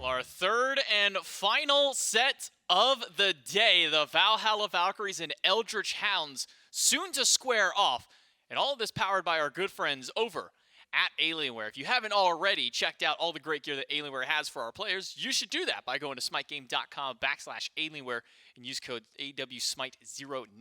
Our third and final set of the day, the Valhalla Valkyries and Eldritch Hounds, soon to square off. And all of this powered by our good friends over at Alienware. If you haven't already checked out all the great gear that Alienware has for our players, you should do that by going to SMITEGame.com/Alienware and use code AWSMITE09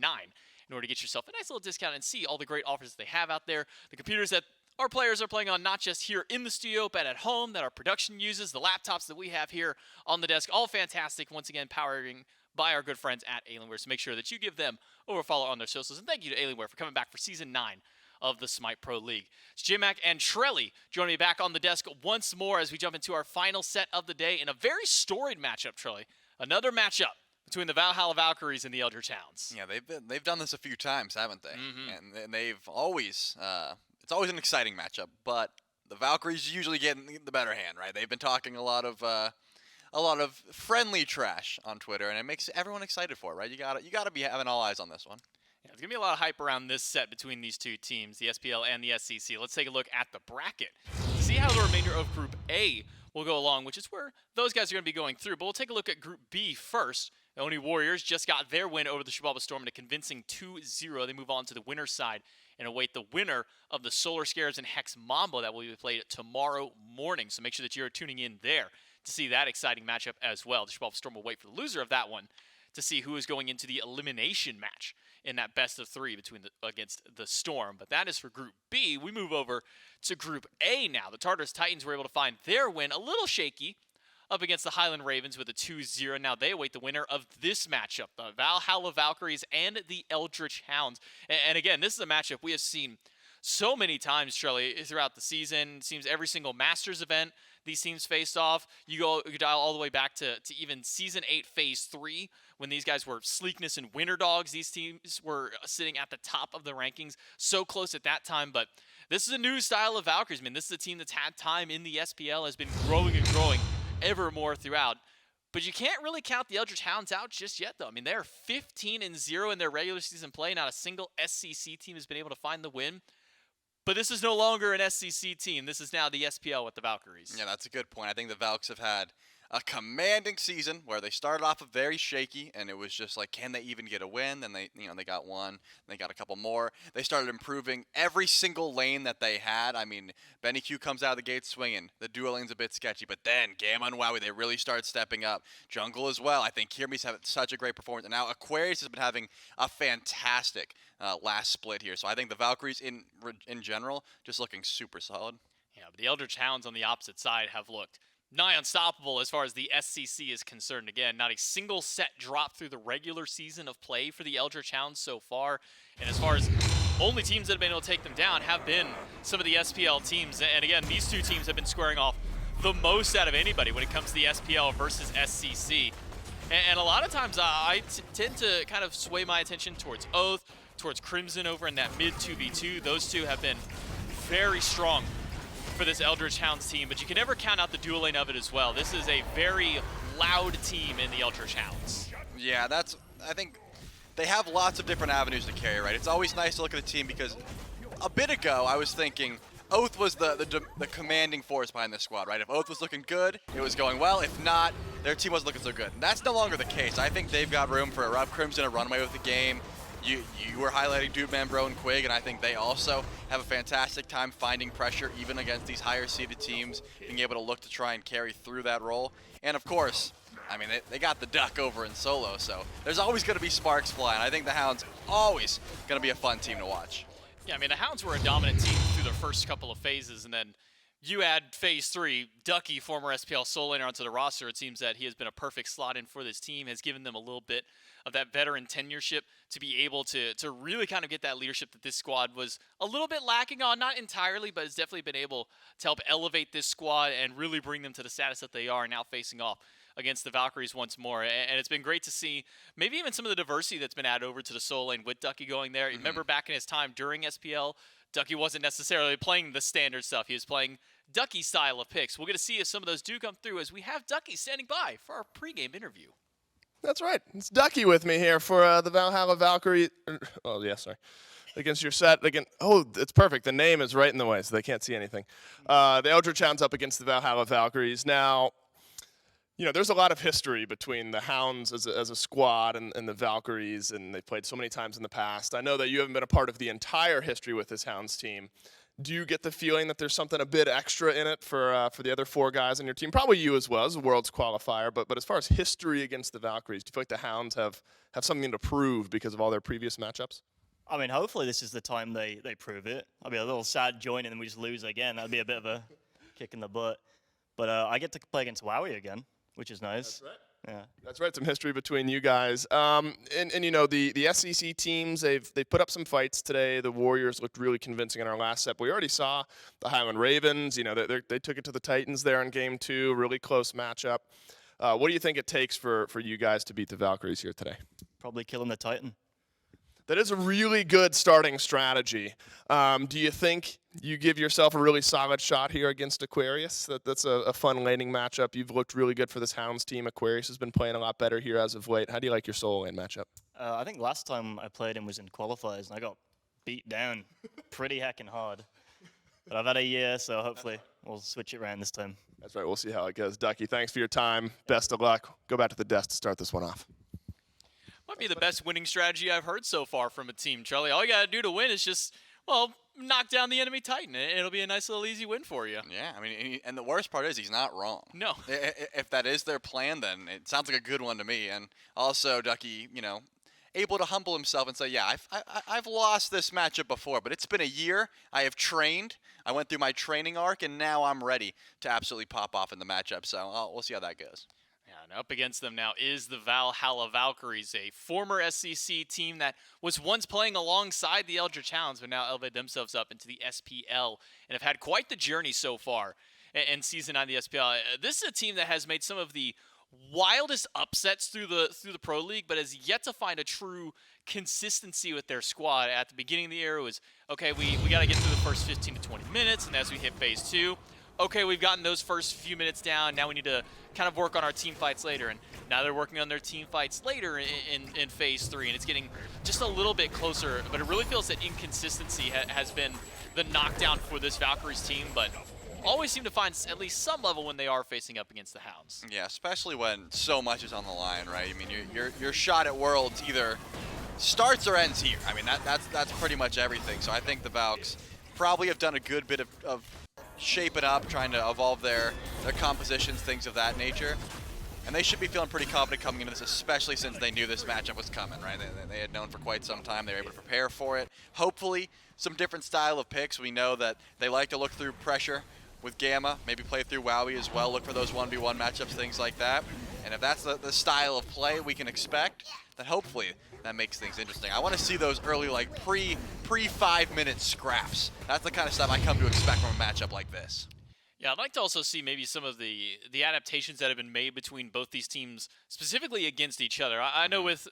in order to get yourself a nice little discount and see all the great offers that they have out there. The computers that our players are playing on, not just here in the studio, but at home, that our production uses, the laptops that we have here on the desk, all fantastic. Once again, powering by our good friends at Alienware. So make sure that you give them a follow on their socials. And thank you to Alienware for coming back for Season 9 of the SMITE Pro League. It's J-Mac and Trelly joining me back on the desk once more as we jump into our final set of the day in a very storied matchup, Trelly. Another matchup between the Valhalla Valkyries and the Eldritch Hounds. Yeah, they've done this a few times, haven't they? And they've always it's always an exciting matchup, but the Valkyries usually get the better hand, right? They've been talking a lot of friendly trash on Twitter, and it makes everyone excited for it, right? You gotta be having all eyes on this one. Yeah, there's going to be a lot of hype around this set between these two teams, the SPL and the SCC. Let's take a look at the bracket to see how the remainder of Group A will go along, which is where those guys are going to be going through. But we'll take a look at Group B first. The Oni Warriors just got their win over the Shibaba Storm in a convincing 2-0. They move on to the winner's side and await the winner of the Solar Scares and Hex Mambo that will be played tomorrow morning. So make sure that you're tuning in there to see that exciting matchup as well. The Shibaba Storm will wait for the loser of that one to see who is going into the elimination match in that best of three against the Storm. But that is for Group B. We move over to Group A now. The Tartarus Titans were able to find their win, a little shaky, up against the Highland Ravens with a 2-0. Now they await the winner of this matchup, the Valhalla Valkyries and the Eldritch Hounds. And again, this is a matchup we have seen so many times, Trelly, throughout the season. It seems every single Masters event, these teams faced off. You dial all the way back to even Season 8, Phase 3, when these guys were Sleekness and Winter Dogs. These teams were sitting at the top of the rankings, so close at that time. But this is a new style of Valkyries. I mean, this is a team that's had time in the SPL, has been growing and growing ever more throughout. But you can't really count the Eldritch Hounds out just yet, though. I mean, they're 15-0 in their regular season play. Not a single SCC team has been able to find the win. But this is no longer an SCC team. This is now the SPL with the Valkyries. Yeah, that's a good point. I think the Valks have had a commanding season where they started off very shaky, and it was just like, can they even get a win? Then they got one, they got a couple more. They started improving every single lane that they had. I mean, BennyQ comes out of the gate swinging. The duo lane's a bit sketchy, but then Gamma and Wowy, they really started stepping up. Jungle as well. I think Kyrmi's having such a great performance, and now Aquarius has been having a fantastic last split here. So I think the Valkyries in general just looking super solid. Yeah, but the Eldritch Hounds on the opposite side have looked nigh unstoppable as far as the SCC is concerned. Again, not a single set drop through the regular season of play for the Eldritch Hounds so far. And as far as only teams that have been able to take them down have been some of the SPL teams. And again, these two teams have been squaring off the most out of anybody when it comes to the SPL versus SCC. And a lot of times I tend to kind of sway my attention towards Oathhh, towards Crimson over in that mid 2v2. Those two have been very strong for this Eldritch Hounds team, but you can never count out the dual lane of it as well. This is a very loud team in the Eldritch Hounds. Yeah, I think they have lots of different avenues to carry, right? It's always nice to look at the team because a bit ago I was thinking Oathhh was the commanding force behind this squad, right? If Oathhh was looking good, it was going well. If not, their team wasn't looking so good. And that's no longer the case. I think they've got room for EruptCrimson to run away with the game. You were highlighting Dude Man Bro and Quig, and I think they also have a fantastic time finding pressure even against these higher seeded teams, being able to look to try and carry through that role. And of course, I mean, they got the duck over in solo, so there's always going to be sparks flying. I think the Hounds always going to be a fun team to watch. Yeah, I mean, the Hounds were a dominant team through their first couple of phases, and then you add Phase 3, Ducky, former SPL solo laner, onto the roster. It seems that he has been a perfect slot in for this team, has given them a little bit of that veteran tenureship to be able to really kind of get that leadership that this squad was a little bit lacking on. Not entirely, but has definitely been able to help elevate this squad and really bring them to the status that they are now facing off against the Valkyries once more. And it's been great to see maybe even some of the diversity that's been added over to the solo lane with Ducky going there. Remember back in his time during SPL, Ducky wasn't necessarily playing the standard stuff. He was playing Ducky style of picks. We're going to see if some of those do come through as we have Ducky standing by for our pregame interview. That's right. It's Ducky with me here for the Valhalla Valkyrie. Oh, yeah, sorry. Against your set. Again, oh, it's perfect. The name is right in the way, so they can't see anything. The Eldritch Hounds up against the Valhalla Valkyries. Now, You know, there's a lot of history between the Hounds as a squad and the Valkyries, and they've played so many times in the past. I know that you haven't been a part of the entire history with this Hounds team. Do you get the feeling that there's something a bit extra in it for the other 4 guys on your team? Probably you as well as a Worlds qualifier, but as far as history against the Valkyries, do you feel like the Hounds have something to prove because of all their previous matchups? I mean, hopefully this is the time they prove it. I'll be a little sad joining and we just lose again. That'd be a bit of a kick in the butt. But I get to play against Wowy again, which is nice. That's right. Yeah. That's right. Some history between you guys. And you know, the SEC teams, they put up some fights today. The Warriors looked really convincing in our last set. We already saw the Highland Ravens. You know, they took it to the Titans there in game 2. Really close matchup. What do you think it takes for you guys to beat the Valkyries here today? Probably killing the Titan. That is a really good starting strategy. Do you think you give yourself a really solid shot here against Aquarius? That's a fun laning matchup. You've looked really good for this Hounds team. Aquarius has been playing a lot better here as of late. How do you like your solo lane matchup? I think last time I played him was in qualifiers and I got beat down pretty heckin' hard. But I've had a year, so hopefully we'll switch it around this time. That's right. We'll see how it goes. Ducky, thanks for your time. Best of luck. Go back to the desk to start this one off. Might be the best winning strategy I've heard so far from a team, Charlie. All you got to do to win is just, well, knock down the enemy Titan. It'll be a nice little easy win for you. Yeah, I mean, and the worst part is he's not wrong. No. If that is their plan, then it sounds like a good one to me. And also, Ducky, you know, able to humble himself and say, yeah, I've lost this matchup before, but it's been a year. I have trained. I went through my training arc, and now I'm ready to absolutely pop off in the matchup. So we'll see how that goes. Yeah, and up against them now is the Valhalla Valkyries, a former SEC team that was once playing alongside the Eldritch Hounds, but now elevated themselves up into the SPL and have had quite the journey so far in Season 9 of the SPL. This is a team that has made some of the wildest upsets through the Pro League, but has yet to find a true consistency with their squad. At the beginning of the year, it was, okay, we got to get through the first 15 to 20 minutes, and as we hit Phase 2, okay, we've gotten those first few minutes down. Now we need to kind of work on our team fights later. And now they're working on their team fights later in Phase 3. And it's getting just a little bit closer. But it really feels that inconsistency has been the knockdown for this Valkyries team. But always seem to find at least some level when they are facing up against the Hounds. Yeah, especially when so much is on the line, right? I mean, your shot at Worlds either starts or ends here. I mean, that's pretty much everything. So I think the Valks probably have done a good bit of shape it up, trying to evolve their compositions, things of that nature. And they should be feeling pretty confident coming into this, especially since they knew this matchup was coming, right? They had known for quite some time. They were able to prepare for it. Hopefully, some different style of picks. We know that they like to look through pressure with Gamma, maybe play through Wowy as well, look for those 1v1 matchups, things like that. And if that's the style of play we can expect, then hopefully that makes things interesting. I want to see those early, like, pre 5-minute scraps. That's the kind of stuff I come to expect from a matchup like this. Yeah, I'd like to also see maybe some of the adaptations that have been made between both these teams, specifically against each other. I know as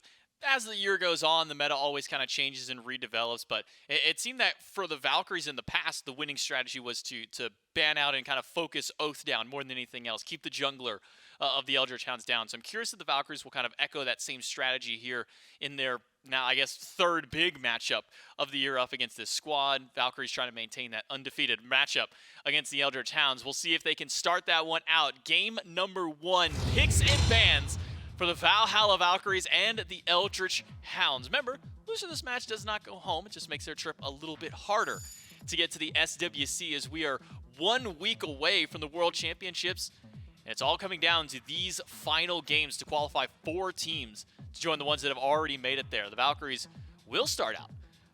the year goes on, the meta always kind of changes and redevelops, but it seemed that for the Valkyries in the past, the winning strategy was to ban out and kind of focus Oathhh down more than anything else, keep the jungler of the Eldritch Hounds down. So I'm curious if the Valkyries will kind of echo that same strategy here in their, now I guess, third big matchup of the year up against this squad. Valkyries trying to maintain that undefeated matchup against the Eldritch Hounds. We'll see if they can start that one out. Game number 1, picks and bans for the Valhalla Valkyries and the Eldritch Hounds. Remember, loser of this match does not go home. It just makes their trip a little bit harder to get to the SWC, as we are 1 week away from the World Championships. And it's all coming down to these final games to qualify 4 teams to join the ones that have already made it there. The Valkyries will start out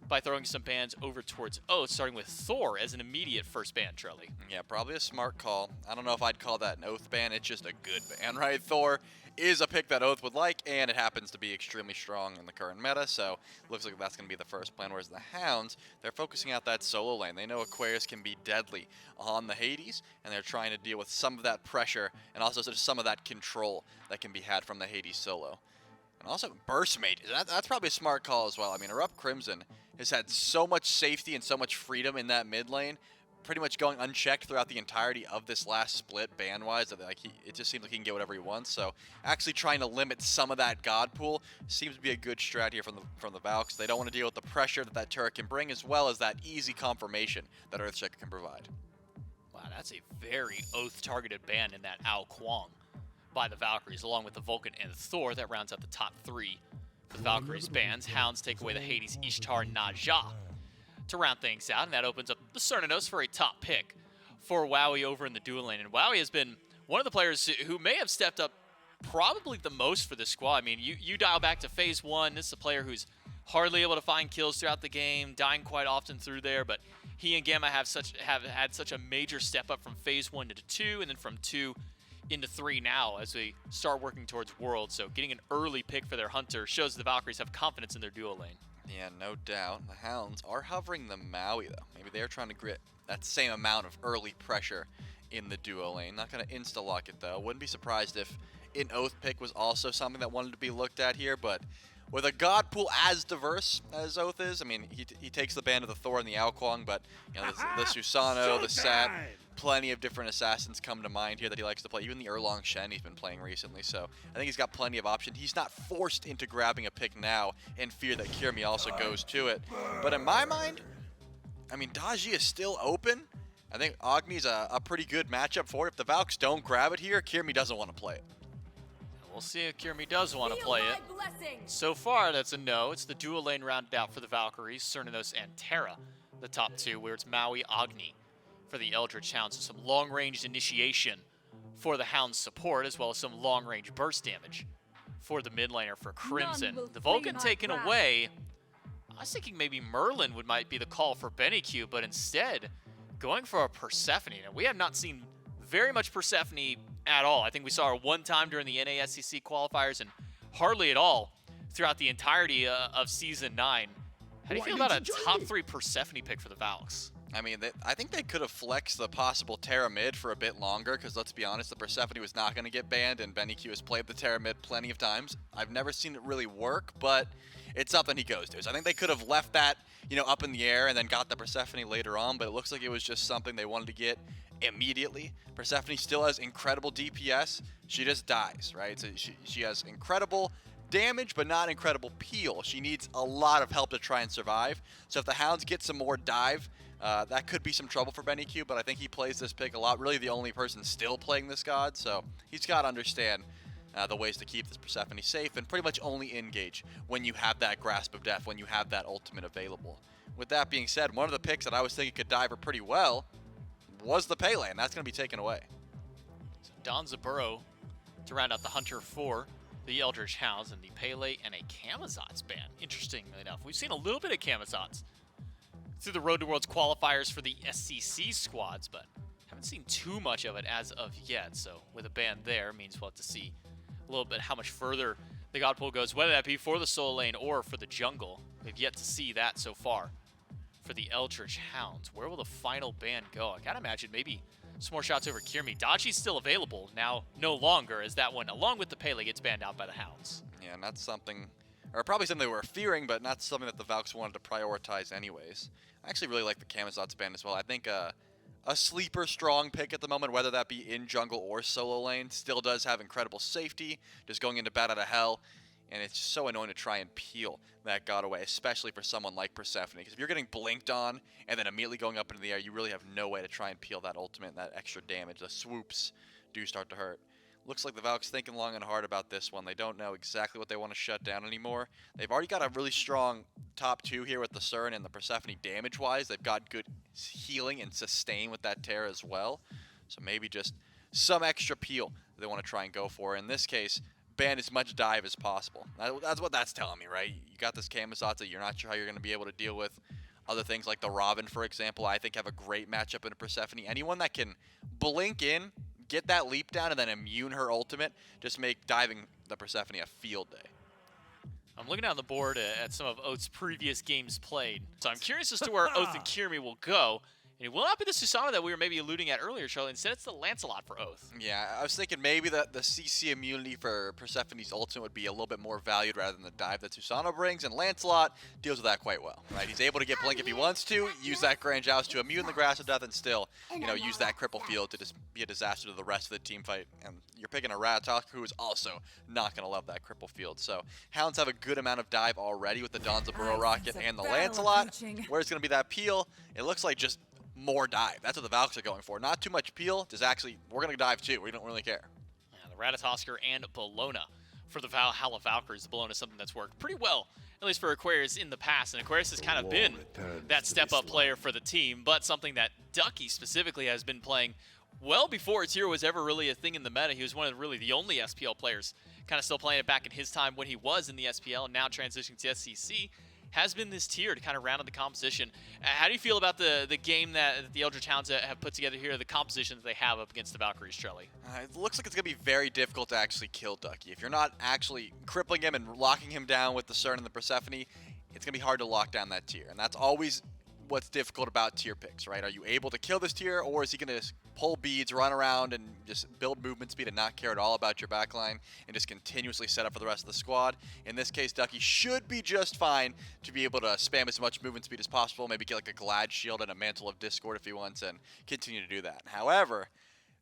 by throwing some bans over towards Oathhh, starting with Thor as an immediate first ban, Charlie. Yeah, probably a smart call. I don't know if I'd call that an Oathhh ban. It's just a good ban, right? Thor is a pick that Oathhh would like, and it happens to be extremely strong in the current meta, so looks like that's going to be the first plan. Whereas the Hounds, they're focusing out that solo lane. They know Aquarius can be deadly on the Hades, and they're trying to deal with some of that pressure and also just some of that control that can be had from the Hades solo. And also Burst Mage, that's probably a smart call as well. I mean, EruptCrimson has had so much safety and so much freedom in that mid lane, pretty much going unchecked throughout the entirety of this last split ban-wise. That it just seems like he can get whatever he wants. So actually trying to limit some of that God pool seems to be a good strat here from the Valks. They don't want to deal with the pressure that Terra can bring, as well as that easy confirmation that EarthShaker can provide. Wow, that's a very Oathhh targeted ban in that Kuang. by the Valkyries, along with the Vulcan and Thor. That rounds out the top 3 for the Valkyries bans. Hounds take away the Hades, Ishtar, Naja to round things out, and that opens up the Cernunnos for a top pick for Wowy over in the dual lane. And Wowy has been one of the players who may have stepped up probably the most for this squad. I mean, you dial back to Phase 1, this is a player who's hardly able to find kills throughout the game, dying quite often through there, but he and Gamma have had such a major step up from Phase 1 to 2, and then from 2 into 3 now as we start working towards Worlds. So getting an early pick for their Hunter shows the Valkyries have confidence in their dual lane. Yeah, no doubt. The Hounds are hovering the Maui, though. Maybe they're trying to grit that same amount of early pressure in the duo lane. Not going to insta-lock it, though. Wouldn't be surprised if an Oathhh pick was also something that wanted to be looked at here, but with a god pool as diverse as Oathhh is, I mean, he takes the band of the Thor and the Quang, but you know, the Susano, the Sat, plenty of different assassins come to mind here that he likes to play. Even the Erlong Shen he's been playing recently, so I think he's got plenty of options. He's not forced into grabbing a pick now in fear that Kyrmi also goes to it. But in my mind, I mean, Daji is still open. I think Agni's a pretty good matchup for it. If the Valks don't grab it here, Kyrmi doesn't want to play it. We'll see if Kyrmi does want to play it. So far, that's a no. It's the dual lane rounded out for the Valkyries, Cernunnos and Terra, the top 2, where it's Maui, Agni for the Eldritch Hounds. So some long-range initiation for the Hounds support, as well as some long-range burst damage for the mid laner for Crimson. The Vulcan taken away. I was thinking maybe Merlin might be the call for BennyQ, but instead going for a Persephone. Now, we have not seen very much Persephone at all. I think we saw her one time during the NASCC qualifiers and hardly at all throughout the entirety of Season 9. How do you feel about a top 3 Persephone pick for the Valks? I mean, I think they could have flexed the possible Terra mid for a bit longer, because let's be honest, the Persephone was not going to get banned, and BennyQ has played the Terra mid plenty of times. I've never seen it really work, but it's something he goes to. So I think they could have left that, you know, up in the air and then got the Persephone later on, but it looks like it was just something they wanted to get immediately. Persephone still has incredible DPS. She just dies, right? So she has incredible damage, but not incredible peel. She needs a lot of help to try and survive. So if the Hounds get some more dive, that could be some trouble for BennyQ, but I think he plays this pick a lot. Really the only person still playing this god, so he's got to understand the ways to keep this Persephone safe and pretty much only engage when you have that grasp of death, when you have that ultimate available. With that being said, one of the picks that I was thinking could dive her pretty well was the Pele, and that's going to be taken away. So Danzaburou to round out the Hunter for the Eldritch Hounds, and the Pele and a Camazotz ban. Interestingly enough, we've seen a little bit of Camazotz through the Road to Worlds qualifiers for the SCC squads, but haven't seen too much of it as of yet. So with a ban there, means we'll have to see a little bit how much further the God Pool goes, whether that be for the solo lane or for the jungle. We've yet to see that so far for the Eldritch Hounds. Where will the final ban go? I gotta imagine maybe some more shots over Kyrmi. Dachi's still available, now no longer, as that one, along with the Pele, gets banned out by the Hounds. Yeah, and that's something, or probably something they were fearing, but not something that the Valks wanted to prioritize anyways. I actually really like the Camazotz ban as well. I think a sleeper strong pick at the moment, whether that be in jungle or solo lane, still does have incredible safety, just going into bat out of hell, and it's so annoying to try and peel that god away, especially for someone like Persephone, because if you're getting blinked on and then immediately going up into the air, you really have no way to try and peel that ultimate and that extra damage. The swoops do start to hurt. Looks like the Valks thinking long and hard about this one. They don't know exactly what they want to shut down anymore. They've already got a really strong top 2 here with the Cern and the Persephone damage-wise. They've got good healing and sustain with that Terra as well. So maybe just some extra peel they want to try and go for. In this case, ban as much dive as possible. That's what that's telling me, right? You got this Camazotz that you're not sure how you're going to be able to deal with. Other things like the Robin, for example, I think have a great matchup in a Persephone. Anyone that can blink in, get that leap down, and then immune her ultimate, just make diving the Persephone a field day. I'm looking down the board at some of Oath's previous games played, so I'm curious as to where Oathh and Kyrmi will go. And it will not be the Susano that we were maybe alluding at earlier, Charlie. Instead, it's the Lancelot for Oathh. Yeah, I was thinking maybe the CC immunity for Persephone's ultimate would be a little bit more valued rather than the dive that Susano brings, and Lancelot deals with that quite well, right? He's able to get Blink if he wants to, use that Grand Joust to immune the Grass of Death, and still, you know, use that Cripple Field to just be a disaster to the rest of the team fight. And you're picking a Ratatoskr who is also not going to love that Cripple Field. So Hounds have a good amount of dive already with the Danzaburou Rocket and the Lancelot. Where's going to be that peel? It looks like just more dive. That's what the Valks are going for. Not too much peel, just actually, we're going to dive too. We don't really care. Yeah, Ratatoskr and Bellona for the Valhalla Valkyries. The Bellona is something that's worked pretty well, at least for Aquarius in the past, and Aquarius has kind of been that step-up player for the team, but something that Ducky specifically has been playing well before tier was ever really a thing in the meta. He was one of really the only SPL players kind of still playing it back in his time when he was in the SPL, and now transitioning to SCC. Has been this tier to kind of round out the composition. How do you feel about the game that the Eldritch Hounds have put together here, the composition that they have up against the Valkyries, Trelly? It looks like it's going to be very difficult to actually kill Ducky. If you're not actually crippling him and locking him down with the Cern and the Persephone, it's going to be hard to lock down that tier. And that's always what's difficult about tier picks, right? Are you able to kill this tier, or is he going to pull beads, run around, and just build movement speed and not care at all about your backline and just continuously set up for the rest of the squad? In this case, Ducky should be just fine to be able to spam as much movement speed as possible, maybe get like a Glad Shield and a Mantle of Discord if he wants, and continue to do that. However,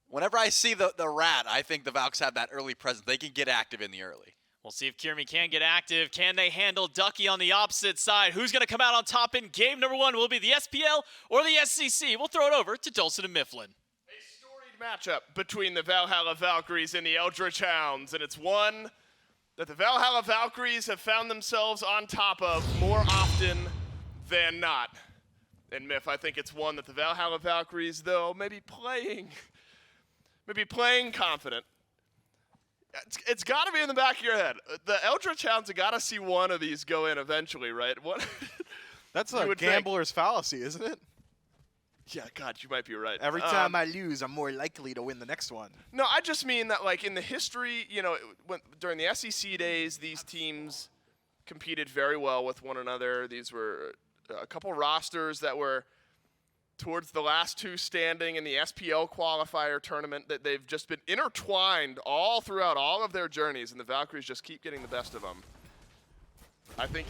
whenever I see the rat, I think the Valks have that early presence. They can get active in the early. We'll see if Kyrmi can get active. Can they handle Ducky on the opposite side? Who's going to come out on top in game number 1? Will it be the SPL or the SCC? We'll throw it over to Dulcet and Mifflin. A storied matchup between the Valhalla Valkyries and the Eldritch Hounds, and it's one that the Valhalla Valkyries have found themselves on top of more often than not. And Miff, I think it's one that the Valhalla Valkyries, though, maybe playing confident. It's got to be in the back of your head. The Eldritch Hounds have got to see one of these go in eventually, right? What? That's a gambler's fallacy, isn't it? Yeah, God, you might be right. Every time I lose, I'm more likely to win the next one. No, I just mean that, like, in the history, you know, during the SEC days, these teams competed very well with one another. These were a couple rosters that were towards the last two standing in the SPL qualifier tournament, that they've just been intertwined all throughout all of their journeys, and the Valkyries just keep getting the best of them. I think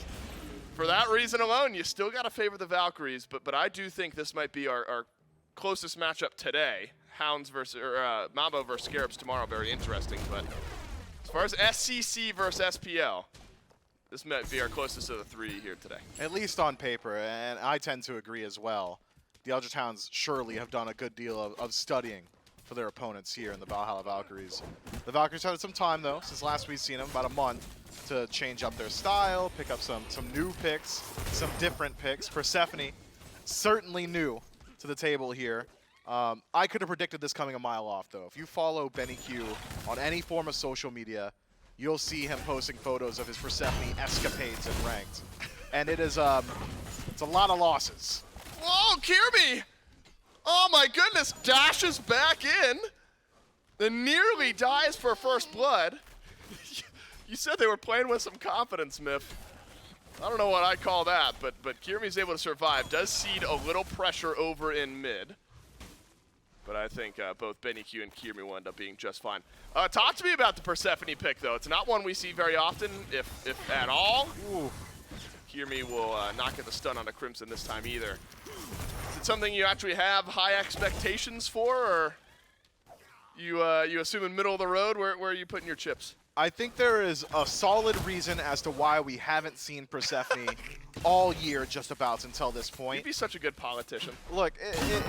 for that reason alone, you still got to favor the Valkyries, but I do think this might be our closest matchup today. Hounds versus Mambo versus Scarabs tomorrow, very interesting. But as far as SCC versus SPL, this might be our closest of the three here today. At least on paper, and I tend to agree as well. The Eldritch Hounds surely have done a good deal of studying for their opponents here in the Valhalla Valkyries. The Valkyries had some time, though, since last we've seen them, about a month, to change up their style, pick up some new picks, some different picks. Persephone, certainly new to the table here. I could have predicted this coming a mile off, though. If you follow BennyQ on any form of social media, you'll see him posting photos of his Persephone escapades in ranked. And it is, it's a lot of losses. Whoa, Kyrmi! Oh my goodness, dashes back in, then nearly dies for first blood. You said they were playing with some confidence, Miff. I don't know what I'd call that, but Kyrmi's able to survive. Does cede a little pressure over in mid. But I think both BennyQ and Kyrmi will end up being just fine. Talk to me about the Persephone pick, though. It's not one we see very often, if at all. Ooh. Kyrmi will not get the stun on a Crimson this time either. Is it something you actually have high expectations for, or you assume in middle of the road? Where are you putting your chips? I think there is a solid reason as to why we haven't seen Persephone all year just about until this point. You'd be such a good politician. Look,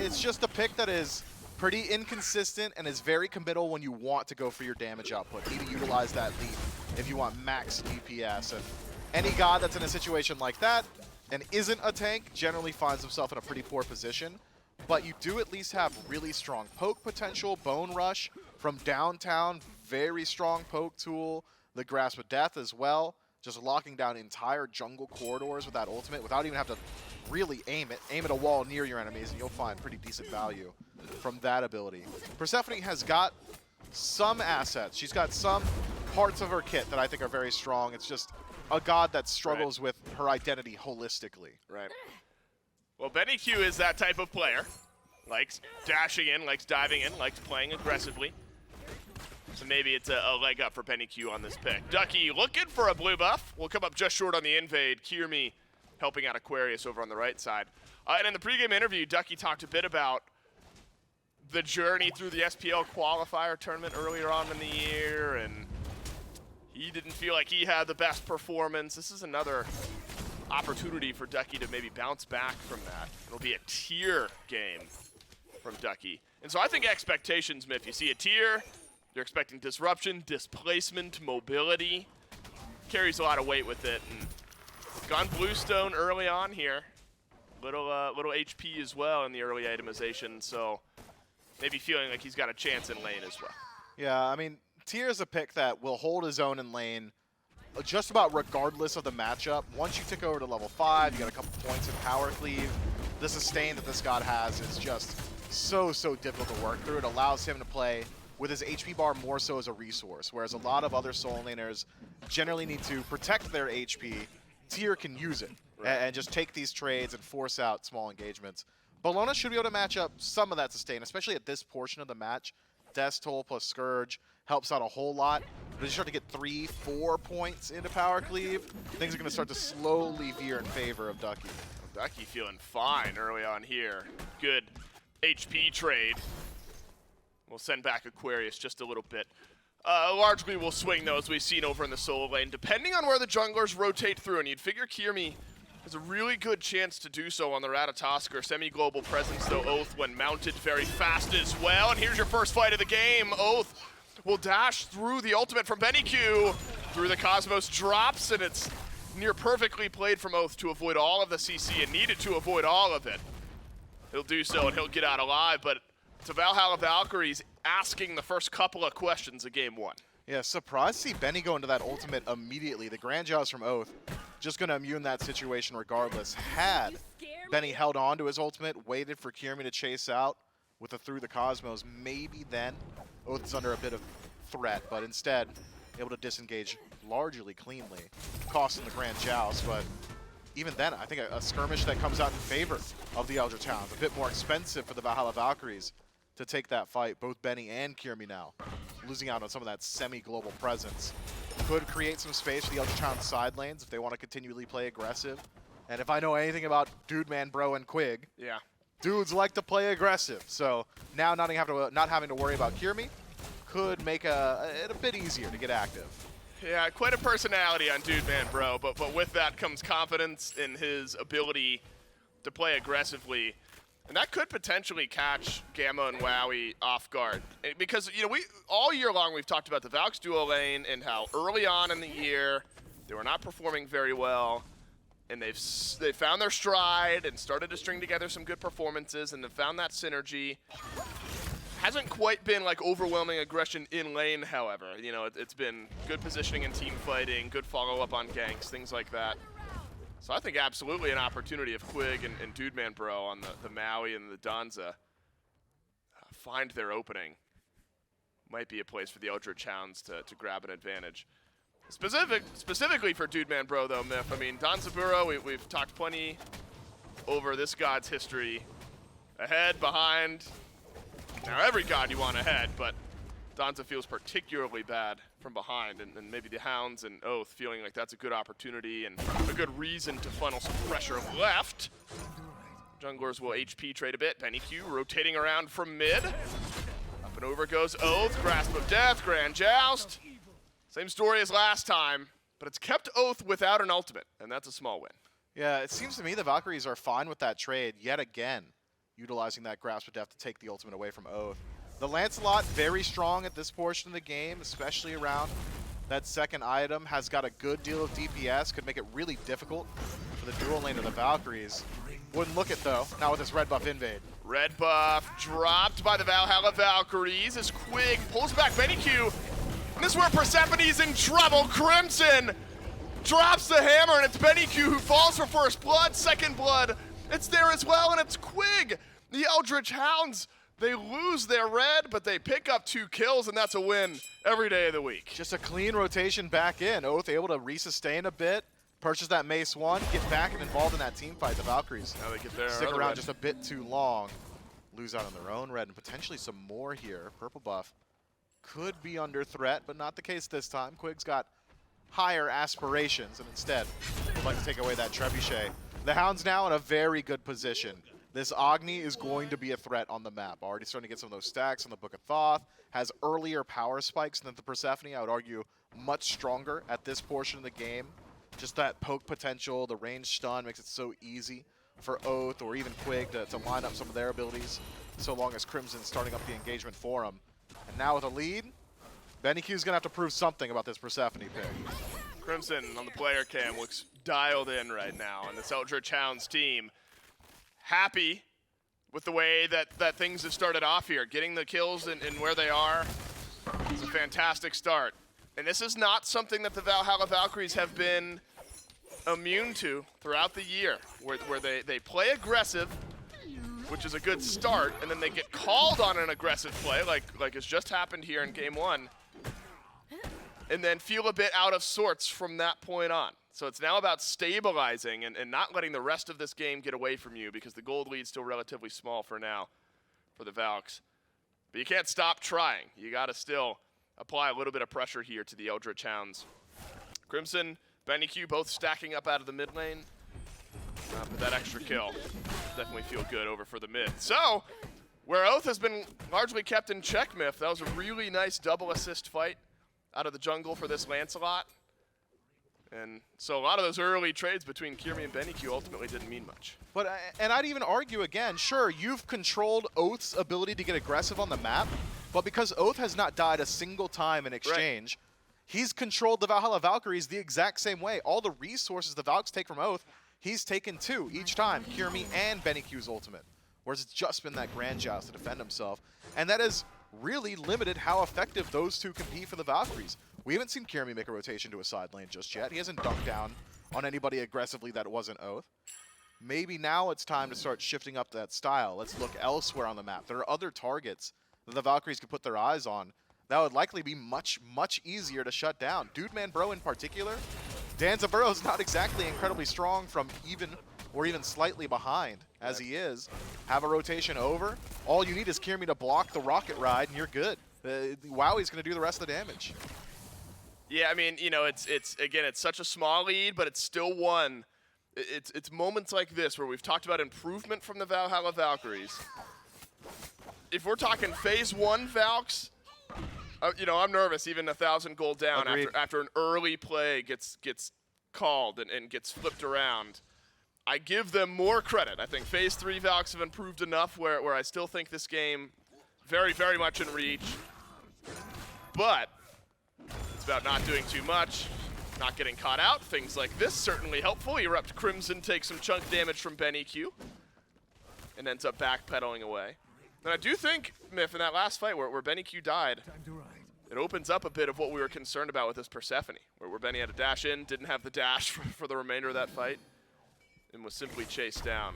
it's just a pick that is pretty inconsistent and is very committal when you want to go for your damage output. You need to utilize that leap if you want max DPS. And any god that's in a situation like that and isn't a tank generally finds himself in a pretty poor position. But you do at least have really strong poke potential, Bone Rush from downtown, very strong poke tool, the Grasp of Death as well, just locking down entire jungle corridors with that ultimate without even having to really aim it. Aim at a wall near your enemies and you'll find pretty decent value from that ability. Persephone has got some assets. She's got some parts of her kit that I think are very strong. It's just a god that struggles with her identity holistically. Right. Well, BennyQ is that type of player. Likes dashing in, likes diving in, likes playing aggressively. So maybe it's a leg up for BennyQ on this pick. Ducky looking for a blue buff. Will come up just short on the invade. Kyrmi helping out Aquarius over on the right side. And in the pregame interview, Ducky talked a bit about the journey through the SPL qualifier tournament earlier on in the year, and he didn't feel like he had the best performance. This is another opportunity for Ducky to maybe bounce back from that. It'll be a tier game from Ducky. And so I think expectations, Miff, you see a tier, You're expecting disruption, displacement, mobility. Carries a lot of weight with it. And gone Bluestone early on here. Little HP as well in the early itemization, so maybe feeling like he's got a chance in lane as well. Yeah, I mean, Tyr's a pick that will hold his own in lane just about regardless of the matchup. Once you tick over to level 5, you got a couple points in power cleave. The sustain that this god has is just so difficult to work through. It allows him to play with his HP bar more so as a resource, whereas a lot of other soul laners generally need to protect their HP. Tyr can use it and just take these trades and force out small engagements. Bellona should be able to match up some of that sustain, especially at this portion of the match. Death Toll plus Scourge helps out a whole lot. But as you start to get 3-4 points into power cleave, things are going to start to slowly veer in favor of Ducky. Ducky feeling fine early on here. Good HP trade. We'll send back Aquarius just a little bit. Largely we'll swing those we've seen over in the solo lane, depending on where the junglers rotate through. And you'd figure Kyrmi has a really good chance to do so on the Ratatoskr. Semi-global presence, though, Oathhh, when mounted, very fast as well. And here's your first fight of the game. Oathhh will dash through the ultimate from BennyQ. Through the Cosmos drops, and it's near perfectly played from Oathhh to avoid all of the CC, and needed to avoid all of it. He'll do so, and he'll get out alive, but it's a Valhalla Valkyries asking the first couple of questions of game 1. Yeah, surprised to see Benny go into that ultimate immediately. The Grand Jaws from Oathhh just going to immune that situation regardless. Had Benny held on to his ultimate, waited for Kyrmi to chase out with a Through the Cosmos, maybe then Oathh's under a bit of threat, but instead able to disengage largely cleanly, costing the Grand Joust. But even then, I think a skirmish that comes out in favor of the Eldritch Hounds, a bit more expensive for the Valhalla Valkyries to take that fight. Both Benny and Kyrmi now losing out on some of that semi-global presence. Could create some space for the Eldritch Hounds side lanes if they want to continually play aggressive. And if I know anything about Dude Man Bro and Quig, Yeah. dudes like to play aggressive. So now not having to worry about Kyrmi could make it a bit easier to get active. Yeah, quite a personality on Dude Man Bro, but with that comes confidence in his ability to play aggressively. And that could potentially catch Gamma and Wowy off guard. Because, you know, we all year long we've talked about the Valks duo lane and how early on in the year they were not performing very well. And they've found their stride and started to string together some good performances and have found that synergy. Hasn't quite been like overwhelming aggression in lane, however. You know, it's been good positioning and team fighting, good follow-up on ganks, things like that. So I think absolutely an opportunity if Quig and Dude Man Bro on the Maui and the Danza find their opening. Might be a place for the Eldritch Hounds to grab an advantage. Specifically for Dude Man Bro, though, Myth. I mean, Danzaburou, we've talked plenty over this god's history. Ahead, behind. Now, every god you want ahead, but Danza feels particularly bad from behind, and maybe the Hounds and Oathhh feeling like that's a good opportunity and a good reason to funnel some pressure left. Junglers will HP trade a bit. BennyQ rotating around from mid. Up and over goes Oathhh. Grasp of Death, Grand Joust. Same story as last time, but it's kept Oathhh without an ultimate, and that's a small win. Yeah, it seems to me the Valkyries are fine with that trade yet again, utilizing that Grasp of Death to take the ultimate away from Oathhh. The Lancelot, very strong at this portion of the game, especially around that second item, has got a good deal of DPS, could make it really difficult for the dual lane of the Valkyries. Wouldn't look it, though, not with this red buff invade. Red buff dropped by the Valhalla Valkyries as Quig pulls back BennyQ. And this is where Persephone's in trouble. Crimson drops the hammer, and it's BennyQ who falls for first blood, second blood. It's there as well, and it's Quig. The Eldritch Hounds, they lose their red, but they pick up 2 kills, and that's a win every day of the week. Just a clean rotation back in. Oathhh able to resustain a bit, purchase that Mace 1, get back and involved in that team fight. The Valkyries Now they get their stick other around red. just a bit too long. Lose out on their own red, and potentially some more here. Purple buff could be under threat, but not the case this time. Quig's got higher aspirations, and instead would like to take away that trebuchet. The Hound's now in a very good position. This Agni is going to be a threat on the map. Already starting to get some of those stacks on the Book of Thoth. Has earlier power spikes than the Persephone. I would argue much stronger at this portion of the game. Just that poke potential, the range stun makes it so easy for Oathhh or even Quig to line up some of their abilities, so long as Crimson's starting up the engagement for him. And now with a lead, BennyQ's gonna have to prove something about this Persephone pick. Crimson on the player cam looks dialed in right now, and this Eldritch Hounds team happy with the way that things have started off here. Getting the kills in where they are is a fantastic start. And this is not something that the Valhalla Valkyries have been immune to throughout the year, where they play aggressive, which is a good start, and then they get called on an aggressive play, like has just happened here in game 1, and then feel a bit out of sorts from that point on. So it's now about stabilizing and not letting the rest of this game get away from you, because the gold lead's still relatively small for now for the Valks. But you can't stop trying. You got to still apply a little bit of pressure here to the Eldritch Hounds. Crimson, BennyQ both stacking up out of the mid lane. But that extra kill definitely feel good over for the mid. So, where Oathhh has been largely kept in check, Myth, that was a really nice double assist fight out of the jungle for this Lancelot. And so a lot of those early trades between Kyrmi and BennyQ ultimately didn't mean much. But and I'd even argue again, sure, you've controlled Oath's ability to get aggressive on the map, but because Oathh has not died a single time in exchange, he's controlled the Valhalla Valkyries the exact same way. All the resources the Valks take from Oathh, he's taken 2 each time, Kyrmi and BennyQ's ultimate. Whereas it's just been that grand joust to defend himself. And that has really limited how effective those two can be for the Valkyries. We haven't seen Kyrmi make a rotation to a side lane just yet. He hasn't dunked down on anybody aggressively that wasn't Oathh. Maybe now it's time to start shifting up that style. Let's look elsewhere on the map. There are other targets that the Valkyries could put their eyes on that would likely be much, much easier to shut down. Dude Man Bro in particular, Danzaburou is not exactly incredibly strong from even or even slightly behind as he is. Have a rotation over. All you need is Kyrmi to block the rocket ride and you're good. Wowie's going to do the rest of the damage. Yeah, I mean, you know, it's again, it's such a small lead, but it's still one. It's moments like this where we've talked about improvement from the Valhalla Valkyries. If we're talking phase 1 Valks, you know, I'm nervous even 1,000 gold down after an early play gets called and gets flipped around. I give them more credit. I think phase 3 Valks have improved enough where I still think this game very, very much in reach. But it's about not doing too much, not getting caught out. Things like this certainly helpful. EruptCrimson takes some chunk damage from BennyQ and ends up backpedaling away. And I do think, Myth, in that last fight where BennyQ died, it opens up a bit of what we were concerned about with this Persephone, where Benny had to dash in, didn't have the dash for the remainder of that fight, and was simply chased down.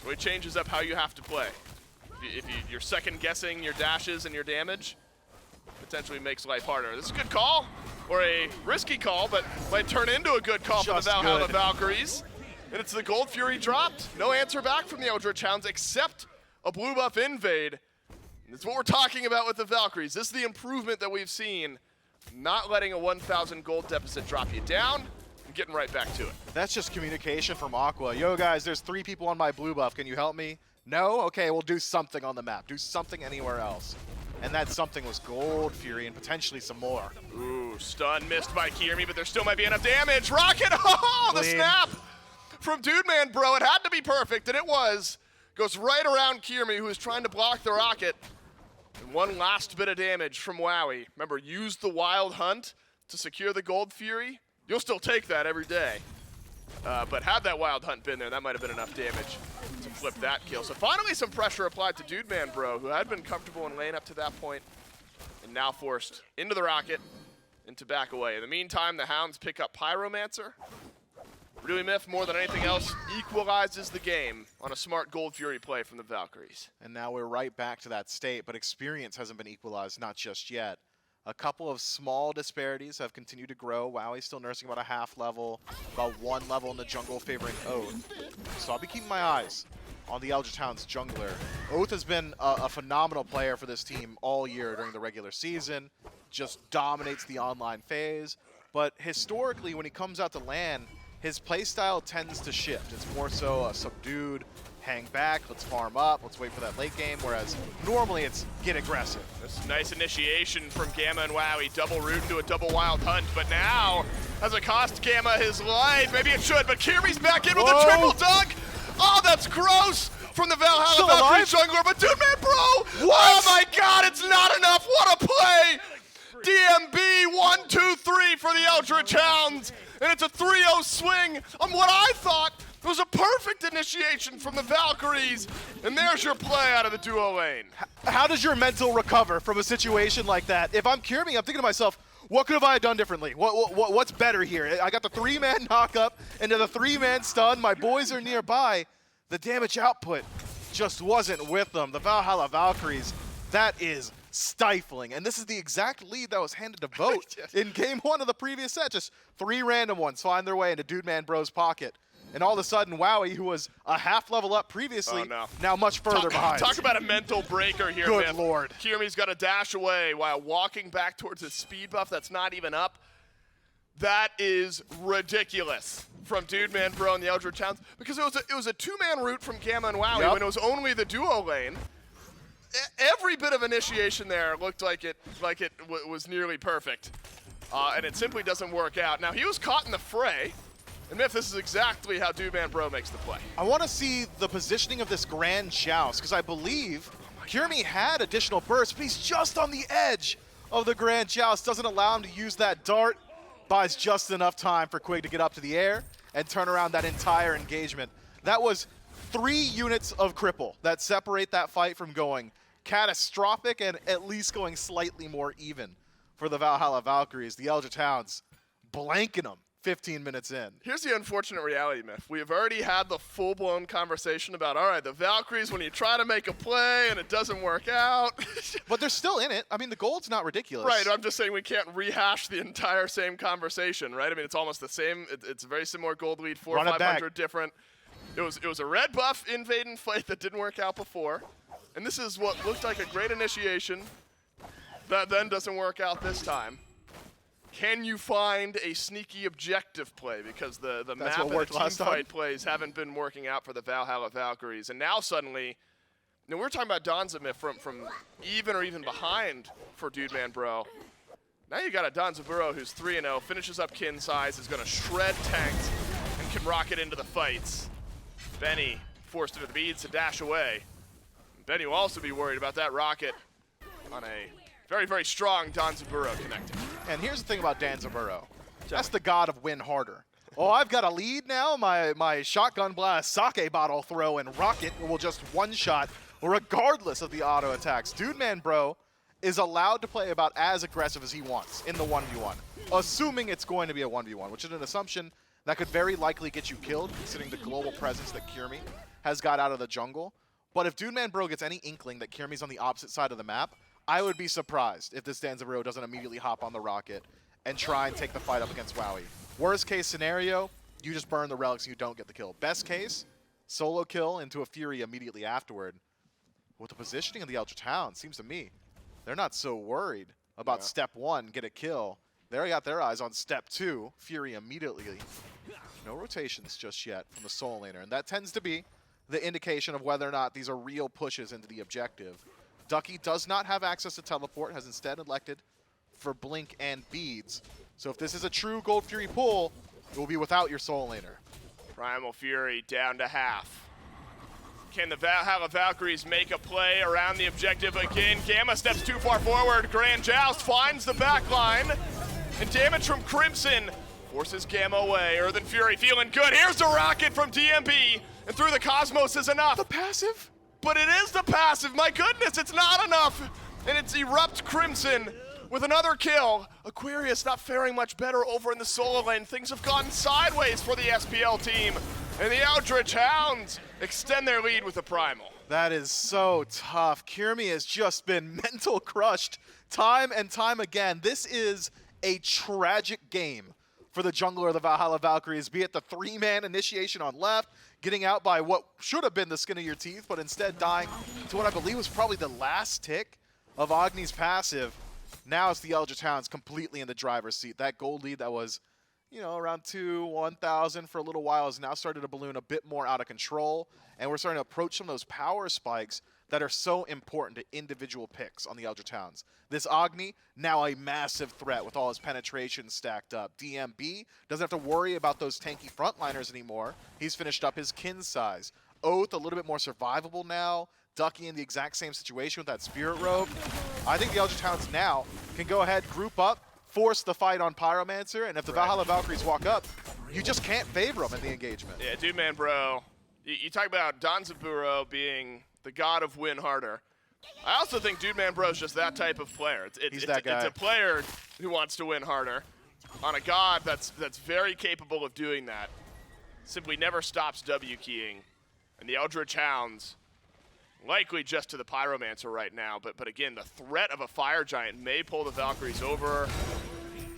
So it changes up how you have to play. If you're second-guessing your dashes and your damage, potentially makes life harder. This is a good call, or a risky call, but might turn into a good call for the Valhalla Valkyries. And it's the Gold Fury dropped. No answer back from the Eldritch Hounds except a blue buff invade. And that's what we're talking about with the Valkyries. This is the improvement that we've seen. Not letting a 1,000 gold deficit drop you down and getting right back to it. That's just communication from Aqua. Yo guys, there's 3 people on my blue buff. Can you help me? No? Okay, we'll do something on the map. Do something anywhere else. And that something was Gold Fury and potentially some more. Ooh, stun missed by Kyrmi, but there still might be enough damage. Rocket, oh, the snap from Dude Man Bro. It had to be perfect, and it was. Goes right around Kyrmi, who is trying to block the rocket. And one last bit of damage from Wowy. Remember, use the Wild Hunt to secure the Gold Fury. You'll still take that every day. But had that Wild Hunt been there, that might have been enough damage to flip that kill. So finally some pressure applied to Dude Man Bro, who had been comfortable in lane up to that point, and now forced into the rocket and to back away. In the meantime, the Hounds pick up Pyromancer. Really, Myth, more than anything else, equalizes the game on a smart Gold Fury play from the Valkyries. And now we're right back to that state, but experience hasn't been equalized, not just yet. A couple of small disparities have continued to grow. Wowie's still nursing about a half level, about 1 level in the jungle favoring Oathhh. So I'll be keeping my eyes on the Eldritch Hounds jungler. Oathhh has been a phenomenal player for this team all year during the regular season, just dominates the online phase. But historically, when he comes out to LAN, his playstyle tends to shift. It's more so a subdued, hang back, let's farm up, let's wait for that late game, whereas normally it's get aggressive. This nice initiation from Gamma and Wowy, double root into a double Wild Hunt, but now, has it cost Gamma his life? Maybe it should, but Kyrmi's back in with a triple dunk! Oh, that's gross from the Valhalla Valkyries jungler, but Dude Man Bro! What? Oh my god, it's not enough, what a play! DMB 1, 2, 3 for the Eldritch Hounds, and it's a 3-0 swing on what I thought was a perfect initiation from the Valkyries, and there's your play out of the duo lane. How does your mental recover from a situation like that? If I'm Kyrmi, I'm thinking to myself, what could have I done differently? What's better here? I got the 3-man knock up into the 3-man stun. My boys are nearby. The damage output just wasn't with them. The Valhalla Valkyries, that is stifling. And this is the exact lead that was handed to Vote in game 1 of the previous set. Just 3 random ones find their way into Dude Man Bro's pocket. And all of a sudden, Wowy, who was a half level up previously, now much further behind. Talk about a mental breaker here, Good Myth. Lord. Kyrmi's got to dash away while walking back towards his speed buff that's not even up. That is ridiculous from Dude Man Bro and the Eldritch Hounds, because it was a 2-man route from Gamma and Wowy when it was only the duo lane. Every bit of initiation there looked like it was nearly perfect, and it simply doesn't work out. Now, he was caught in the fray. And Myth, this is exactly how Dude Man Bro makes the play. I want to see the positioning of this Grand Joust, because I believe Kyrmi had additional bursts, but he's just on the edge of the Grand Joust. Doesn't allow him to use that dart. Buys just enough time for Quig to get up to the air and turn around that entire engagement. That was 3 units of cripple that separate that fight from going catastrophic and at least going slightly more even for the Valhalla Valkyries. The Eldritch Hounds blanking them 15 minutes in. Here's the unfortunate reality, Myth. We have already had the full-blown conversation about, all right, the Valkyries, when you try to make a play and it doesn't work out. But they're still in it. I mean, the gold's not ridiculous. Right, I'm just saying we can't rehash the entire same conversation, right? I mean, it's almost the same. It's a very similar gold lead, 400 or 500 different. It was a red buff invaden fight that didn't work out before. And this is what looked like a great initiation that then doesn't work out this time. Can you find a sneaky objective play? Because the map and the team fight plays haven't been working out for the Valhalla Valkyries. And now suddenly, we're talking about Danzaburou from even or even behind for Dude Man Bro. Now you got a Danzaburou who's 3-0, finishes up kin size, is going to shred tanks, and can rocket into the fights. Benny forced into the beads to dash away. Benny will also be worried about that rocket on a very, very strong Danzaburou connecting. And here's the thing about Danzaburou. That's the god of win harder. Oh, I've got a lead now. My shotgun blast, sake bottle throw, and rocket will just one-shot regardless of the auto attacks. Dude Man Bro is allowed to play about as aggressive as he wants in the 1v1, assuming it's going to be a 1v1, which is an assumption that could very likely get you killed, considering the global presence that Kyrmi has got out of the jungle. But if Dude Man Bro gets any inkling that Kyrmi's on the opposite side of the map, I would be surprised if this Danzaburou doesn't immediately hop on the rocket and try and take the fight up against Wowy. Worst case scenario, you just burn the relics and you don't get the kill. Best case, solo kill into a Fury immediately afterward. With the positioning of the Eldritch Hounds, seems to me, they're not so worried about step 1, get a kill. They got their eyes on step 2, Fury immediately. No rotations just yet from the solo laner, and that tends to be the indication of whether or not these are real pushes into the objective. Ducky does not have access to teleport, has instead elected for Blink and Beads. So if this is a true Gold Fury pull, it will be without your soul laner. Primal Fury down to half. Can the Valhalla Valkyries make a play around the objective again? Gamma steps too far forward. Grand Joust finds the back line. And damage from Crimson forces Gamma away. Earthen Fury feeling good. Here's the rocket from DMB. And through the Cosmos is enough. The passive? But it is the passive. My goodness, it's not enough. And it's EruptCrimson with another kill. Aquarius not faring much better over in the solo lane. Things have gone sideways for the SPL team. And the Eldritch Hounds extend their lead with the Primal. That is so tough. Kyrmi has just been mental crushed time and time again. This is a tragic game for the jungler of the Valhalla Valkyries, be it the 3-man initiation on left, getting out by what should have been the skin of your teeth, but instead dying to what I believe was probably the last tick of Agni's passive. Now it's the Eldritch Hounds completely in the driver's seat. That gold lead that was, around 1,000 for a little while has now started to balloon a bit more out of control, and we're starting to approach some of those power spikes that are so important to individual picks on the Eldritch Hounds. This Agni, now a massive threat with all his penetration stacked up. DMB doesn't have to worry about those tanky frontliners anymore. He's finished up his kin size. Oathhh, a little bit more survivable now. Ducky in the exact same situation with that Spirit Robe. I think the Eldritch Hounds now can go ahead, group up, force the fight on Pyromancer, and if the Valhalla Valkyries walk up, you just can't favor them in the engagement. Yeah, dude, man, bro. You talk about Danzaburou being the god of win harder. I also think Dude Man Bro's just that type of player. He's that guy. It's a player who wants to win harder on a god that's very capable of doing that. Simply never stops W keying. And the Eldritch Hounds, likely just to the Pyromancer right now, but again, the threat of a Fire Giant may pull the Valkyries over.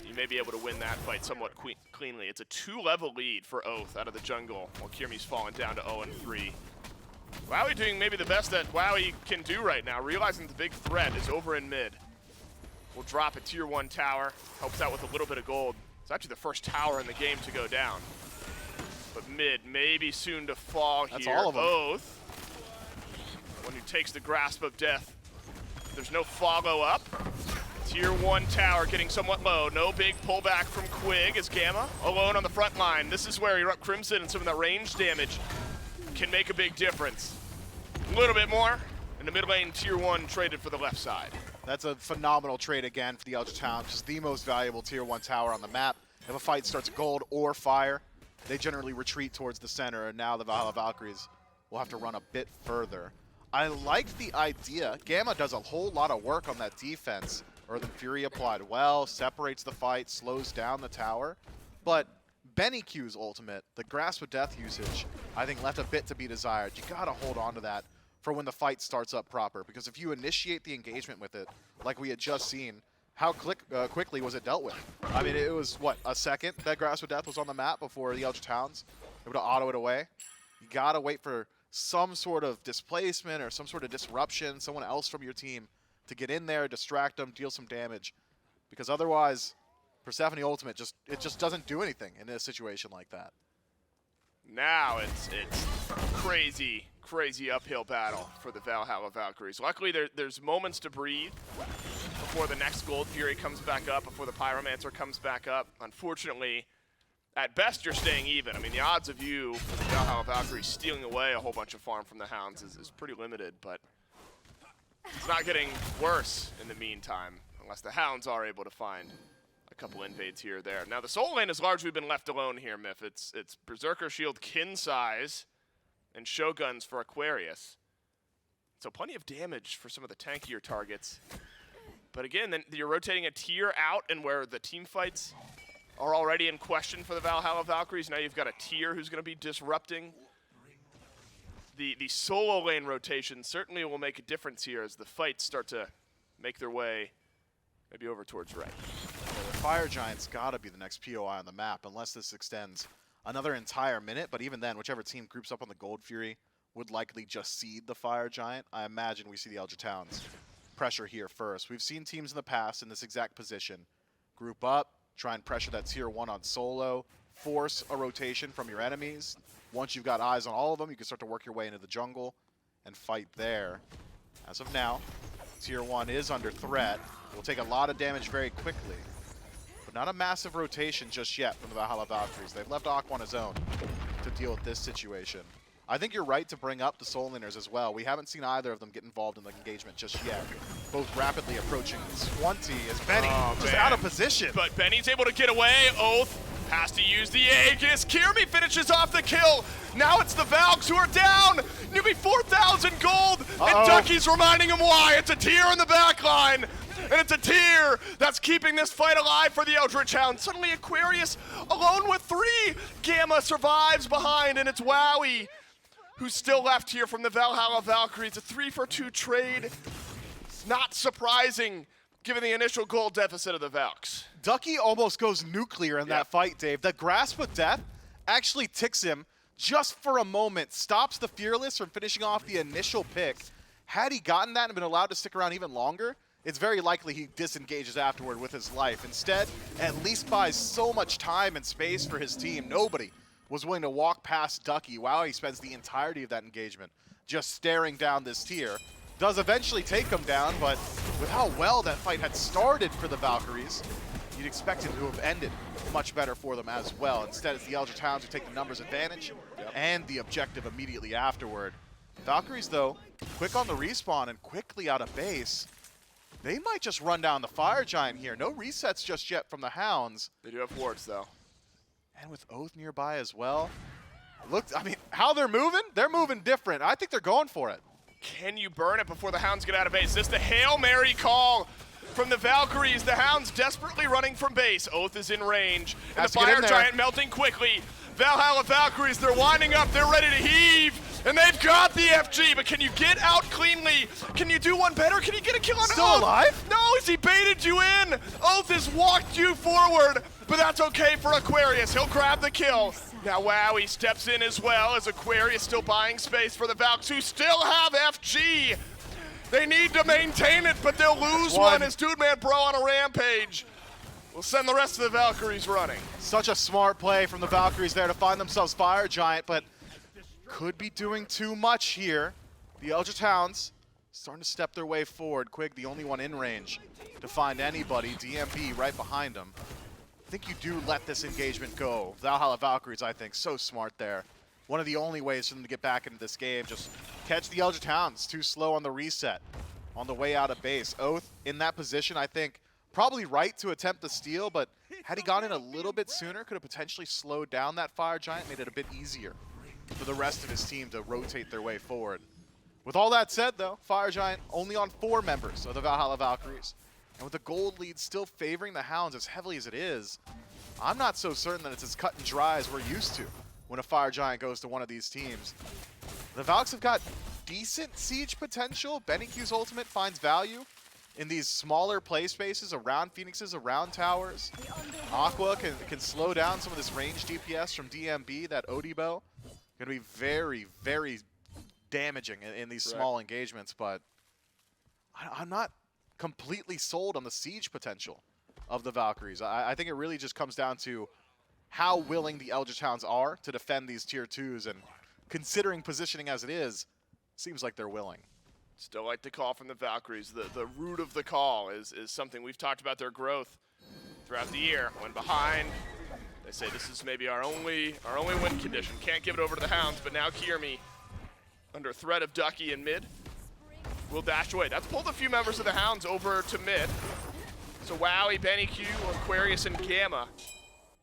You may be able to win that fight somewhat cleanly. It's a 2-level lead for Oathhh out of the jungle, while Kyrmi's fallen down to 0-3. Wowy doing maybe the best that Wowy can do right now, realizing the big threat is over in mid. We'll drop a tier 1 tower, helps out with a little bit of gold. It's actually the first tower in the game to go down. But mid, maybe soon to fall here. That's all of them. Oathhh, one who takes the grasp of death. There's no follow-up. Tier 1 tower getting somewhat low. No big pullback from Quig as Gamma alone on the front line. This is where EruptCrimson and some of that range damage can make a big difference. A little bit more, and the mid lane tier 1 traded for the left side. That's a phenomenal trade again for the Eldritch Hounds, just the most valuable tier 1 tower on the map. If a fight starts gold or fire, they generally retreat towards the center, and now the Valhalla Valkyries will have to run a bit further. I like the idea. Gamma does a whole lot of work on that defense. Earthen Fury applied well, separates the fight, slows down the tower. But BennyQ's ultimate, the Grasp of Death usage, I think left a bit to be desired. You gotta hold on to that for when the fight starts up proper, because if you initiate the engagement with it, like we had just seen, how quickly was it dealt with? I mean, it was, what, a second that Grasp of Death was on the map before the Eldritch Hounds able to auto it away? You gotta wait for some sort of displacement or some sort of disruption, someone else from your team to get in there, distract them, deal some damage, because otherwise, Persephone ultimate just doesn't do anything in a situation like that. Now it's crazy uphill battle for the Valhalla Valkyries. Luckily, there's moments to breathe before the next Gold Fury comes back up, before the Pyromancer comes back up. Unfortunately, at best, you're staying even. I mean, the odds of you, for the Valhalla Valkyries, stealing away a whole bunch of farm from the Hounds is pretty limited, but it's not getting worse in the meantime, unless the Hounds are able to find a couple invades here or there. Now, the Soul Lane has largely been left alone here, Myth. It's Berserker Shield kin size and Shoguns for Aquarius. So plenty of damage for some of the tankier targets. But again, then you're rotating a tier out, and where the team fights are already in question for the Valhalla Valkyries, now you've got a tier who's going to be disrupting. The solo lane rotation certainly will make a difference here as the fights start to make their way maybe over towards right. Yeah, the Fire Giant's gotta be the next POI on the map, unless this extends another entire minute, but even then, whichever team groups up on the Gold Fury would likely just seed the Fire Giant. I imagine we see the Eldritch Hounds pressure here first. We've seen teams in the past in this exact position group up, try and pressure that tier 1 on solo, force a rotation from your enemies. Once you've got eyes on all of them, you can start to work your way into the jungle and fight there. As of now, tier 1 is under threat. It will take a lot of damage very quickly, but not a massive rotation just yet from the Valhalla Valkyries. They've left Oathhh on his own to deal with this situation. I think you're right to bring up the Soul Laners as well. We haven't seen either of them get involved in the engagement just yet. Both rapidly approaching 20 as Benny just out of position. But Benny's able to get away. Oathhh has to use the Aegis. Kyrmi finishes off the kill. Now it's the Valks who are down. Nearly 4,000 gold. And Ducky's reminding him why. It's a tier in the back line. And it's a tier that's keeping this fight alive for the Eldritch Hounds. Suddenly Aquarius alone with 3. Gamma survives behind, and it's Wowy who's still left here from the Valhalla Valkyries. A 3-for-2 trade. Not surprising given the initial gold deficit of the Valks. Ducky almost goes nuclear in that fight, Dave. The Grasp of Death actually ticks him just for a moment, stops the Fearless from finishing off the initial pick. Had he gotten that and been allowed to stick around even longer, it's very likely he disengages afterward with his life. Instead, at least buys so much time and space for his team. Nobody was willing to walk past Ducky. Wow, he spends the entirety of that engagement just staring down this tier. Does eventually take him down, but with how well that fight had started for the Valkyries, you'd expect it to have ended much better for them as well. Instead, it's the Eldritch Hounds who take the numbers advantage and the objective immediately afterward. Valkyries, though, quick on the respawn and quickly out of base. They might just run down the Fire Giant here. No resets just yet from the Hounds. They do have wards, though. And with Oathhh nearby as well. Look, I mean, how they're moving different. I think they're going for it. Can you burn it before the Hounds get out of base? This is the Hail Mary call from the Valkyries. The Hounds desperately running from base. Oathhh is in range. And the Fire Giant melting quickly. Valhalla Valkyries, they're winding up. They're ready to heave. And they've got the FG, but can you get out cleanly? Can you do one better? Can you get a kill on Oathhh? Still alive? No, he baited you in. Oathh has walked you forward, but that's okay for Aquarius. He'll grab the kill. Now Wowy steps in as well as Aquarius still buying space for the Valks, who still have FG. They need to maintain it, but they'll lose one as Dude Man Bro on a rampage. We'll send the rest of the Valkyries running. Such a smart play from the Valkyries there to find themselves Fire Giant, but could be doing too much here. The Eldritch Hounds starting to step their way forward. Quig, the only one in range to find anybody. DMB right behind him. I think you do let this engagement go. Valhalla Valkyries, I think, so smart there. One of the only ways for them to get back into this game, just catch the Eldritch Hounds. Too slow on the reset, on the way out of base. Oathhh in that position, I think, probably right to attempt the steal, but had he gone in a little bit sooner, could have potentially slowed down that Fire Giant, made it a bit easier for the rest of his team to rotate their way forward. With all that said, though, Fire Giant only on 4 members of the Valhalla Valkyries. And with the gold lead still favoring the Hounds as heavily as it is, I'm not so certain that it's as cut and dry as we're used to when a Fire Giant goes to one of these teams. The Valks have got decent siege potential. BennyQ's ultimate finds value in these smaller play spaces around Phoenixes, around towers. Aqua can slow down some of this range DPS from DMB, that Odibo. Going to be very, very damaging in these small engagements, but I'm not completely sold on the siege potential of the Valkyries. I think it really just comes down to how willing the Eldritch Hounds are to defend these tier 2s, and considering positioning as it is, seems like they're willing. Still like the call from the Valkyries. The root of the call is something we've talked about their growth throughout the year. When behind, they say this is maybe our only win condition. Can't give it over to the Hounds, but now Kyrmi, under threat of Ducky in mid, will dash away. That's pulled a few members of the Hounds over to mid. So Wowy, BennyQ, Aquarius, and Gamma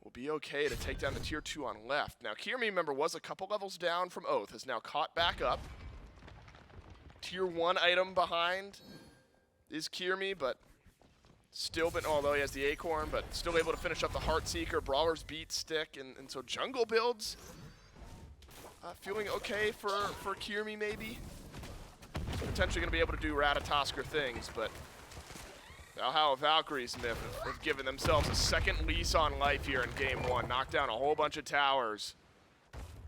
will be okay to take down the tier 2 on left. Now Kyrmi, remember, was a couple levels down from Oathhh, has now caught back up. Tier 1 item behind is Kyrmi, but still been, although he has the Acorn, but still able to finish up the Heartseeker, Brawler's Beat Stick, and so jungle builds. Feeling okay for Kyrmi, maybe. Potentially going to be able to do Ratatoskr things, but Valhalla Valkyries have given themselves a second lease on life here in game 1. Knocked down a whole bunch of towers.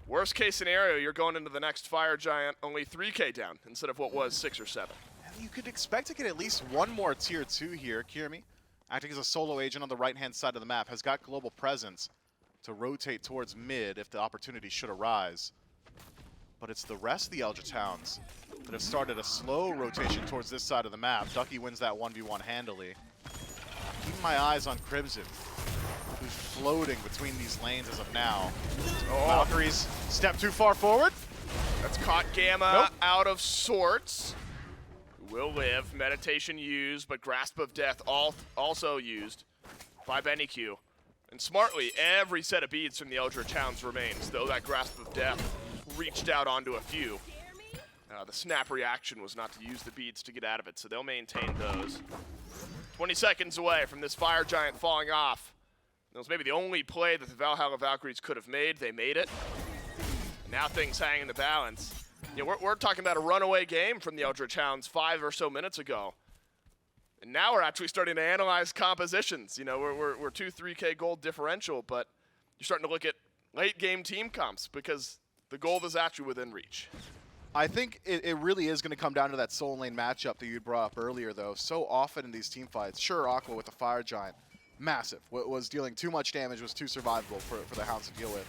Worst case scenario, you're going into the next Fire Giant only 3K down instead of what was 6 or 7. You could expect to get at least one more tier 2 here. Kyrmi, acting as a solo agent on the right-hand side of the map, has got global presence to rotate towards mid if the opportunity should arise. But it's the rest of the Eldritch Hounds that have started a slow rotation towards this side of the map. Ducky wins that 1v1 handily. Keeping my eyes on Crimson, who's floating between these lanes as of now. Oh. Valkyries step too far forward. That's caught Gamma out of sorts. Will live. Meditation used, but Grasp of Death also used by BennyQ. And smartly, every set of beads from the Eldritch Hounds remains, though that Grasp of Death reached out onto a few. The snap reaction was not to use the beads to get out of it, so they'll maintain those. 20 seconds away from this Fire Giant falling off. That was maybe the only play that the Valhalla Valkyries could have made. They made it. Now things hang in the balance. You know, we're talking about a runaway game from the Eldritch Hounds 5 or so minutes ago. And now we're actually starting to analyze compositions. You know, we're 2-3K gold differential, but you're starting to look at late game team comps because the gold is actually within reach. I think it really is going to come down to that soul lane matchup that you brought up earlier, though. So often in these team fights, sure, Aqua with the Fire Giant, massive. Was dealing too much damage, was too survivable for the Hounds to deal with.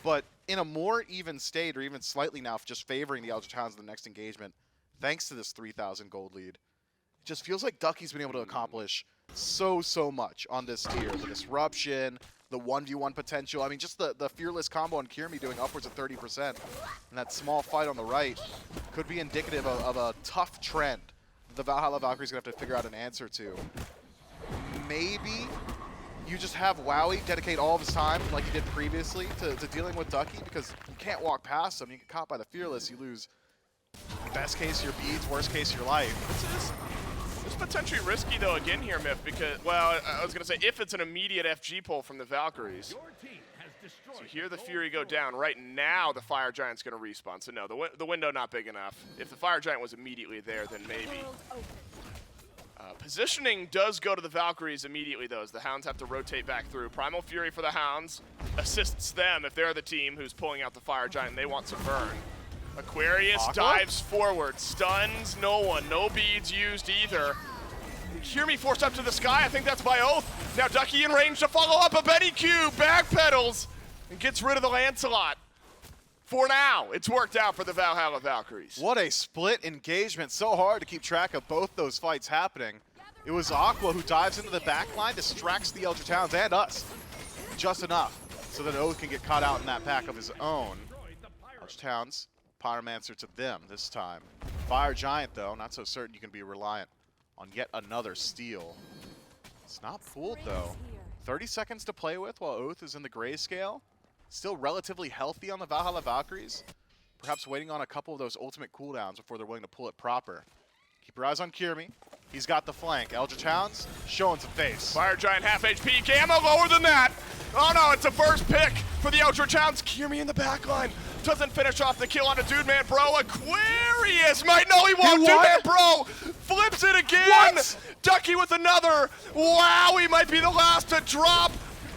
But in a more even state, or even slightly now, just favoring the Eldritch Hounds in the next engagement, thanks to this 3,000 gold lead, it just feels like Ducky's been able to accomplish so much on this tier. The disruption, the 1v1 potential. I mean, just the fearless combo on Kyrmi doing upwards of 30%. And that small fight on the right could be indicative of a tough trend the Valhalla Valkyries going to have to figure out an answer to. Maybe you just have Wowy dedicate all of his time, like he did previously, to dealing with Ducky, because you can't walk past him. You get caught by the Fearless, you lose, best case, your beads, worst case, your life. It's potentially risky, though, again here, Myth, because, well, I was going to say, if it's an immediate FG pull from the Valkyries. So hear the Fury go down. Right now, the Fire Giant's going to respawn. So no, the window not big enough. If the Fire Giant was immediately there, then maybe. Positioning does go to the Valkyries immediately, though, as the Hounds have to rotate back through. Primal Fury for the Hounds assists them if they're the team who's pulling out the Fire Giant and they want some burn. Aquarius dives forward, stuns no one, no beads used either. Kyrmi forced up to the sky, I think that's by Oathhh. Now Ducky in range to follow up, a BennyQ backpedals and gets rid of the Lancelot. For now, it's worked out for the Valhalla Valkyries. What a split engagement. So hard to keep track of both those fights happening. It was Aqua who dives into the back line, distracts the Eldritch Hounds and us just enough so that Oathhh can get caught out in that pack of his own. Eldritch Hounds, Pyromancer to them this time. Fire Giant, though, not so certain you can be reliant on yet another steal. It's not fooled, though. 30 seconds to play with while Oathhh is in the grayscale. Still relatively healthy on the Valhalla Valkyries. Perhaps waiting on a couple of those ultimate cooldowns before they're willing to pull it proper. Keep your eyes on Kyrmi. He's got the flank. Eldritch Hounds showing some face. Fire Giant half HP, Gamma lower than that. Oh no, it's a first pick for the Eldritch Hounds. Kyrmi in the back line. Doesn't finish off the kill on a Dude Man Bro. Aquarius might know he won't. Dude Man Bro flips it again. What? Ducky with another. Wow, he might be the last to drop.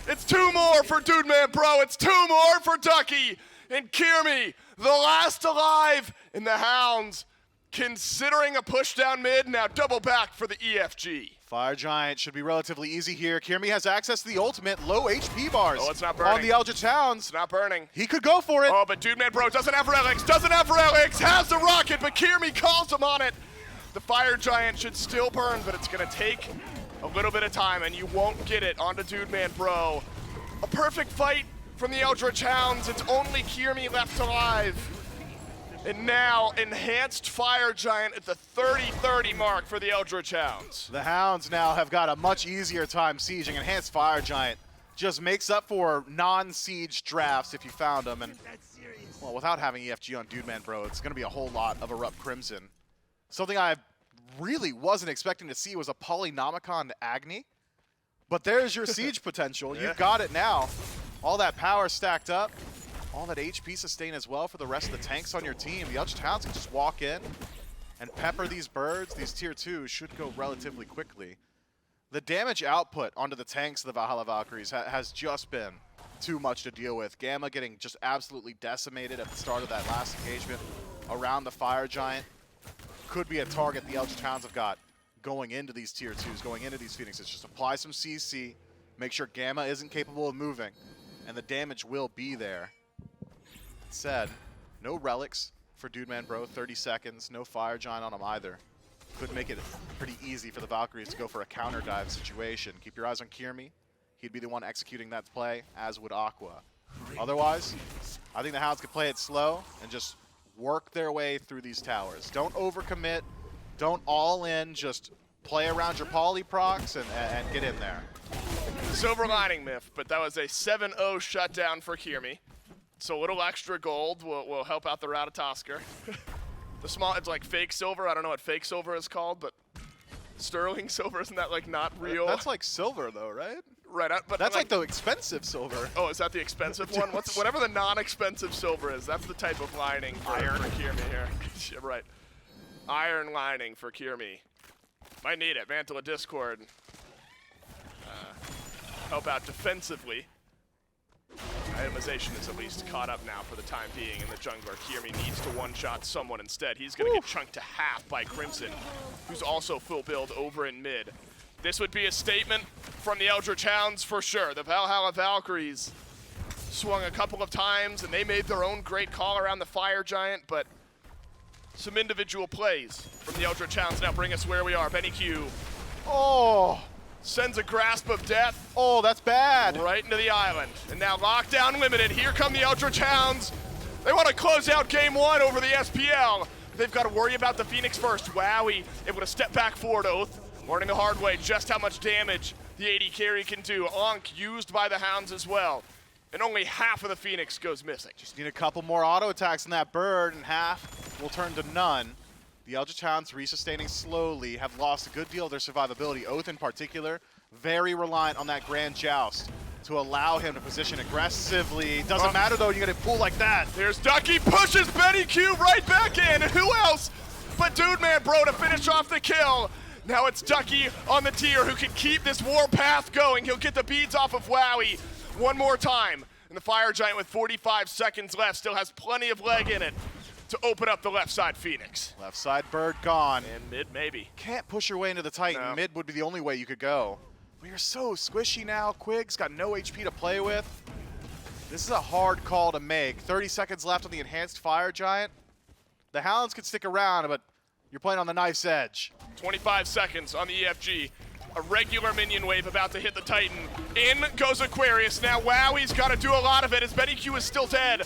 It's two more for Dude Man Bro. It's two more for Ducky. And Kyrmi, the last alive in the Hounds, considering a push down mid, now double back for the EFG. Fire Giant should be relatively easy here. Kyrmi has access to the ultimate, low HP bars. Oh, it's not burning. On the Eldritch Hounds. It's not burning. He could go for it. Oh, but Dude Man Bro doesn't have relics, has the rocket, but Kyrmi calls him on it. The Fire Giant should still burn, but it's gonna take a little bit of time, and you won't get it onto Dude Man Bro. A perfect fight from the Eldritch Hounds. It's only Kyrmi left alive. And now, enhanced Fire Giant at the 30-30 mark for the Eldritch Hounds. The Hounds now have got a much easier time sieging. Enhanced Fire Giant just makes up for non-siege drafts if you found them. And, well, without having EFG on Dude Man Bro, it's going to be a whole lot of EruptCrimson. Something I really wasn't expecting to see was a Polynomicon Agni. But there's your siege potential. You've got it now. All that power stacked up. All that HP sustain as well for the rest of the tanks on your team. The Eldritch Hounds can just walk in and pepper these birds. These tier 2s should go relatively quickly. The damage output onto the tanks of the Valhalla Valkyries has just been too much to deal with. Gamma getting just absolutely decimated at the start of that last engagement around the Fire Giant. Could be a target the Eldritch Hounds have got going into these tier 2s, going into these Phoenixes. Just apply some CC, make sure Gamma isn't capable of moving, and the damage will be there. Said, no relics for Dude Man Bro, 30 seconds, no Fire Giant on him either. Could make it pretty easy for the Valkyries to go for a counter dive situation. Keep your eyes on Kyrmi. He'd be the one executing that play, as would Aqua. Otherwise, I think the Hounds could play it slow and just work their way through these towers. Don't overcommit, don't all in, just play around your poly procs and get in there. Silver lining, Myth, but that was a 7-0 shutdown for Kyrmi. So a little extra gold will help out the Ratatoskr. The small, it's like fake silver. I don't know what fake silver is called, but sterling silver, isn't that like not real? That's like silver though, right? Right, but that's like the expensive silver. Oh, is that the expensive one? Whatever the non-expensive silver is, that's the type of lining for Kyrmi here. Yeah, right. Iron lining for Kyrmi. Might need it. Mantle of Discord. Help out defensively. Itemization is at least caught up now for the time being in the jungler. Kyrmi needs to one-shot someone instead. He's going to get chunked to half by Crimson, who's also full build over in mid. This would be a statement from the Eldritch Hounds for sure. The Valhalla Valkyries swung a couple of times, and they made their own great call around the Fire Giant, but some individual plays from the Eldritch Hounds now bring us where we are. BennyQ. Oh, Sends a grasp of death Oh, that's bad. right into the island. And now lockdown limited. Here come the Eldritch Hounds. They want to close out game 1 over the SPL. They've got to worry about the Phoenix first. Wowy able to step back forward, Oathhh. Learning the hard way just how much damage the AD carry can do. Ankh used by the Hounds as well. And only half of the Phoenix goes missing. Just need a couple more auto attacks in that bird, and half will turn to none. The Eldritch Hounds, resustaining slowly, have lost a good deal of their survivability. Oathhh in particular, very reliant on that Grand Joust to allow him to position aggressively. Doesn't matter though, you get a pull like that. There's Ducky, pushes BennyQ right back in. And who else but Dude Man Bro to finish off the kill. Now it's Ducky on the tier who can keep this war path going. He'll get the beads off of Wowy one more time. And the Fire Giant with 45 seconds left still has plenty of leg in it to open up the left side Phoenix. Left side bird gone. And mid maybe. Can't push your way into the Titan. No. Mid would be the only way you could go. But you're so squishy now. Quig's got no HP to play with. This is a hard call to make. 30 seconds left on the enhanced Fire Giant. The Hounds could stick around, but you're playing on the knife's edge. 25 seconds on the EFG. A regular minion wave about to hit the Titan. In goes Aquarius. Now Wowy's got to do a lot of it as BennyQ is still dead.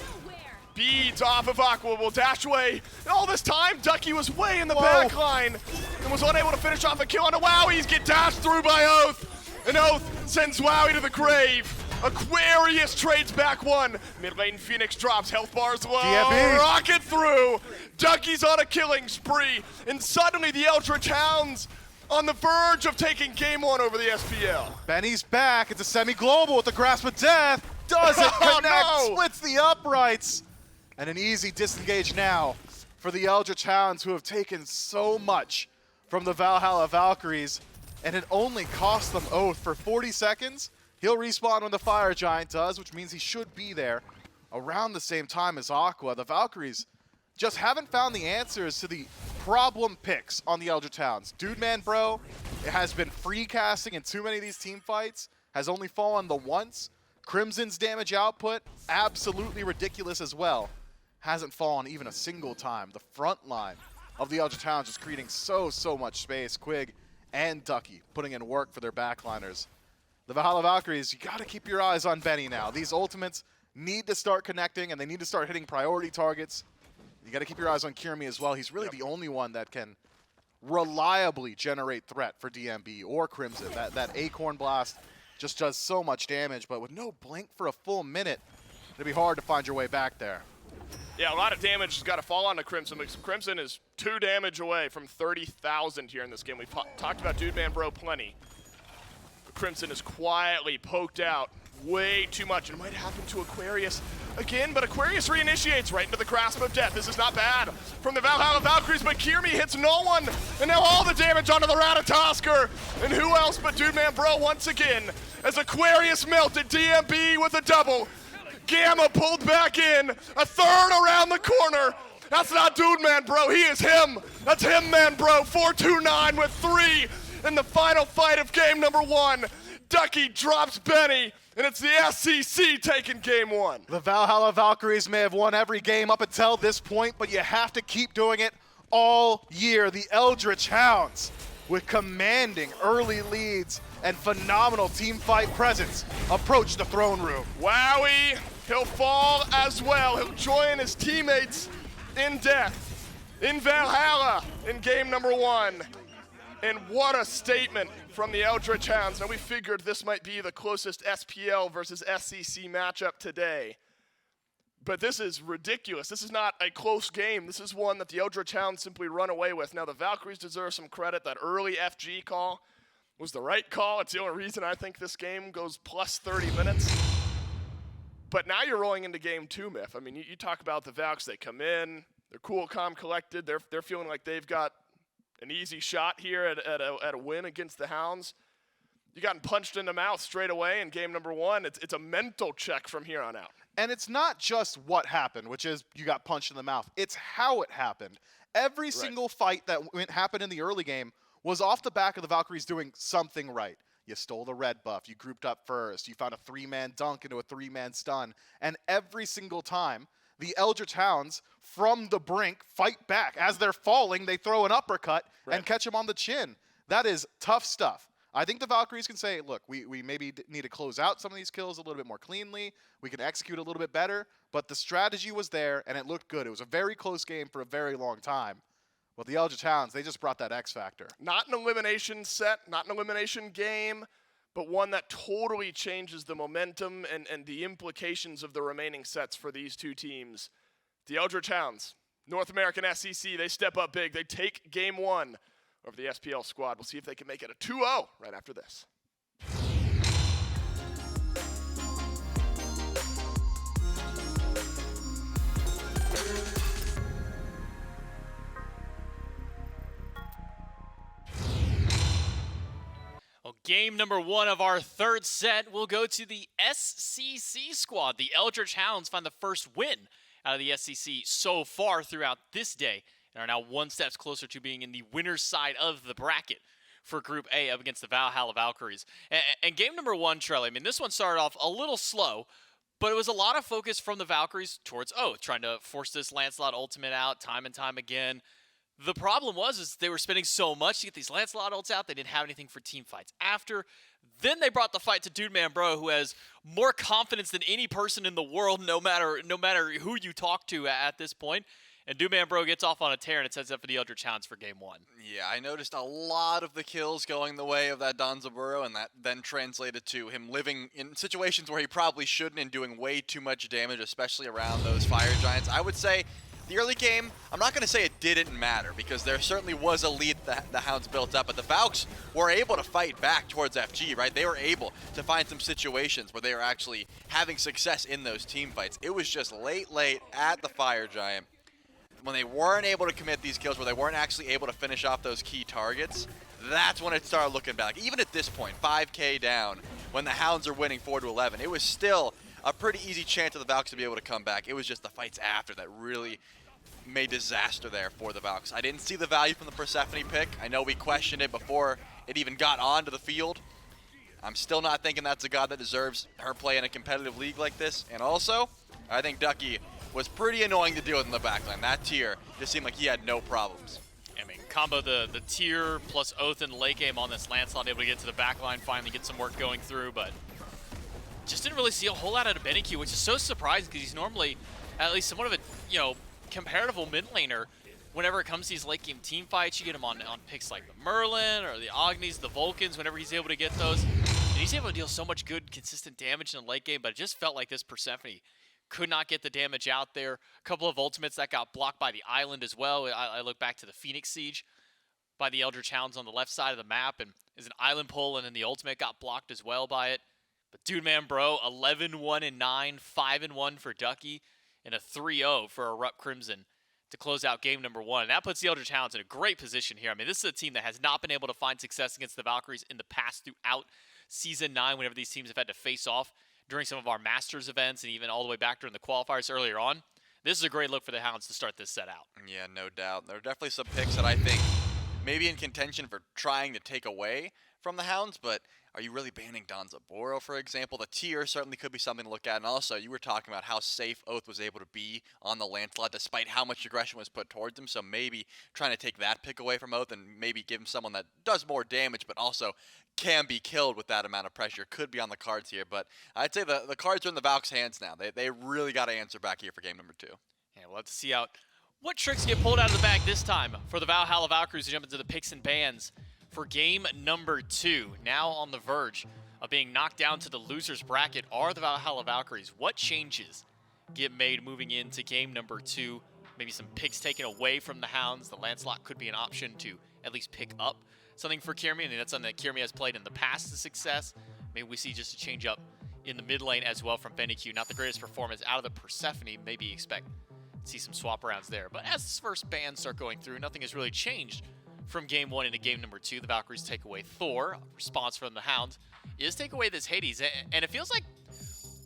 Beads off of Aqua will dash away. And all this time, Ducky was way in the back line and was unable to finish off a kill on a Wowy's. Get dashed through by Oathhh. And Oathhh sends Wowy to the grave. Aquarius trades back one. Mid lane Phoenix drops, health bars low. DFB. Rocket through. Ducky's on a killing spree. And suddenly the Eldritch Hounds on the verge of taking game 1 over the SPL. Benny's back. It's a semi-global with the grasp of death. Doesn't Oh, connect. no. Splits the uprights. And an easy disengage now for the Eldritch Hounds, who have taken so much from the Valhalla Valkyries. And it only cost them Oathhh for 40 seconds. He'll respawn when the Fire Giant does, which means he should be there around the same time as Aqua. The Valkyries just haven't found the answers to the problem picks on the Eldritch Hounds. Dude Man Bro has been free casting in too many of these team fights, has only fallen the once. Crimson's damage output, absolutely ridiculous as well. Hasn't fallen even a single time. The front line of the Eldritch Hounds is creating so much space. Quig and Ducky putting in work for their backliners. The Valhalla Valkyries, you gotta keep your eyes on Benny now. These ultimates need to start connecting and they need to start hitting priority targets. You gotta keep your eyes on Kyrmi as well. He's really the only one that can reliably generate threat for DMB or Crimson. That Acorn Blast just does so much damage, but with no blink for a full minute, it'd be hard to find your way back there. Yeah, a lot of damage has got to fall onto Crimson because Crimson is 2 damage away from 30,000 here in this game. We've talked about Dude Man Bro plenty. But Crimson is quietly poked out way too much. And it might happen to Aquarius again, but Aquarius reinitiates right into the grasp of death. This is not bad from the Valhalla Valkyries, but Kyrmi hits no one. And now all the damage onto the Ratatoskr. And who else but Dude Man Bro once again as Aquarius melted DMB with a double. Gamma pulled back in, a third around the corner. That's not Dude Man Bro, he is him. That's him, Man Bro, 4-2-9 with 3 in the final fight of game number 1. Ducky drops Benny, and it's the SCC taking game 1. The Valhalla Valkyries may have won every game up until this point, but you have to keep doing it all year. The Eldritch Hounds, with commanding early leads and phenomenal team fight presence, approach the throne room. Wowy, he'll fall as well. He'll join his teammates in death in Valhalla in game number 1. And what a statement from the Eldritch Hounds. Now we figured this might be the closest SPL versus SCC matchup today. But this is ridiculous. This is not a close game. This is one that the Eldritch Hounds simply run away with. Now the Valkyries deserve some credit. That early FG call was the right call. It's the only reason I think this game goes plus 30 minutes. But now you're rolling into game 2, Myth. I mean, you talk about the Valks. They come in. They're cool, calm, collected. They're feeling like they've got an easy shot here at a win against the Hounds. You got punched in the mouth straight away in game number 1. It's a mental check from here on out. And it's not just what happened, which is you got punched in the mouth. It's how it happened. Every single fight that happened in the early game was off the back of the Valkyries doing something right. You stole the red buff, you grouped up first, you found a 3-man dunk into a 3-man stun, and every single time, the Eldritch Hounds, from the brink, fight back. As they're falling, they throw an uppercut and catch them on the chin. That is tough stuff. I think the Valkyries can say, look, we maybe need to close out some of these kills a little bit more cleanly. We can execute a little bit better, but the strategy was there, and it looked good. It was a very close game for a very long time. Well, the Eldritch Hounds, they just brought that X factor. Not an elimination set, not an elimination game, but one that totally changes the momentum and the implications of the remaining sets for these two teams. The Eldritch Hounds, North American SEC, they step up big. They take game 1 over the SPL squad. We'll see if they can make it a 2-0 right after this. Well, game number 1 of our third set will go to the SCC squad. The Eldritch Hounds find the first win out of the SCC so far throughout this day, and are now 1 step closer to being in the winner's side of the bracket for Group A up against the Valhalla Valkyries. And game number 1, Trelly, I mean, this one started off a little slow, but it was a lot of focus from the Valkyries towards Oathhh, trying to force this Lancelot ultimate out time and time again. The problem was they were spending so much to get these Lancelot ults out, they didn't have anything for team fights after. Then they brought the fight to Dude Man Bro, who has more confidence than any person in the world, no matter who you talk to at this point. And Dude Man Bro gets off on a tear, and it sets up for the Eldritch Hounds for game 1. Yeah, I noticed a lot of the kills going the way of that Danzaburou, and that then translated to him living in situations where he probably shouldn't and doing way too much damage, especially around those fire giants. I would say the early game, I'm not going to say it didn't matter, because there certainly was a lead that the Hounds built up, but the Valks were able to fight back towards FG, right? They were able to find some situations where they were actually having success in those team fights. It was just late at the fire giant, when they weren't able to commit these kills, where they weren't actually able to finish off those key targets, that's when it started looking bad. Like, even at this point, 5k down, when the Hounds are winning 4-11, it was still a pretty easy chance of the Valks to be able to come back. It was just the fights after that really made disaster there for the Valks. I didn't see the value from the Persephone pick. I know we questioned it before it even got onto the field. I'm still not thinking that's a god that deserves her play in a competitive league like this. And also, I think Ducky was pretty annoying to deal with in the backline. That tier just seemed like he had no problems. I mean, combo the tier plus Oathhh in the late game on this Lancelot, able to get to the backline, finally get some work going through, but just didn't really see a whole lot out of BennyQ, which is so surprising because he's normally at least somewhat of a, comparable mid laner. Whenever it comes to these late game team fights, you get him on picks like the Merlin or the Agnis, the Vulcans, whenever he's able to get those. And he's able to deal so much good, consistent damage in the late game, but it just felt like this Persephone could not get the damage out there. A couple of ultimates that got blocked by the island as well. I look back to the Phoenix Siege by the Eldritch Hounds on the left side of the map, and is an island pull, and then the ultimate got blocked as well by it. But Dude Man Bro, 11-1-9, 5-1 for Ducky, and a 3-0 for EruptCrimson to close out game number 1. And that puts the Eldritch Hounds in a great position here. I mean, this is a team that has not been able to find success against the Valkyries in the past throughout Season 9, whenever these teams have had to face off during some of our Masters events and even all the way back during the qualifiers earlier on. This is a great look for the Hounds to start this set out. Yeah, no doubt. There are definitely some picks that I think maybe in contention for trying to take away from the Hounds, but are you really banning Danzaburou, for example? The tier certainly could be something to look at, and also you were talking about how safe Oathhh was able to be on the Lancelot despite how much aggression was put towards him, so maybe trying to take that pick away from Oathhh and maybe give him someone that does more damage but also can be killed with that amount of pressure could be on the cards here, but I'd say the cards are in the Valk's hands now. They really got to answer back here for game number 2. Yeah, we'll have to see out what tricks get pulled out of the bag this time for the Valhalla Valkyries to jump into the picks and bans for game number 2. Now on the verge of being knocked down to the loser's bracket are the Valhalla Valkyries. What changes get made moving into game number 2? Maybe some picks taken away from the Hounds. The Lancelot could be an option to at least pick up something for Kyrmi. I think that's something that Kyrmi has played in the past to success. Maybe we see just a change up in the mid lane as well from BennyQ. Not the greatest performance out of the Persephone. Maybe expect to see some swap arounds there. But as this first bans start going through, nothing has really changed from game 1 into game number 2. The Valkyries take away Thor. Response from the Hounds is take away this Hades. And it feels like,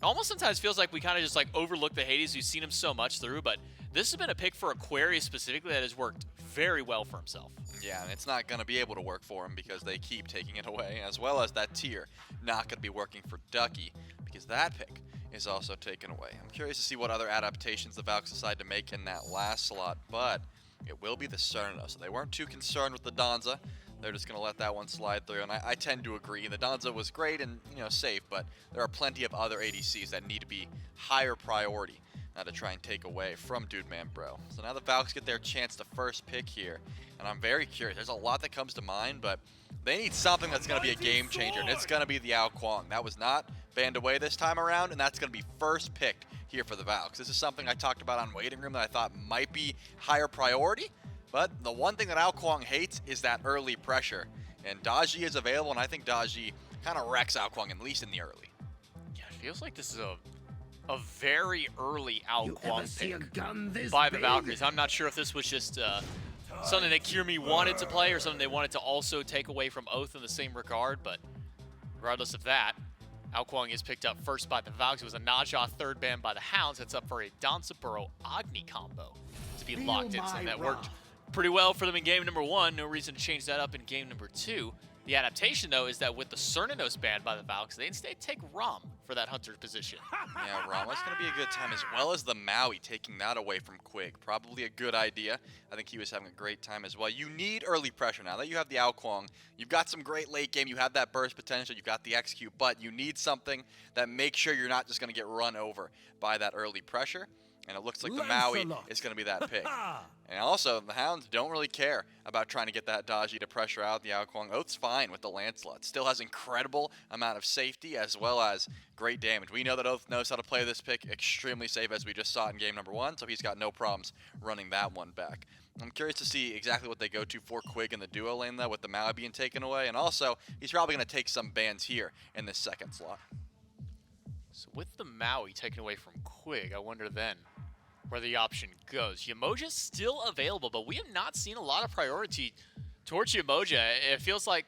almost sometimes feels like we kind of just like overlook the Hades. We've seen him so much through, but this has been a pick for Aquarius specifically that has worked very well for himself. Yeah, and it's not going to be able to work for him because they keep taking it away, as well as that tier not going to be working for Ducky because that pick is also taken away. I'm curious to see what other adaptations the Valks decide to make in that last slot, but it will be the Cernunnos. So they weren't too concerned with the Danza. they're just going to let that one slide through. And I tend to agree. The Danza was great and safe, but there are plenty of other ADCs that need to be higher priority to try and take away from Dude Man Bro. So now the Valks get their chance to first pick here. And I'm very curious. There's a lot that comes to mind, but they need something that's going to be a game changer, and it's going to be the Quang. That was not banned away this time around, and that's going to be first picked here for the Valks. This is something I talked about on Waiting Room that I thought might be higher priority, but the one thing that Quang hates is that early pressure. And Daji is available, and I think Daji kind of wrecks Quang, at least in the early. Yeah, it feels like this is a very early Quang pick by the Valkyries. I'm not sure if this was just something that Kyrmi wanted to play or something they wanted to also take away from Oathhh in the same regard, but regardless of that, Quang is picked up first by the Valks. It was a Najah third ban by the Hounds. That's up for a Danzaburou Agni combo to be locked in. Something that worked pretty well for them in game number 1. No reason to change that up in game number 2. The adaptation, though, is that with the Cernunnos ban by the Valks, they instead take Ram for that hunter position. Yeah, Rama's going to be a good time, as well as the Maui, taking that away from Quig. Probably a good idea. I think he was having a great time as well. You need early pressure now that you have the Quang. You've got some great late game. You have that burst potential. You've got the XQ, but you need something that makes sure you're not just going to get run over by that early pressure. And it looks like the Maui is going to be that pick. And also, the Hounds don't really care about trying to get that Daji to pressure out the Quang. Oath's fine with the Lancelot. Still has incredible amount of safety as well as great damage. We know that Oathh knows how to play this pick extremely safe, as we just saw in game number 1, so he's got no problems running that one back. I'm curious to see exactly what they go to for Quig in the duo lane, though, with the Maui being taken away. And also, he's probably going to take some bans here in this second slot. So with the Maui taken away from Quig, I wonder then where the option goes. Yemoja's still available, but we have not seen a lot of priority towards Yemoja. It feels like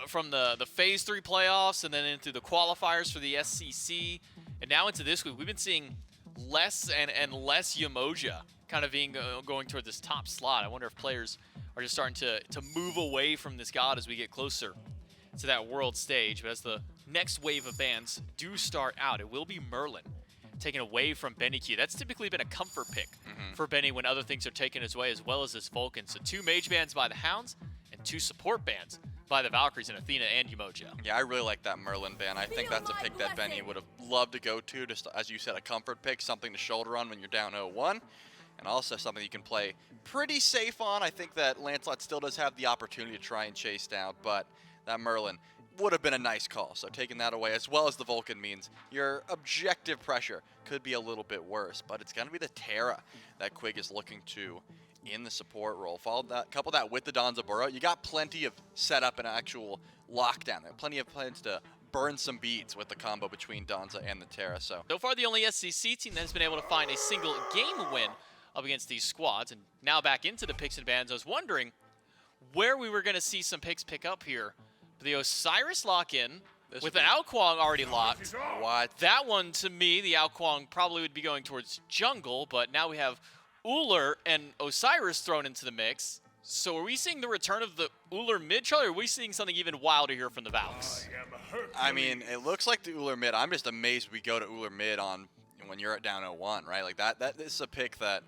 from the Phase 3 playoffs and then into the qualifiers for the SCC, and now into this week, we've been seeing less and less Yemoja kind of being going toward this top slot. I wonder if players are just starting to move away from this god as we get closer to that world stage. But as the next wave of bans do start out, it will be Merlin taken away from BennyQ. That's typically been a comfort pick for Benny when other things are taken his way, as well as this Vulcan. So 2 mage bans by the Hounds and 2 support bans by the Valkyries in Athena and Yemoja. Yeah, I really like that Merlin ban. I think that's a pick that Benny would have loved to go to, just as you said, a comfort pick, something to shoulder on when you're down 0-1, and also something you can play pretty safe on. I think that Lancelot still does have the opportunity to try and chase down, but that Merlin would have been a nice call. So taking that away, as well as the Vulcan, means your objective pressure could be a little bit worse, but it's going to be the Terra that Quig is looking to in the support role. Couple that with the Danzaburou, you got plenty of setup and actual lockdown there. Plenty of plans to burn some beads with the combo between Danza and the Terra. So far, the only SCC team that has been able to find a single game win up against these squads. And now back into the picks and bans, I was wondering where we were going to see some picks pick up here. The Osiris lock-in with an Quang already locked. What? That one, to me, the Quang probably would be going towards jungle, but now we have Ullr and Osiris thrown into the mix. So are we seeing the return of the Ullr mid trailer, or are we seeing something even wilder here from the Valks? I mean, it looks like the Ullr mid. I'm just amazed we go to Ullr mid on when you're at down 0-1, right? Like that is a pick that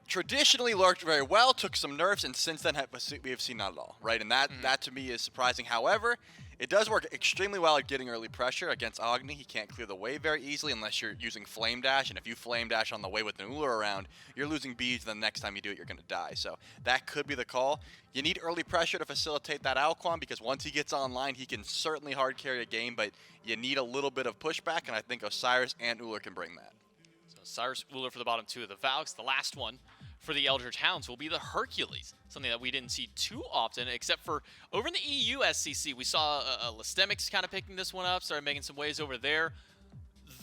traditionally lurked very well, took some nerfs, and since then we have seen not at all, right? And that to me is surprising. However, it does work extremely well at getting early pressure against Agni. He can't clear the wave very easily unless you're using Flame Dash, and if you Flame Dash on the way with an Ullr around, you're losing beads, and the next time you do it, you're going to die. So that could be the call. You need early pressure to facilitate that Quang, because once he gets online, he can certainly hard carry a game, but you need a little bit of pushback, and I think Osiris and Ullr can bring that. So Osiris, Ullr for the bottom 2 of the Valks. The last one for the Eldritch Hounds will be the Hercules, something that we didn't see too often, except for over in the EU SCC. We saw Listemics kind of picking this one up, started making some waves over there.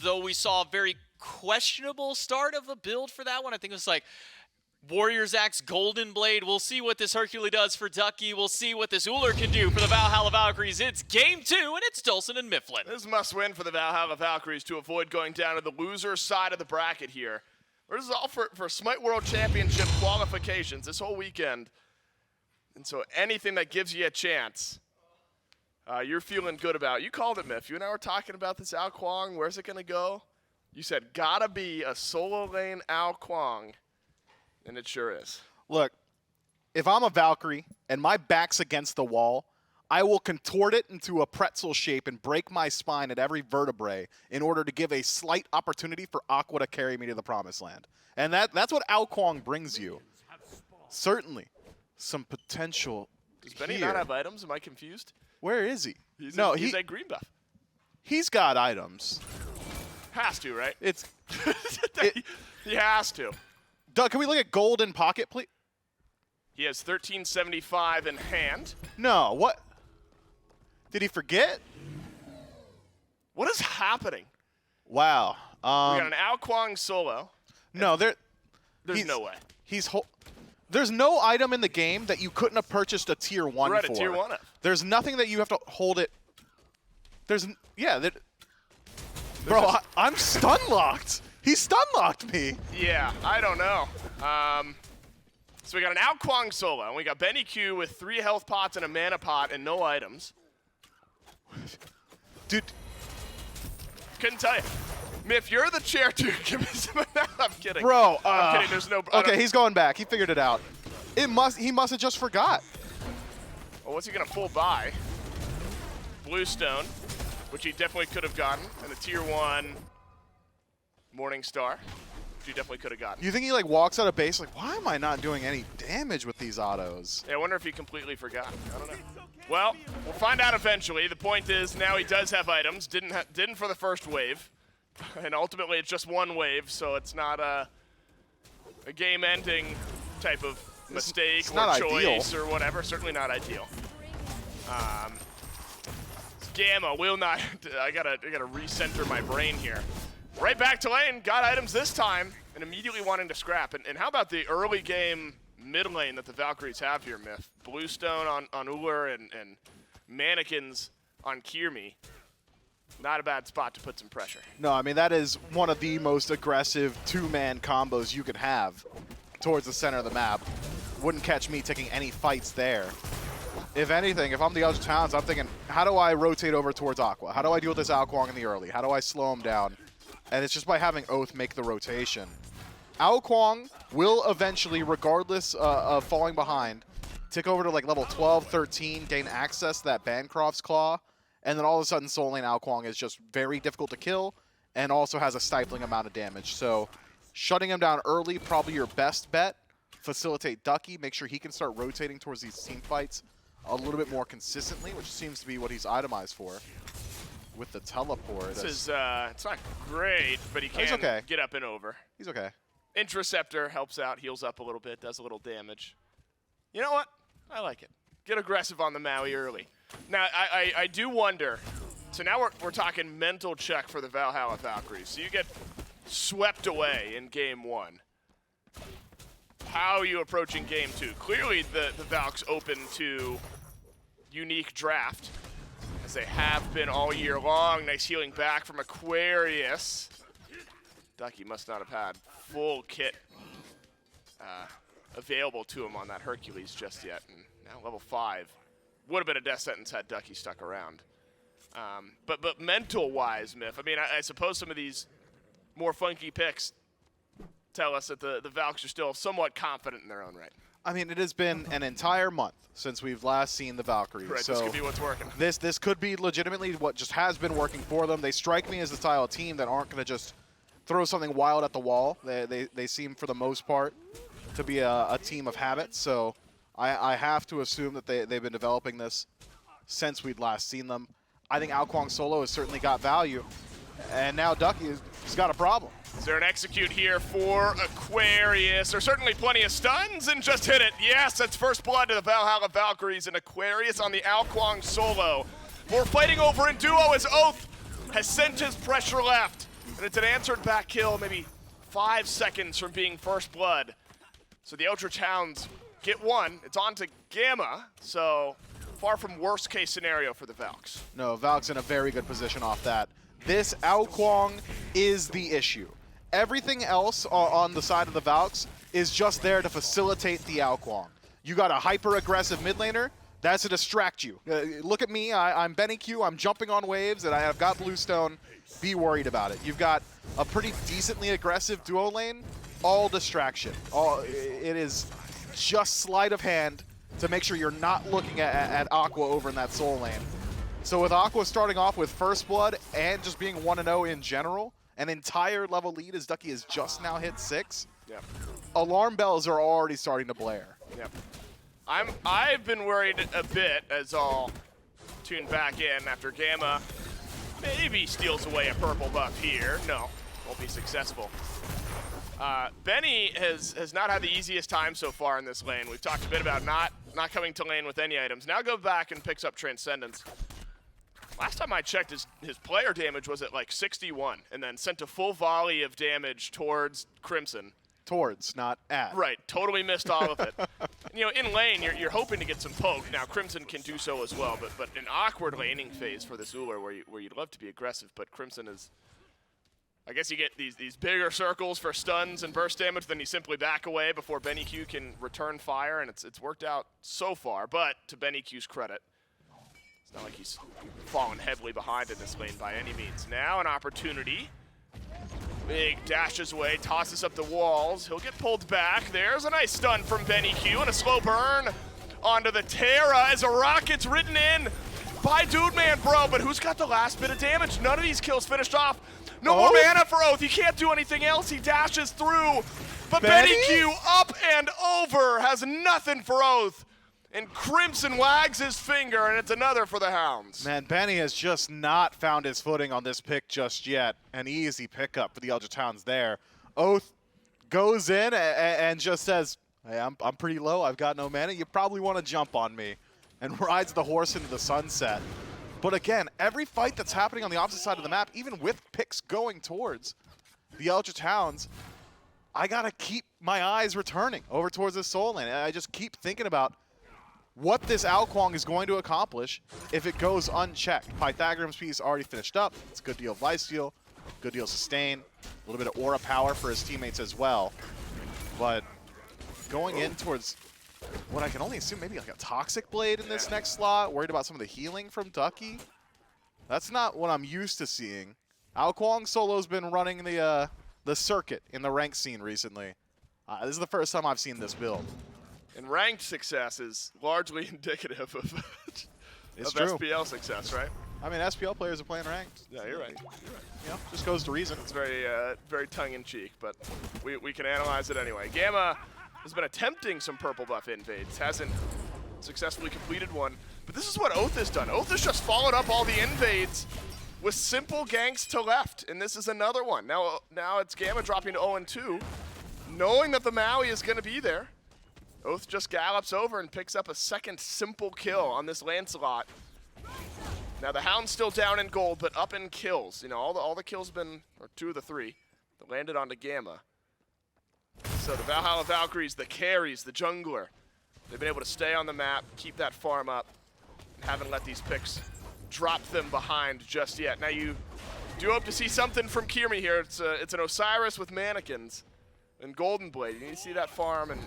Though we saw a very questionable start of a build for that one. I think it was like Warriors Axe Golden Blade. We'll see what this Hercules does for Ducky. We'll see what this Ullr can do for the Valhalla Valkyries. It's game 2, and it's Dulcin and Mifflin. This must win for the Valhalla Valkyries to avoid going down to the loser side of the bracket here. This is all for SMITE World Championship qualifications this whole weekend. And so anything that gives you a chance, you're feeling good about. You called it, Miff. You and I were talking about this Quang. Where's it going to go? You said, gotta be a solo lane Quang. And it sure is. Look, if I'm a Valkyrie and my back's against the wall, I will contort it into a pretzel shape and break my spine at every vertebrae in order to give a slight opportunity for Aqua to carry me to the promised land. And that's what Quang brings you. Certainly, some potential. Does Benny here. not have items? Am I confused? Where is he? He's at green buff. He's got items. Has to, right? It's. He has to. Doug, can we look at gold in pocket, please? He has 1375 in hand. No, what? Did he forget? What is happening? Wow. We got an Quang solo. No, There's he's- no way. There's no item in the game that you couldn't have purchased a tier 1 We're at for. a tier 1 up. There's nothing that you have to hold it. Bro, I'm stun locked. He stun locked me. Yeah, I don't know. So we got an Quang solo, and we got BennyQ with 3 health pots and a mana pot and no items. Dude, Couldn't tell you. Miff, you're the chair, dude. Give me some. I'm kidding. bro. I'm kidding. There's no. Okay, he's going back. He figured it out. He must have just forgot. Well, what's he gonna full buy? Bluestone, which he definitely could have gotten, and a tier 1 Morning Star, which he definitely could have gotten. You think he like walks out of base like, why am I not doing any damage with these autos? Yeah, I wonder if he completely forgot. I don't know. Well, we'll find out eventually. The point is now he does have items. Didn't for the first wave, and ultimately it's just one wave, so it's not a game-ending type of mistake or not choice ideal. or whatever. Certainly not ideal. Gamma will not. I gotta recenter my brain here. Right back to lane. Got items this time, and immediately wanting to scrap. And how about the early game mid lane that the Valkyries have here, Myth? Bluestone on Ullr and mannequins on Kyrmi. Not a bad spot to put some pressure. No, I mean, that is one of the most aggressive two-man combos you could have towards the center of the map. Wouldn't catch me taking any fights there. If anything, if I'm the Eldritch Hounds, I'm thinking, how do I rotate over towards Aqua? How do I deal with this Quang in the early? How do I slow him down? And it's just by having Oathhh make the rotation. Quang will eventually, regardless of falling behind, tick over to like level 12, 13, gain access to that Bancroft's Claw, and then all of a sudden Soul Lane Quang is just very difficult to kill and also has a stifling amount of damage. So shutting him down early, probably your best bet. Facilitate Ducky, make sure he can start rotating towards these team fights a little bit more consistently, which seems to be what he's itemized for with the teleport. This is, it's not great, but he can okay. get up and over. He's okay. Interceptor helps out, heals up a little bit, does a little damage. You know what? I like it. Get aggressive on the Maui early. Now, I do wonder, so now we're talking mental check for the Valhalla Valkyries. So you get swept away in game 1. How are you approaching game 2? Clearly the Valks open to unique draft, as they have been all year long. Nice healing back from Aquarius. Ducky must not have had full kit available to him on that Hercules just yet. And now level 5. Would have been a death sentence had Ducky stuck around. But mental-wise, Myth, I mean, I suppose some of these more funky picks tell us that the Valks are still somewhat confident in their own right. I mean, it has been an entire month since we've last seen the Valkyries. Right, so this could be what's working. This could be legitimately what just has been working for them. They strike me as the style of team that aren't going to just throw something wild at the wall. They seem, for the most part, to be a team of habits. So I have to assume that they've been developing this since we'd last seen them. I think Quang solo has certainly got value. And now Ducky has got a problem. Is there an execute here for Aquarius? There's certainly plenty of stuns and just hit it. Yes, that's first blood to the Valhalla Valkyries and Aquarius on the Quang solo. More fighting over in duo as Oathhh has sent his pressure left. And it's an answered back kill, maybe 5 seconds from being first blood. So the Eldritch Hounds get one. It's on to Gamma, so far from worst case scenario for the Valks. No, Valk's in a very good position off that. This Quang is the issue. Everything else on the side of the Valks is just there to facilitate the Quang. You got a hyper-aggressive mid laner, that's to distract you. Look at me, I'm BennyQ, I'm jumping on waves, and I have got Bluestone. Be worried about it. You've got a pretty decently aggressive duo lane, all distraction. It is just sleight of hand to make sure you're not looking at Aqua over in that soul lane. So with Aqua starting off with first blood and just being 1-0 in general, an entire level lead as Ducky has just now hit 6. Yep. Alarm bells are already starting to blare. Yep. I've been worried a bit as I'll tune back in after Gamma maybe steals away a purple buff here. No, won't be successful. Benny has not had the easiest time so far in this lane. We've talked a bit about not coming to lane with any items. Now go back and picks up Transcendence. Last time I checked, his player damage was at like 61, and then sent a full volley of damage towards Crimson. Towards, not at. Right, totally missed all of it. You know, in lane, you're hoping to get some poke. Now, Crimson can do so as well, but an awkward laning phase for this Ullr where you'd love to be aggressive, but Crimson is... I guess you get these bigger circles for stuns and burst damage, then you simply back away before BennyQ can return fire, and it's worked out so far. But to BennyQ's credit, it's not like he's fallen heavily behind in this lane by any means. Now an opportunity. Big dashes away, tosses up the walls. He'll get pulled back. There's a nice stun from BennyQ and a slow burn onto the Terra as a rocket's written in by Dude Man Bro. But who's got the last bit of damage? None of these kills finished off. No more mana for Oathhh. He can't do anything else. He dashes through. But BennyQ up and over has nothing for Oathhh. And Crimson wags his finger, and it's another for the Hounds. Man, Benny has just not found his footing on this pick just yet. An easy pickup for the Eldritch Hounds there. Oathhh goes in and just says, hey, I'm pretty low. I've got no mana. You probably want to jump on me. And rides the horse into the sunset. But again, every fight that's happening on the opposite side of the map, even with picks going towards the Eldritch Hounds, I got to keep my eyes returning over towards this soul lane. I just keep thinking about what this Quang is going to accomplish if it goes unchecked. Pythagorean's piece already finished up. It's a good deal of lifesteal, good deal of sustain, a little bit of aura power for his teammates as well. But going in towards what I can only assume maybe like a Toxic Blade in this next slot, worried about some of the healing from Ducky. That's not what I'm used to seeing. Quang solo's been running the circuit in the ranked scene recently. This is the first time I've seen this build. And ranked success is largely indicative of SPL success, right? I mean, SPL players are playing ranked. Yeah, you're right. You know, just goes to reason. It's very tongue-in-cheek, but we can analyze it anyway. Gamma has been attempting some purple buff invades, hasn't successfully completed one. But this is what Oathhh has done. Oathhh has just followed up all the invades with simple ganks to left, and this is another one. Now it's Gamma dropping to 0-2, knowing that the Maui is going to be there. Oathhh just gallops over and picks up a second simple kill on this Lancelot. Now the Hound's still down in gold, but up in kills. You know, all the kills have been, or 2 of the 3, that landed onto Gamma. So the Valhalla Valkyries, the carries, the jungler, they've been able to stay on the map, keep that farm up, and haven't let these picks drop them behind just yet. Now you do hope to see something from Kyrmi here. It's an Osiris with mannequins and Golden Blade. You need to see that farm and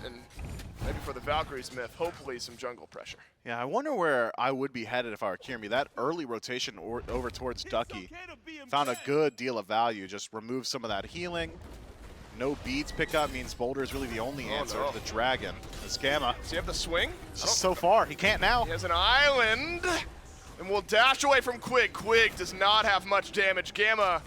maybe for the Valkyries myth, hopefully some jungle pressure. Yeah, I wonder where I would be headed if I were Kyrmi. That early rotation over towards Ducky found a good deal of value. Just remove some of that healing. No beads pickup means Boulder is really the only answer to the dragon. This Gamma. Does he have the swing? So far, he can't now. He has an island, and will dash away from Quig. Quig does not have much damage. Gamma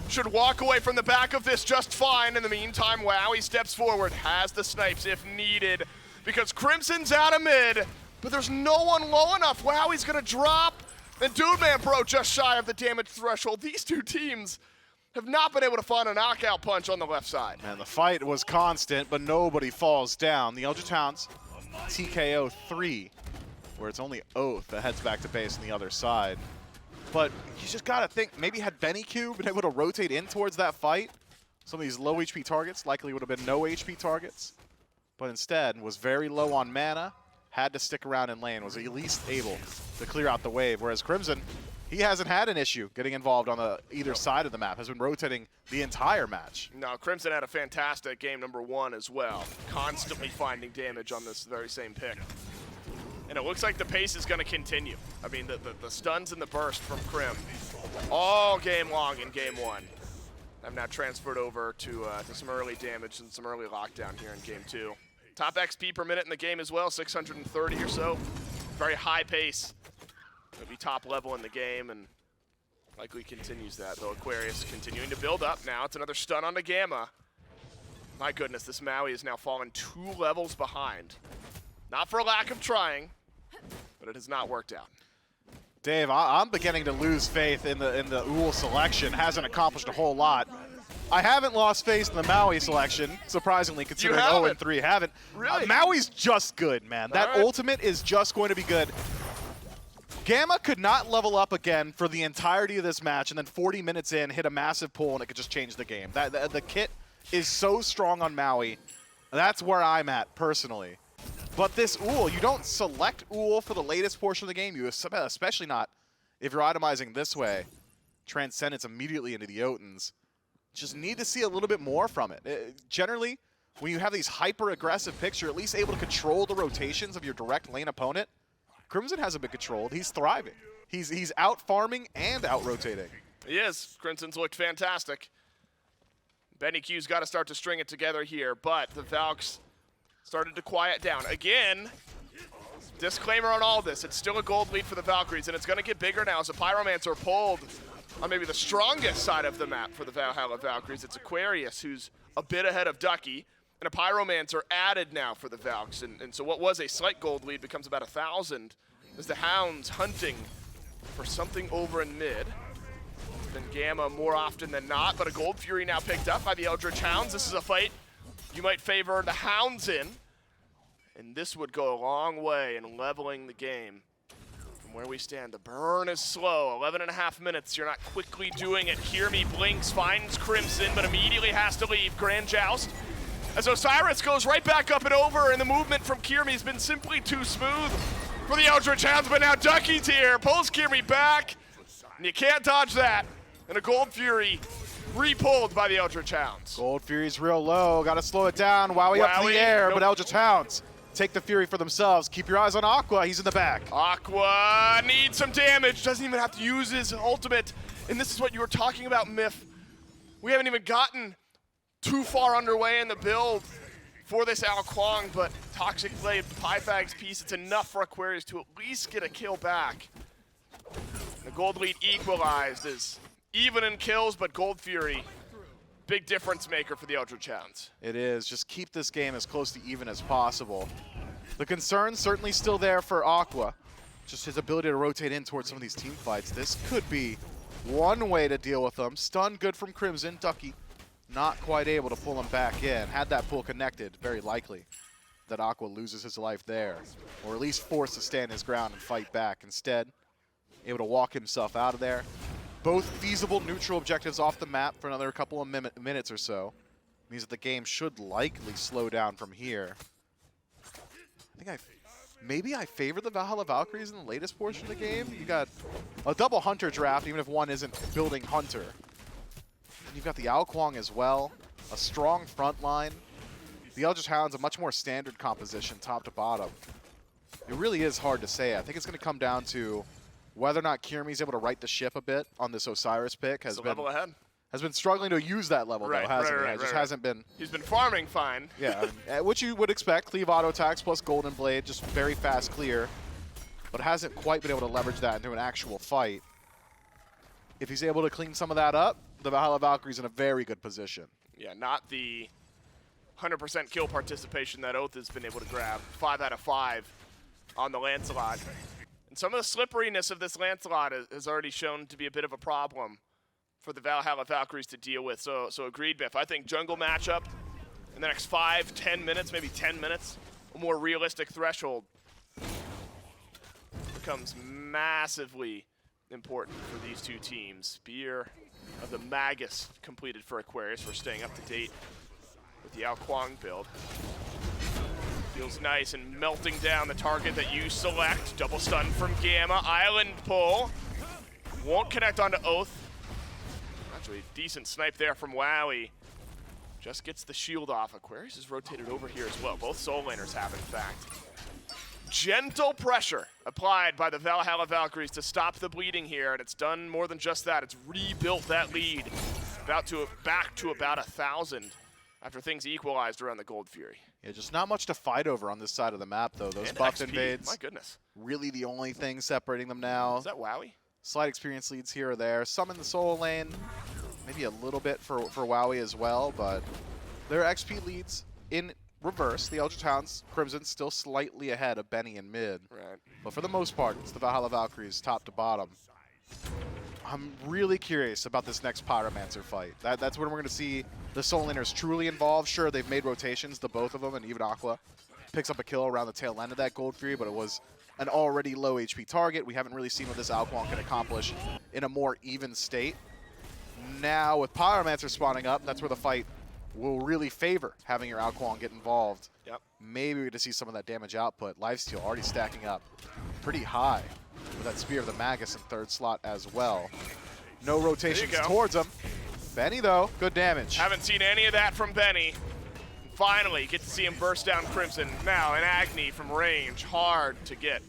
should walk away from the back of this just fine. In the meantime, Wowy steps forward, has the snipes if needed, because Crimson's out of mid, but there's no one low enough. Wowy's gonna drop, and Dude Man Bro just shy of the damage threshold. These two teams have not been able to find a knockout punch on the left side. Man, the fight was constant, but nobody falls down. The Eldritch Hounds TKO 3, where it's only Oathhh that heads back to base on the other side. But you just gotta think, maybe had BennyQ been able to rotate in towards that fight, some of these low HP targets likely would have been no HP targets, but instead was very low on mana, had to stick around in lane, was at least able to clear out the wave, whereas Crimson, he hasn't had an issue getting involved on either side of the map, has been rotating the entire match. No, Crimson had a fantastic game number 1 as well, constantly finding damage on this very same pick. And it looks like the pace is going to continue. I mean, the stuns and the burst from Crim all game long in game 1 have now transferred over to some early damage and some early lockdown here in game 2. Top XP per minute in the game as well, 630 or so. Very high pace. Gonna be top level in the game, and likely continues that, though. Aquarius continuing to build up now. It's another stun on the Gamma. My goodness, this Maui is now fallen 2 levels behind. Not for a lack of trying, but it has not worked out. Dave, I'm beginning to lose faith in the Ullr selection. Hasn't accomplished a whole lot. I haven't lost faith in the Maui selection, surprisingly, considering 0-3 haven't. Really? Maui's just good, man. That ultimate is just going to be good. Gamma could not level up again for the entirety of this match, and then 40 minutes in, hit a massive pull, and it could just change the game. The kit is so strong on Maui. That's where I'm at, personally. But this Ullr, you don't select Ullr for the latest portion of the game, you especially not if you're itemizing this way. Transcendence immediately into the Jotuns. Just need to see a little bit more from it. Generally, when you have these hyper-aggressive picks, you're at least able to control the rotations of your direct lane opponent. Crimson hasn't been controlled. He's thriving. He's out-farming and out-rotating. He is. Crimson's looked fantastic. BennyQ's got to start to string it together here, but the Valks started to quiet down. Again, disclaimer on all this, it's still a gold lead for the Valkyries, and it's going to get bigger now as a Pyromancer pulled on maybe the strongest side of the map for the Valhalla Valkyries. It's Aquarius, who's a bit ahead of Ducky, and a Pyromancer added now for the Valks. And so what was a slight gold lead becomes about 1,000 as the Hounds hunting for something over in mid. Than Gamma more often than not, but a Gold Fury now picked up by the Eldritch Hounds. This is a fight you might favor the Hounds in, and this would go a long way in leveling the game. From where we stand, the burn is slow, 11.5 minutes, you're not quickly doing it. Kyrmi blinks, finds Crimson, but immediately has to leave. Grand Joust, as Osiris goes right back up and over, and the movement from Kyrmi has been simply too smooth for the Eldritch Hounds, but now Ducky's here, pulls Kyrmi back, and you can't dodge that. And a Gold Fury re-pulled by the Eldritch Hounds. Gold Fury's real low. Got to slow it down. Wowy up in the air, but Eldritch Hounds take the Fury for themselves. Keep your eyes on Aqua. He's in the back. Aqua needs some damage. Doesn't even have to use his ultimate. And this is what you were talking about, Myth. We haven't even gotten too far underway in the build for this Kuang, but Toxic Blade, Pythag's piece, it's enough for Aquarius to at least get a kill back. The gold lead equalized is even in kills, but Gold Fury, big difference maker for the Eldritch Hounds. It is. Just keep this game as close to even as possible. The concern's certainly still there for Aqua. Just his ability to rotate in towards some of these team fights. This could be one way to deal with them. Stun good from Crimson. Ducky not quite able to pull him back in. Had that pull connected, very likely that Aqua loses his life there. Or at least forced to stand his ground and fight back. Instead, able to walk himself out of there. Both feasible neutral objectives off the map for another couple of minutes or so. Means that the game should likely slow down from here. I think maybe I favor the Valhalla Valkyries in the latest portion of the game. You got a double Hunter draft, even if one isn't building Hunter. And you've got the Kuang as well. A strong front line. The Eldritch Hounds, a much more standard composition, top to bottom. It really is hard to say. I think it's going to come down to whether or not Kyrmi's able to right the ship a bit on this Osiris pick. Has been struggling to use that level, though, hasn't he? Just hasn't been. He's been farming fine. Yeah, which you would expect. Cleave auto attacks plus Golden Blade, just very fast clear. But hasn't quite been able to leverage that into an actual fight. If he's able to clean some of that up, the Valhalla Valkyrie's in a very good position. Yeah, not the 100% kill participation that Oathhh has been able to grab. 5 out of 5 on the Lancelot. And some of the slipperiness of this Lancelot has already shown to be a bit of a problem for the Valhalla Valkyries to deal with. So agreed, Biff. I think jungle matchup in the next 5-10 minutes, maybe 10 minutes, a more realistic threshold becomes massively important for these two teams. Spear of the Magus completed for Aquarius. We're staying up to date with the Kuang build. Feels nice and melting down the target that you select. Double stun from Gamma. Island pull. Won't connect onto Oathhh. Actually, decent snipe there from Wowy. Just gets the shield off. Aquarius is rotated over here as well. Both soul laners have, in fact. Gentle pressure applied by the Valhalla Valkyries to stop the bleeding here, and it's done more than just that. It's rebuilt that lead back to about 1,000 after things equalized around the Gold Fury. Yeah, just not much to fight over on this side of the map, though. Those And buff XP, invades, my goodness. really the only thing separating them now. Is that Wowy? Slight experience leads here or there. Some in the solo lane, maybe a little bit for Wowy as well, but their XP leads in reverse. The Eldritch Hounds, Crimson, still slightly ahead of Benny in mid. Right. But for the most part, it's the Valhalla Valkyries top to bottom. I'm really curious about this next Pyromancer fight. That's when we're going to see the solo laners truly involved. Sure, they've made rotations, the both of them, and even Aqua picks up a kill around the tail end of that Gold Fury, but it was an already low HP target. We haven't really seen what this Quang can accomplish in a more even state. Now, with Pyromancer spawning up, that's where the fight will really favor having your Quang get involved. Yep. Maybe we get to see some of that damage output. Lifesteal already stacking up pretty high with that Spear of the Magus in third slot as well. No rotations go. towards him. Benny, though, good damage. Haven't seen any of that from Benny. Finally, get to see him burst down Crimson. Now, an Agni from range, hard to get.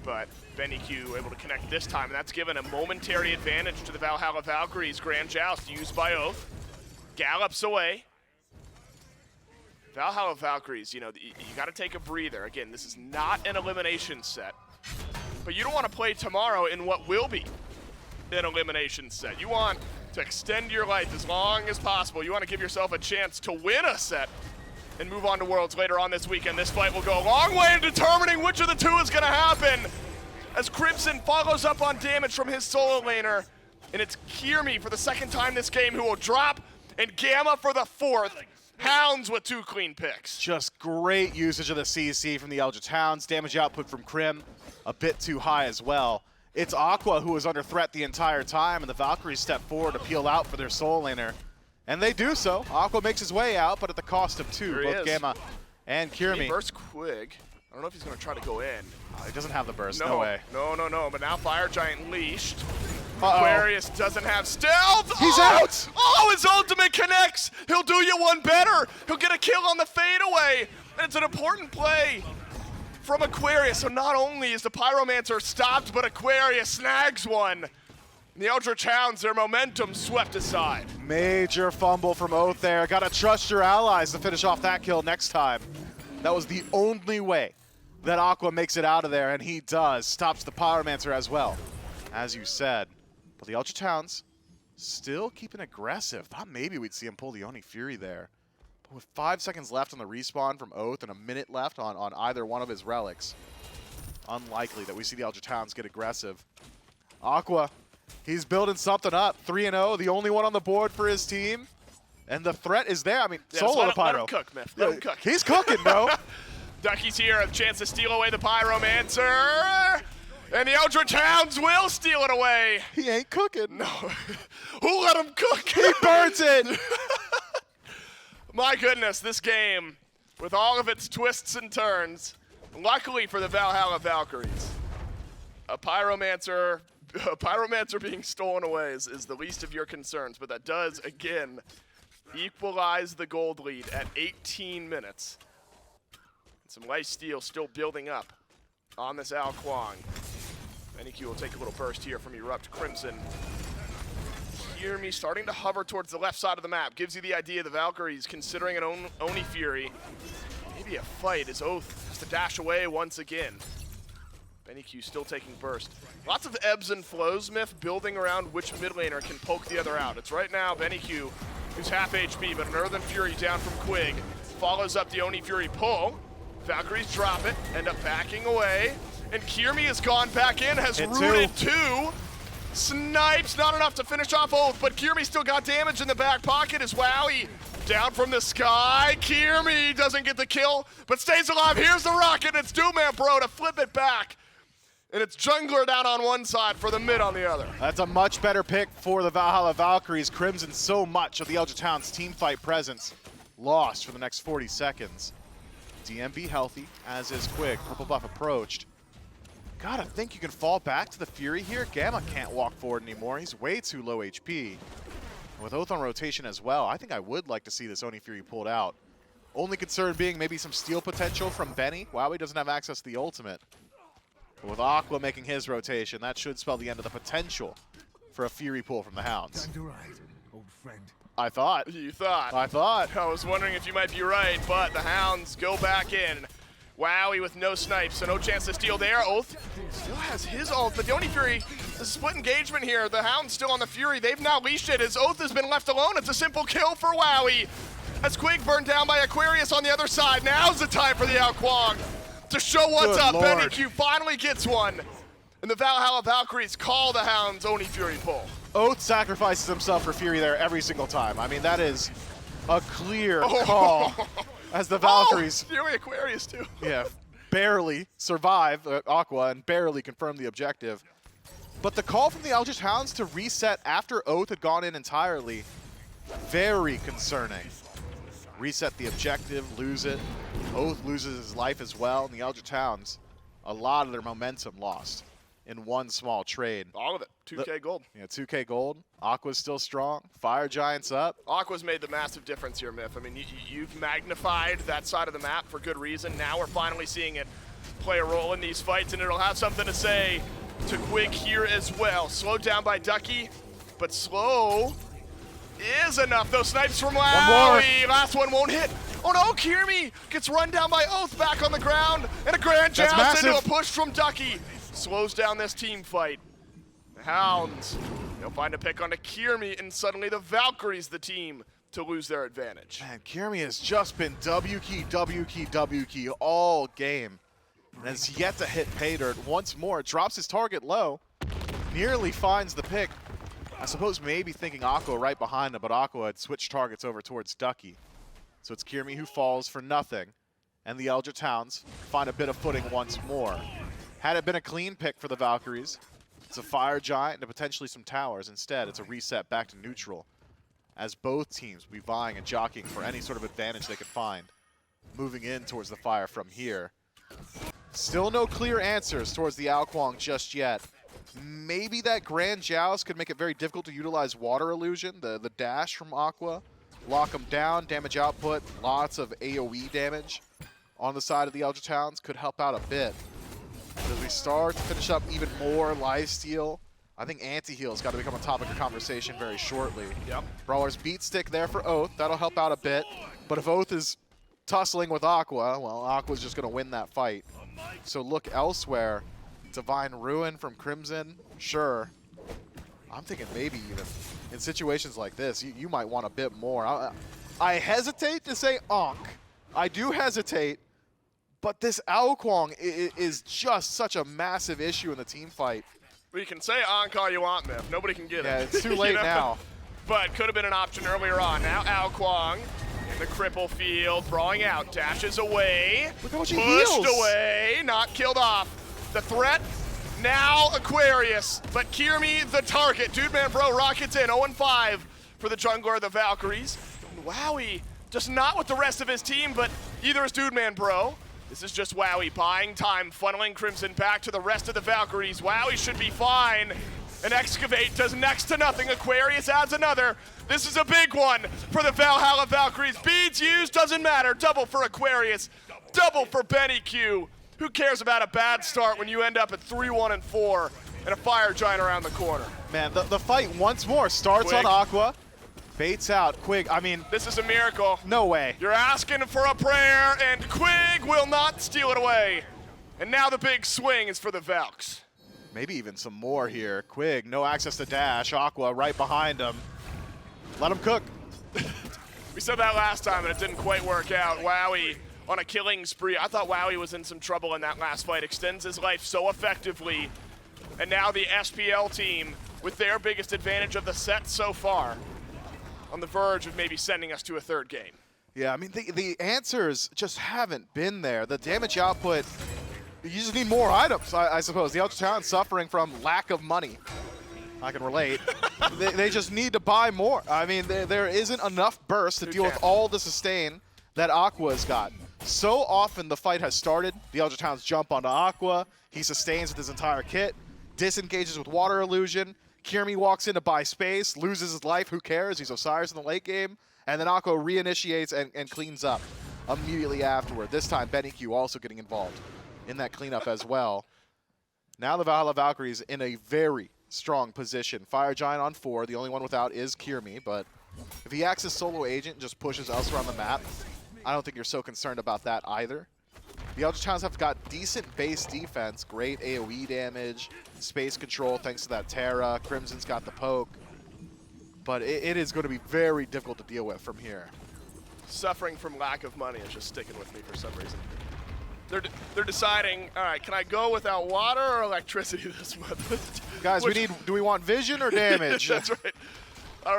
But BennyQ able to connect this time, and that's given a momentary advantage to the Valhalla Valkyries. Grand Joust used by Oathhh. Gallops away. Valhalla Valkyries, you know, you got to take a breather. Again, this is not an elimination set. But you don't want to play tomorrow in what will be an elimination set. You want to extend your life as long as possible. You want to give yourself a chance to win a set and move on to Worlds later on this weekend. This fight will go a long way in determining which of the two is going to happen. As Crimson follows up on damage from his solo laner. And it's Kyrmi for the second time this game who will drop, and Gamma for the fourth. Hounds with 2 clean picks. Just great usage of the CC from the Eldritch Hounds. Damage output from Crim a bit too high as well. It's Aqua who was under threat the entire time, and the Valkyries step forward to peel out for their solo laner. And they do so. Aqua makes his way out, but at the cost of 2, both Gamma and Kyrmi. He bursts Quig. I don't know if he's going to try to go in. He doesn't have the burst, no way. No. But now Fire Giant leashed. Uh-oh. Aquarius doesn't have stealth. He's out! Oh, his ultimate connects. He'll do you one better. He'll get a kill on the fadeaway. And it's an important play from Aquarius. So not only is the Pyromancer stopped, but Aquarius snags one. The Eldritch Hounds, their momentum swept aside. Major fumble from Oathhh there. Gotta trust your allies to finish off that kill next time. That was the only way that Aqua makes it out of there, and he does. Stops the Pyromancer as well, as you said. But the Eldritch Hounds still keeping aggressive. Thought maybe we'd see him pull the Oni Fury there. But with 5 seconds left on the respawn from Oathhh and a minute left on either one of his relics, unlikely that we see the Eldritch Hounds get aggressive. Aqua, he's building something up. 3-0, the only one on the board for his team. And the threat is there. I mean, Yeah, solo let Pyro. him cook, Myth. Let him cook. He's cooking, bro. Ducky's here, a chance to steal away the Pyromancer. And the Eldritch Hounds will steal it away. He ain't cooking. No. Who let him cook? He burns it. My goodness, this game, with all of its twists and turns, luckily for the Valhalla Valkyries, a Pyromancer being stolen away is the least of your concerns, but that does, again, equalize the gold lead at 18 minutes. Some life steal still building up on this Quang. BennyQ will take a little burst here from EruptCrimson. Kyrmi starting to hover towards the left side of the map. Gives you the idea the Valkyries considering an Oni Fury. Maybe a fight as Oathhh has to dash away once again. BennyQ still taking burst. Lots of ebbs and flows, Myth, building around which mid laner can poke the other out. It's right now BennyQ, who's half HP, but an Earthen Fury down from Quig. Follows up the Oni Fury pull. Valkyries drop it, end up backing away. And Kyrmi has gone back in, has rooted 2. Snipes, not enough to finish off Oathhh, but Kyrmi still got damage in the back pocket as Wowy down from the sky. Kyrmi doesn't get the kill, but stays alive. Here's the rocket, it's Doomambro to flip it back. And it's Jungler down on one side for the mid on the other. That's a much better pick for the Valhalla Valkyries. Crimson so much of the Eldritch Hounds team fight presence lost for the next 40 seconds. DMB healthy, as is Quig. Purple buff approached. Gotta think you can fall back to the Fury here. Gamma can't walk forward anymore. He's way too low HP. With Oathhh on rotation as well, I think I would like to see this Oni Fury pulled out. Only concern being maybe some steal potential from Benny. Wowy doesn't have access to the ultimate. But with Aqua making his rotation, that should spell the end of the potential for a Fury pull from the Hounds. Time to ride, old friend. I thought. You thought. I thought. I was wondering if you might be right, but the Hounds go back in. Wowy with no snipes, so no chance to steal there. Oathhh still has his ult, but the Oni Fury, the split engagement here. The Hound's still on the Fury. They've now leashed it as Oathhh has been left alone. It's a simple kill for Wowy. As Quig burned down by Aquarius on the other side. Now's the time for the Quang to show what's Good up. Lord. BennyQ finally gets one. And the Valhalla Valkyries call the Hounds Oni Fury pull. Oathhh sacrifices himself for Fury there every single time. I mean, that is a clear Oh. call as the Valkyries, Fury Aquarius too. yeah, barely survive Aqua and barely confirm the objective. But the call from the Eldritch Hounds to reset after Oathhh had gone in entirely, very concerning. Reset the objective, lose it. Oathhh loses his life as well, and the Eldritch Hounds, a lot of their momentum lost in one small trade. All of it. 2K gold. Yeah, 2K gold. Aqua's still strong. Fire Giant's up. Aqua's made the massive difference here, Myth. I mean, you've magnified that side of the map for good reason. Now we're finally seeing it play a role in these fights, and it'll have something to say to Quig here as well. Slowed down by Ducky, but slow is enough. Those snipes from Wowy. Last one won't hit. Oh no, Kyrmi gets run down by Oathhh back on the ground, and a grand That's joust into a massive. push from Ducky. Slows down this team fight. The Hounds, they'll find a pick onto Kyrmi, and suddenly the Valkyries, the team, to lose their advantage. Man, Kyrmi has just been W key all game. And has yet to hit pay dirt once more. Drops his target low. Nearly finds the pick. I suppose maybe thinking Aqua right behind him, but Aqua had switched targets over towards Ducky. So it's Kyrmi who falls for nothing. And the Eldritch Hounds find a bit of footing once more. Had it been a clean pick for the Valkyries, it's a Fire Giant and potentially some towers. Instead, it's a reset back to neutral, as both teams will be vying and jockeying for any sort of advantage they could find, moving in towards the fire from here. Still no clear answers towards the Quang just yet. Maybe that Grand Joust could make it very difficult to utilize Water Illusion, the dash from Aqua. Lock them down, damage output, lots of AoE damage on the side of the Eldritch Hounds could help out a bit. As we start to finish up even more lifesteal, I think anti-heal's got to become a topic of conversation very shortly. Yep. Brawler's beat stick there for Oathhh. That'll help out a bit. But if Oathhh is tussling with Aqua, well, Aqua's just going to win that fight. So look elsewhere. Divine Ruin from Crimson, sure. I'm thinking maybe even in situations like this, you might want a bit more. I hesitate to say Ankh. I do hesitate. But this Quang is just such a massive issue in the team fight. We can say Ankh all you want, Myth. Nobody can get it. Yeah, it's too late now. But could have been an option earlier on. Now Quang in the cripple field, drawing out, dashes away. Look how much he pushed heals. away, not killed off. The threat, now Aquarius, but Kyrmi the target. Dude Man Bro rockets in, 0-5 for the jungler of the Valkyries. And Wowy, just not with the rest of his team, but either is Dude Man Bro. This is just Wowy buying time, funneling Crimson back to the rest of the Valkyries. Wowy should be fine. And Excavate does next to nothing. Aquarius adds another. This is a big one for the Valhalla Valkyries. Beads used, doesn't matter. Double for Aquarius, double for BennyQ. Who cares about a bad start when you end up at 3-1-4 and a Fire Giant around the corner? Man, the fight once more starts Quig. on Aqua. Baits out Quig. I mean, This is a miracle. no way. You're asking for a prayer, and Quig will not steal it away. And now the big swing is for the Valks. Maybe even some more here. Quig, no access to dash. Aqua right behind him. Let him cook. We said that last time, and it didn't quite work out. Wowy on a killing spree. I thought Wowy was in some trouble in that last fight. Extends his life so effectively. And now the SPL team, with their biggest advantage of the set so far, on the verge of maybe sending us to a third game. Yeah, I mean, the answers just haven't been there. The damage output, you just need more items, I suppose. The Eldritch Hounds suffering from lack of money. I can relate. they just need to buy more. I mean, there isn't enough burst to deal with all the sustain that Aqua's got. So often the fight has started, the Eldritch Hounds jump onto Aqua, he sustains with his entire kit, disengages with Water Illusion, Kyrmi walks in to buy space, loses his life, who cares? He's Osiris in the late game. And then Aqua reinitiates and cleans up immediately afterward. This time, BennyQ also getting involved in that cleanup as well. Now the Valhalla Valkyries in a very strong position. Fire Giant on 4. The only one without is Kyrmi, but If he acts as solo agent and just pushes us around the map, I don't think you're so concerned about that either. The Eldritch Hounds have got decent base defense, great AoE damage, space control thanks to that Terra. Crimson's got the poke. But it is going to be very difficult to deal with from here. Suffering from lack of money is just sticking with me for some reason. They're deciding, all right, can I go without water or electricity this month? Guys, do we want vision or damage? That's right. I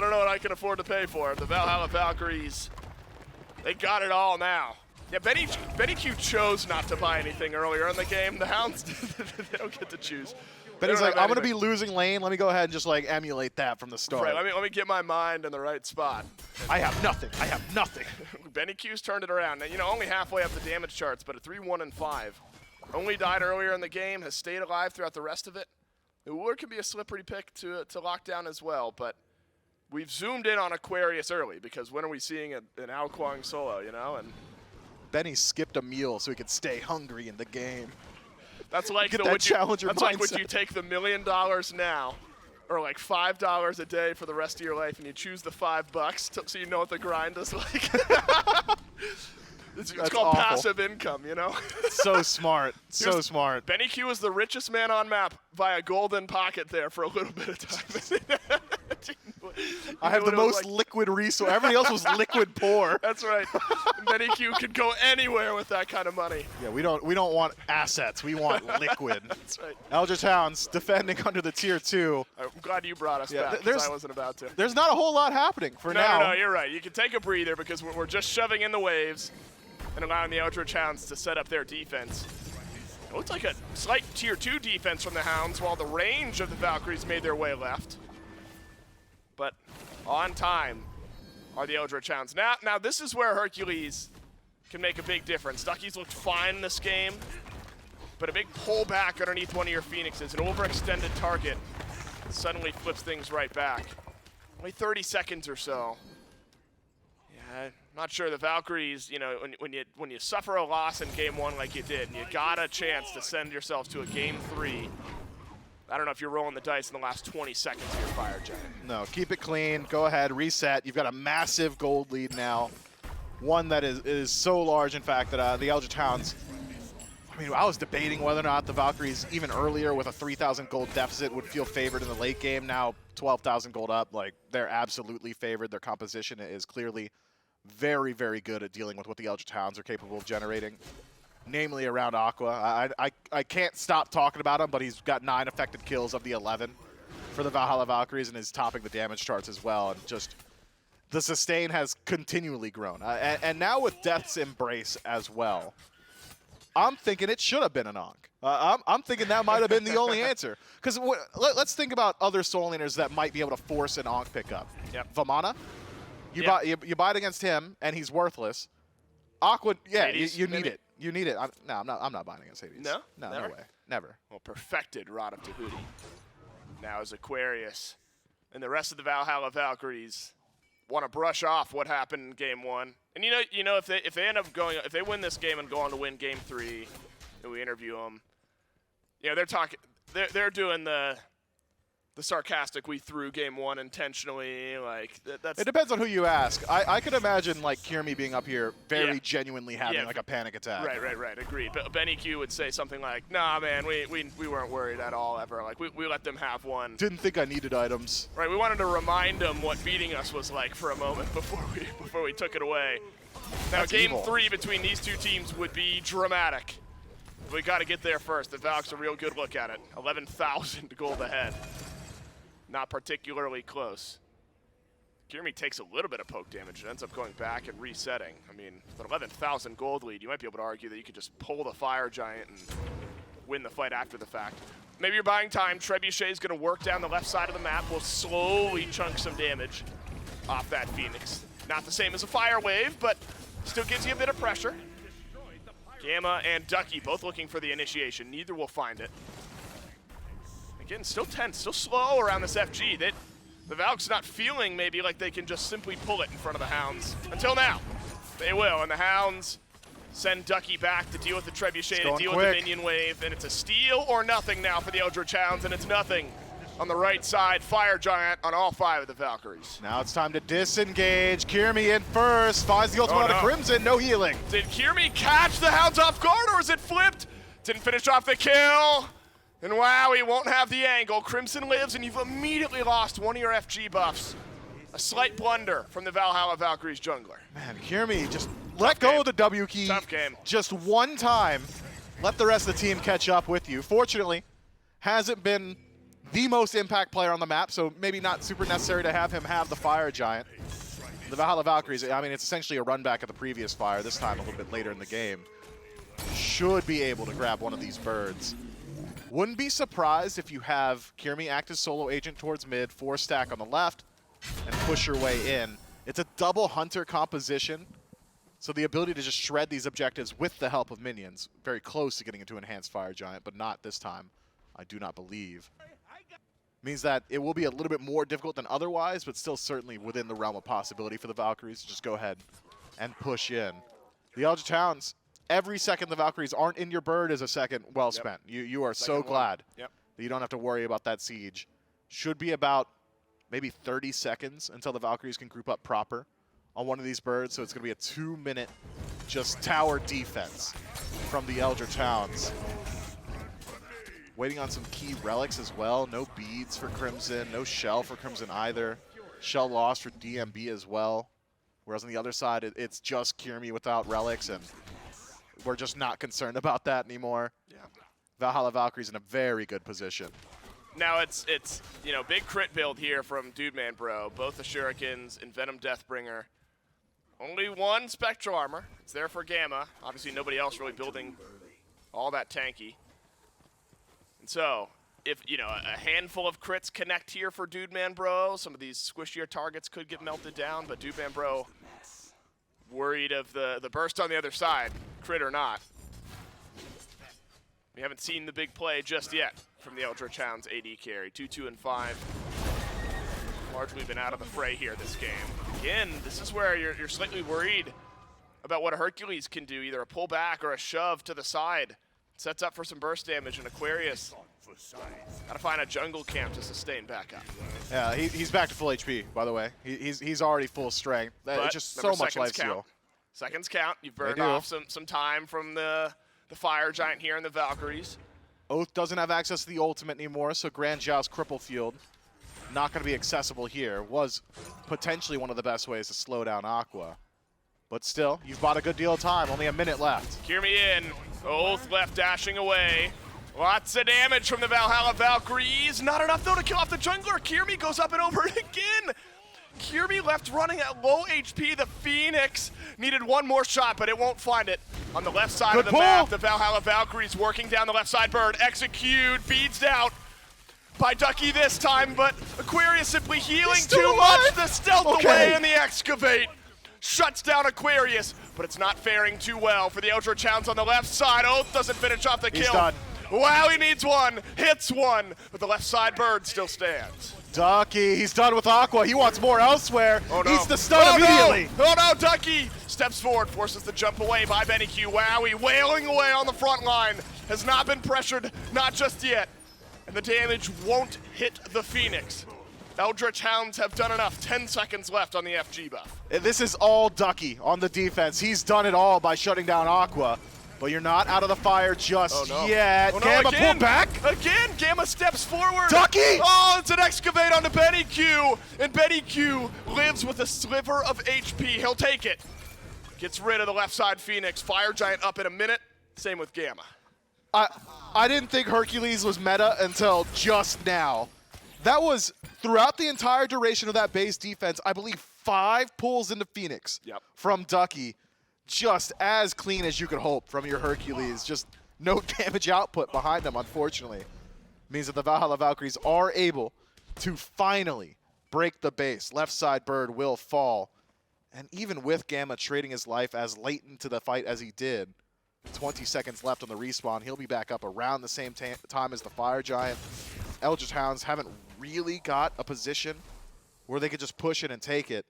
don't know what I can afford to pay for. The Valhalla Valkyries, they got it all now. Yeah, BennyQ chose not to buy anything earlier in the game. The Hounds, they don't get to choose. Benny's like, I'm going to be losing lane. Let me go ahead and just like emulate that from the start. Right, let me get my mind in the right spot. I have nothing. I have nothing. BennyQ's turned it around. Now, you know, only halfway up the damage charts, but a 3-1-5. Only died earlier in the game, has stayed alive throughout the rest of it. Ullr can be a slippery pick to lock down as well, but we've zoomed in on Aquarius early because when are we seeing an Kuang solo, you know? And Benny skipped a meal so he could stay hungry in the game. That's like Get that challenger that's like mindset. when you take the $1 million now, or like $5 a day for the rest of your life, and you choose the $5 so you know what the grind is like. It's called awful. passive income, you know? So smart. So smart. BennyQ is the richest man on map via golden pocket there for a little bit of time. I have the most liquid resource. Everybody else was liquid poor. That's right. BennyQ could go anywhere with that kind of money. Yeah, we don't want assets. We want liquid. That's right. Eldritch Hounds defending under the tier 2. I'm glad you brought us Yeah, back because I wasn't about to. There's not a whole lot happening for now. No, you're right. You can take a breather because we're just shoving in the waves and allowing the Eldritch Hounds to set up their defense. It looked like a slight tier 2 defense from the Hounds while the range of the Valkyries made their way left. But on time are the Eldritch Hounds. Now this is where Hercules can make a big difference. Ducky's looked fine in this game, but a big pullback underneath one of your Phoenixes, an overextended target, suddenly flips things right back. Only 30 seconds or so. Yeah, not sure the Valkyries, you know, when you suffer a loss in game 1 like you did, and you got a chance to send yourselves to a game 3, I don't know if you're rolling the dice in the last 20 seconds of your Fire Giant. No, keep it clean. Go ahead, reset. You've got a massive gold lead now. One that is so large, in fact, that the Eldritch Hounds, I mean, I was debating whether or not the Valkyries, even earlier with a 3,000 gold deficit, would feel favored in the late game. Now, 12,000 gold up, like, they're absolutely favored. Their composition is clearly very, very good at dealing with what the Eldritch Hounds are capable of generating, namely around Aqua. I can't stop talking about him, but he's got 9 effective kills of the 11 for the Valhalla Valkyries and is topping the damage charts as well. And just the sustain has continually grown. And now with Death's Embrace as well, I'm thinking it should have been an Ankh. I'm thinking that might have been the only answer. Because let's think about other soul laners that might be able to force an Ankh pickup. Yep. Vamana, you buy it against him, and he's worthless. Aqua, yeah, Hades, you need maybe? it. You need it. I'm not buying against Hades. No? No Never? way. Never. Well, perfected Rod of Tahuti. Now is Aquarius. And the rest of the Valhalla Valkyries want to brush off what happened in game 1. And you know, if they end up going, if they win this game and go on to win game 3, and we interview them, you know, they're doing the sarcastic, we threw game 1 intentionally, like that's. It depends on who you ask. I could imagine like Kyrmi being up here very genuinely having like a panic attack. Right. Agreed. But BennyQ would say something like, "Nah, man, we weren't worried at all ever. Like we let them have one. Didn't think I needed items." Right. We wanted to remind them what beating us was like for a moment before we took it away. Now That's game evil. 3 between these two teams would be dramatic. We got to get there first. The Valks a real good look at it. 11,000 gold ahead. Not particularly close. Kyrmi takes a little bit of poke damage and ends up going back and resetting. I mean, with an 11,000 gold lead, you might be able to argue that you could just pull the Fire Giant and win the fight after the fact. Maybe you're buying time. Trebuchet is going to work down the left side of the map. We'll slowly chunk some damage off that Phoenix. Not the same as a Fire Wave, but still gives you a bit of pressure. Gamma and Ducky both looking for the initiation. Neither will find it. Again, still tense, still slow around this FG. The Valk's not feeling maybe like they can just simply pull it in front of the Hounds. Until now, they will, and the Hounds send Ducky back to deal with the Trebuchet, to deal with the minion wave, and it's a steal or nothing now for the Eldritch Hounds, and it's nothing. on the right side. Fire Giant on all 5 of the Valkyries. Now it's time to disengage. Kyrmi in first, finds the ultimate on the Crimson, no healing. Did Kyrmi catch the Hounds off guard, or is it flipped? Didn't finish off the kill. And wow, he won't have the angle. Crimson lives, and you've immediately lost one of your FG buffs. A slight blunder from the Valhalla Valkyries jungler. Man, Kyrmi just let go of the W key. Tough game. Just one time. Let the rest of the team catch up with you. Fortunately, hasn't been the most impact player on the map, so maybe not super necessary to have him have the Fire Giant. The Valhalla Valkyries, I mean, it's essentially a run back of the previous Fire, this time a little bit later in the game. Should be able to grab one of these birds. Wouldn't be surprised if you have Kyrmi act as solo agent towards mid, 4-stack on the left, and push your way in. It's a double hunter composition, so the ability to just shred these objectives with the help of minions. Very close to getting into Enhanced Fire Giant, but not this time, I do not believe. Means that it will be a little bit more difficult than otherwise, but still certainly within the realm of possibility for the Valkyries to just go ahead and push in. The Eldritch Hounds, every second the Valkyries aren't in your bird is a second well spent. You are so glad that you don't have to worry about that siege. Should be about maybe 30 seconds until the Valkyries can group up proper on one of these birds, so it's going to be a 2-minute just tower defense from the Eldritch Hounds. Waiting on some key relics as well. No beads for Crimson, no shell for Crimson either. Shell lost for DMB as well. Whereas on the other side, it's just Kyrmi without relics, and we're just not concerned about that anymore. Yeah. Valhalla Valkyries in a very good position. Now it's you know, big crit build here from Dude Man Bro. Both the Shurikens and Venom Deathbringer. Only one Spectral Armor. It's there for Gamma. Obviously nobody else really building all that tanky. And so, if, you know, a handful of crits connect here for Dude Man Bro, some of these squishier targets could get melted down, but Dude Man Bro worried of the burst on the other side, crit or not. We haven't seen the big play just yet from the Eldritch Hounds AD carry. 2, 2, and 5. Largely been out of the fray here this game. Again, this is where you're slightly worried about what a Hercules can do, either a pull back or a shove to the side. Sets up for some burst damage, and Aquarius gotta find a jungle camp to sustain back up. Yeah, he's back to full HP, by the way. He's already full strength. It's just so much life steal. Seconds count. You've burned off some time from the Fire Giant here in the Valkyries. Oathhh doesn't have access to the ultimate anymore, so Grand Zhao's Cripple Field not going to be accessible here. Was potentially one of the best ways to slow down Aqua. But still, you've bought a good deal of time. Only a minute left. Kyrmi in. Oathhh left dashing away. Lots of damage from the Valhalla Valkyries. Not enough, though, to kill off the jungler. Kyrmi goes up and over it again. Kyrmi left running at low HP. The Phoenix needed one more shot, but it won't find it. On the left side of the map, the Valhalla Valkyries working down the left side bird. Execute, beads out by Ducky this time, but Aquarius simply healing too much. The stealth away and the excavate shuts down Aquarius, but it's not faring too well for the Eldritch Hounds on the left side. Oathhh doesn't finish off the kill. He's done. Wow, he needs one, hits one, but the left side bird still stands. Ducky, he's done with Aqua. He wants more elsewhere. Oh, no. Eats the stun immediately. No. Oh no, Ducky steps forward, forces the jump away by BennyQ. Wowy wailing away on the front line. Has not been pressured, not just yet. And the damage won't hit the Phoenix. Eldritch Hounds have done enough. 10 seconds left on the FG buff. This is all Ducky on the defense. He's done it all by shutting down Aqua. But you're not out of the fire just yet. Oh, no, Gamma again. pull back. Again, Gamma steps forward. Ducky! Oh, it's an excavate onto BennyQ. And BennyQ lives with a sliver of HP. He'll take it. Gets rid of the left side Phoenix. Fire Giant up in a minute. Same with Gamma. I didn't think Hercules was meta until just now. That was, throughout the entire duration of that base defense, I believe 5 pulls into Phoenix from Ducky. Just as clean as you could hope from your Hercules. Just no damage output behind them, unfortunately. Means that the Valhalla Valkyries are able to finally break the base. Left side bird will fall. And even with Gamma trading his life as late into the fight as he did, 20 seconds left on the respawn, he'll be back up around the same time as the Fire Giant. Eldritch Hounds haven't really got a position where they could just push it and take it.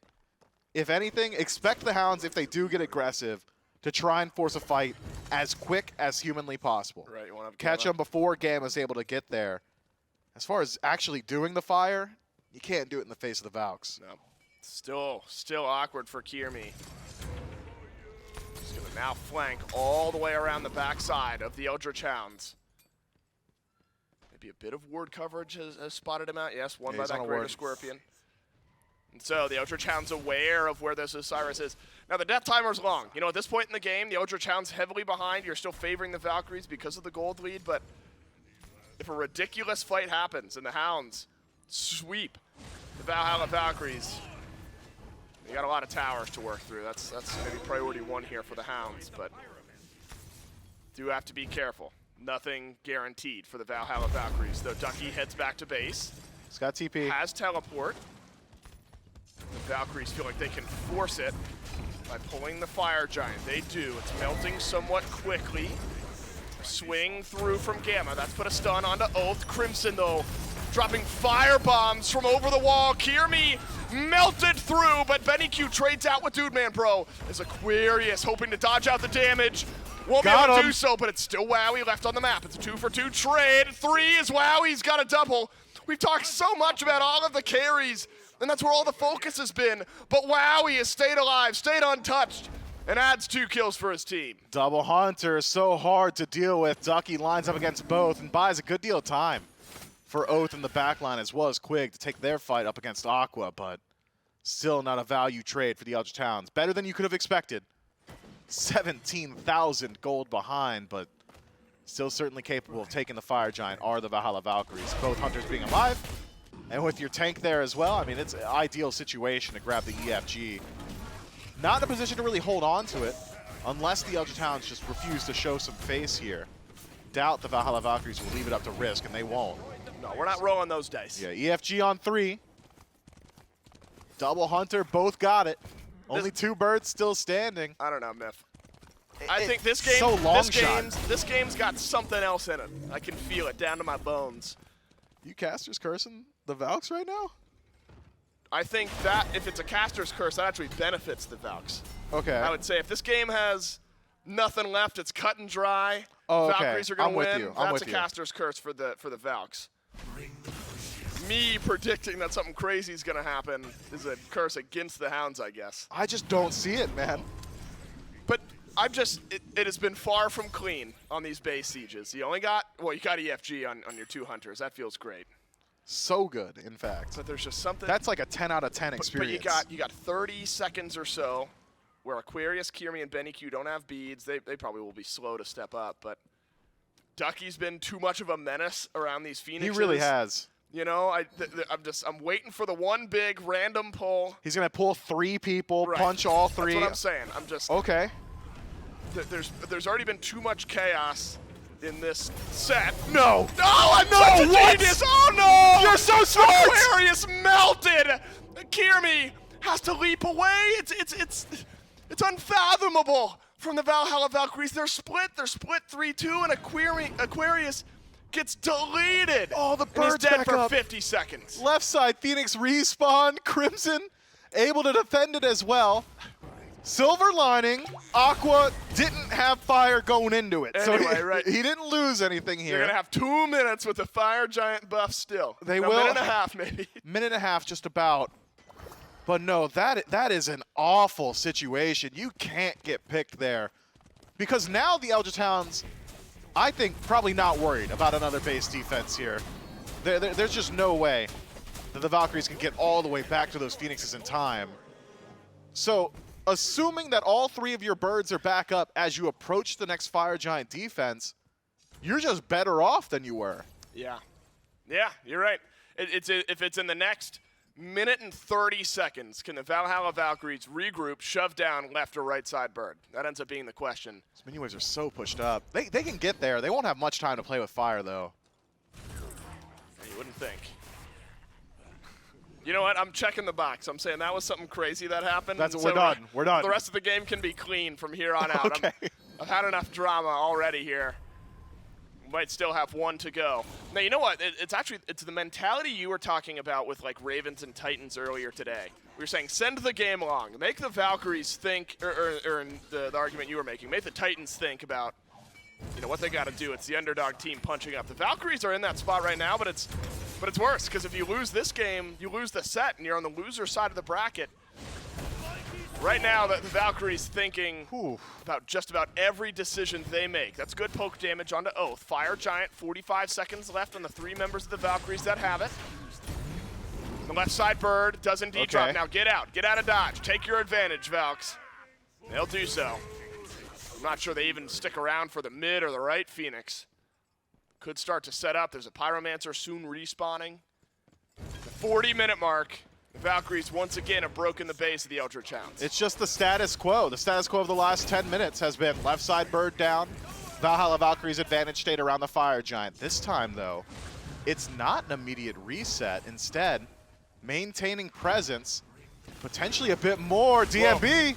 If anything, expect the Hounds, if they do get aggressive, to try and force a fight as quick as humanly possible. Right, you want to catch them before Gamma's able to get there. As far as actually doing the fire, you can't do it in the face of the Valks. No. Still awkward for Kyrmi. He's going to now flank all the way around the backside of the Eldritch Hounds. Maybe a bit of ward coverage has spotted him out. Yes, one by that Greater Scorpion. And so the Eldritch Hound's aware of where this Osiris is. Now the death timer's long. You know, at this point in the game, the Eldritch Hound's heavily behind. You're still favoring the Valkyries because of the gold lead, but if a ridiculous fight happens and the Hounds sweep the Valhalla Valkyries, you got a lot of towers to work through. That's maybe priority 1 here for the Hounds, but do have to be careful. Nothing guaranteed for the Valhalla Valkyries, though Ducky heads back to base. He's got TP. Has teleport. The Valkyries feel like they can force it by pulling the Fire Giant. They do. It's melting somewhat quickly. Swing through from Gamma. That's put a stun onto Oathhh. Though, dropping fire bombs from over the wall. Kyrmi melted through, but BennyQ trades out with Dude Man Bro. As Aquarius hoping to dodge out the damage. Won't be able to do so, but it's still Wowy left on the map. It's a 2-for-2 trade. 3 is Wowy's got a double. We've talked so much about all of the carries, and that's where all the focus has been. But Wowy has stayed alive, stayed untouched, and adds 2 kills for his team. Double Hunter is so hard to deal with. Ducky lines up against both and buys a good deal of time for Oathhh in the backline as well as Quig to take their fight up against Aqua, but still not a value trade for the Eldritch Hounds. Better than you could have expected. 17,000 gold behind, but still certainly capable of taking the Fire Giant are the Valhalla Valkyries. Both Hunters being alive, and with your tank there as well, I mean, it's an ideal situation to grab the EFG. Not in a position to really hold on to it, unless the Eldritch Hounds just refuse to show some face here. Doubt the Valhalla Valkyries will leave it up to risk, and they won't. No, we're not rolling those dice. Yeah, EFG on 3. Double Hunter, both got it. Only 2 birds still standing. I don't know, Miff. I think this game, so long this game's got something else in it. I can feel it down to my bones. You casters cursing the Valks right now? I think that if it's a caster's curse, that actually benefits the Valks. Okay. I would say if this game has nothing left, it's cut and dry. Oh, okay. Valkyries are going to win. I'm That's with a you. caster's curse for the Valks. Me predicting that something crazy is going to happen is a curse against the Hounds, I guess. I just don't see it, man. But it has been far from clean on these base sieges. You only got, well, you got EFG on your 2 Hunters. That feels great. So good, in fact. But there's just something. That's like a 10 out of 10 experience. But you got 30 seconds or so where Aquarius, Kyrmi, and BennyQ don't have beads. They probably will be slow to step up. But Ducky's been too much of a menace around these Phoenixes. He really has. You know, I'm waiting for the one big random pull. He's gonna pull 3 people, Right. punch all 3. That's what I'm saying. I'm just Okay. There's already been too much chaos in this set. No. Oh, I'm No, such a what? genius! Oh no! You're so smart! Aquarius melted. Kyrmi has to leap away. It's unfathomable from the Valhalla Valkyries. They're split 3-2, and Aquarius gets deleted. Oh, the and bird's he's dead back for up. 50 seconds. Left side, Phoenix respawn. Crimson able to defend it as well. Silver lining, Aqua didn't have fire going into it. Anyway, so right. he didn't lose anything here. You're going to have 2 minutes with the Fire Giant buff still. They No, will. A minute and a half, maybe. Minute and a half just about. But no, that is an awful situation. You can't get picked there. Because now the Eldritch Hounds, I think, probably not worried about another base defense here. There's just no way that the Valkyries can get all the way back to those Phoenixes in time. So, assuming that all 3 of your birds are back up as you approach the next Fire Giant defense, you're just better off than you were. Yeah. Yeah, you're right. If it's in the next minute and 30 seconds, can the Valhalla Valkyries regroup, shove down left or right side bird? That ends up being the question. These mini waves are so pushed up. They can get there. They won't have much time to play with fire, though. You wouldn't think. You know what? I'm checking the box. I'm saying that was something crazy that happened. That's and we're done. We're done. The rest of the game can be clean from here on out. Okay. I've had enough drama already here. Might still have 1 to go. Now, you know what? It's the mentality you were talking about with like Ravens and Titans earlier today. We were saying send the game along. Make the Valkyries think, or in the argument you were making, make the Titans think about you know what they got to do. It's the underdog team punching up. The Valkyries are in that spot right now, but it's worse because if you lose this game, you lose the set, and you're on the loser side of the bracket. Right now, the Valkyries thinking about just about every decision they make. That's good poke damage onto Oathhh. Fire Giant, 45 seconds left on the 3 members of the Valkyries that have it. The left side bird does indeed drop. Now get out of dodge. Take your advantage, Valks. They'll do so. I'm not sure they even stick around for the mid or the right Phoenix. Could start to set up. There's a Pyromancer soon respawning. The 40-minute mark. The Valkyries once again have broken the base of the Eldritch Hounds. It's just the status quo. The status quo of the last 10 minutes has been left side bird down, Valhalla Valkyries advantage state around the Fire Giant. This time, though, it's not an immediate reset. Instead, maintaining presence, potentially a bit more. DMB.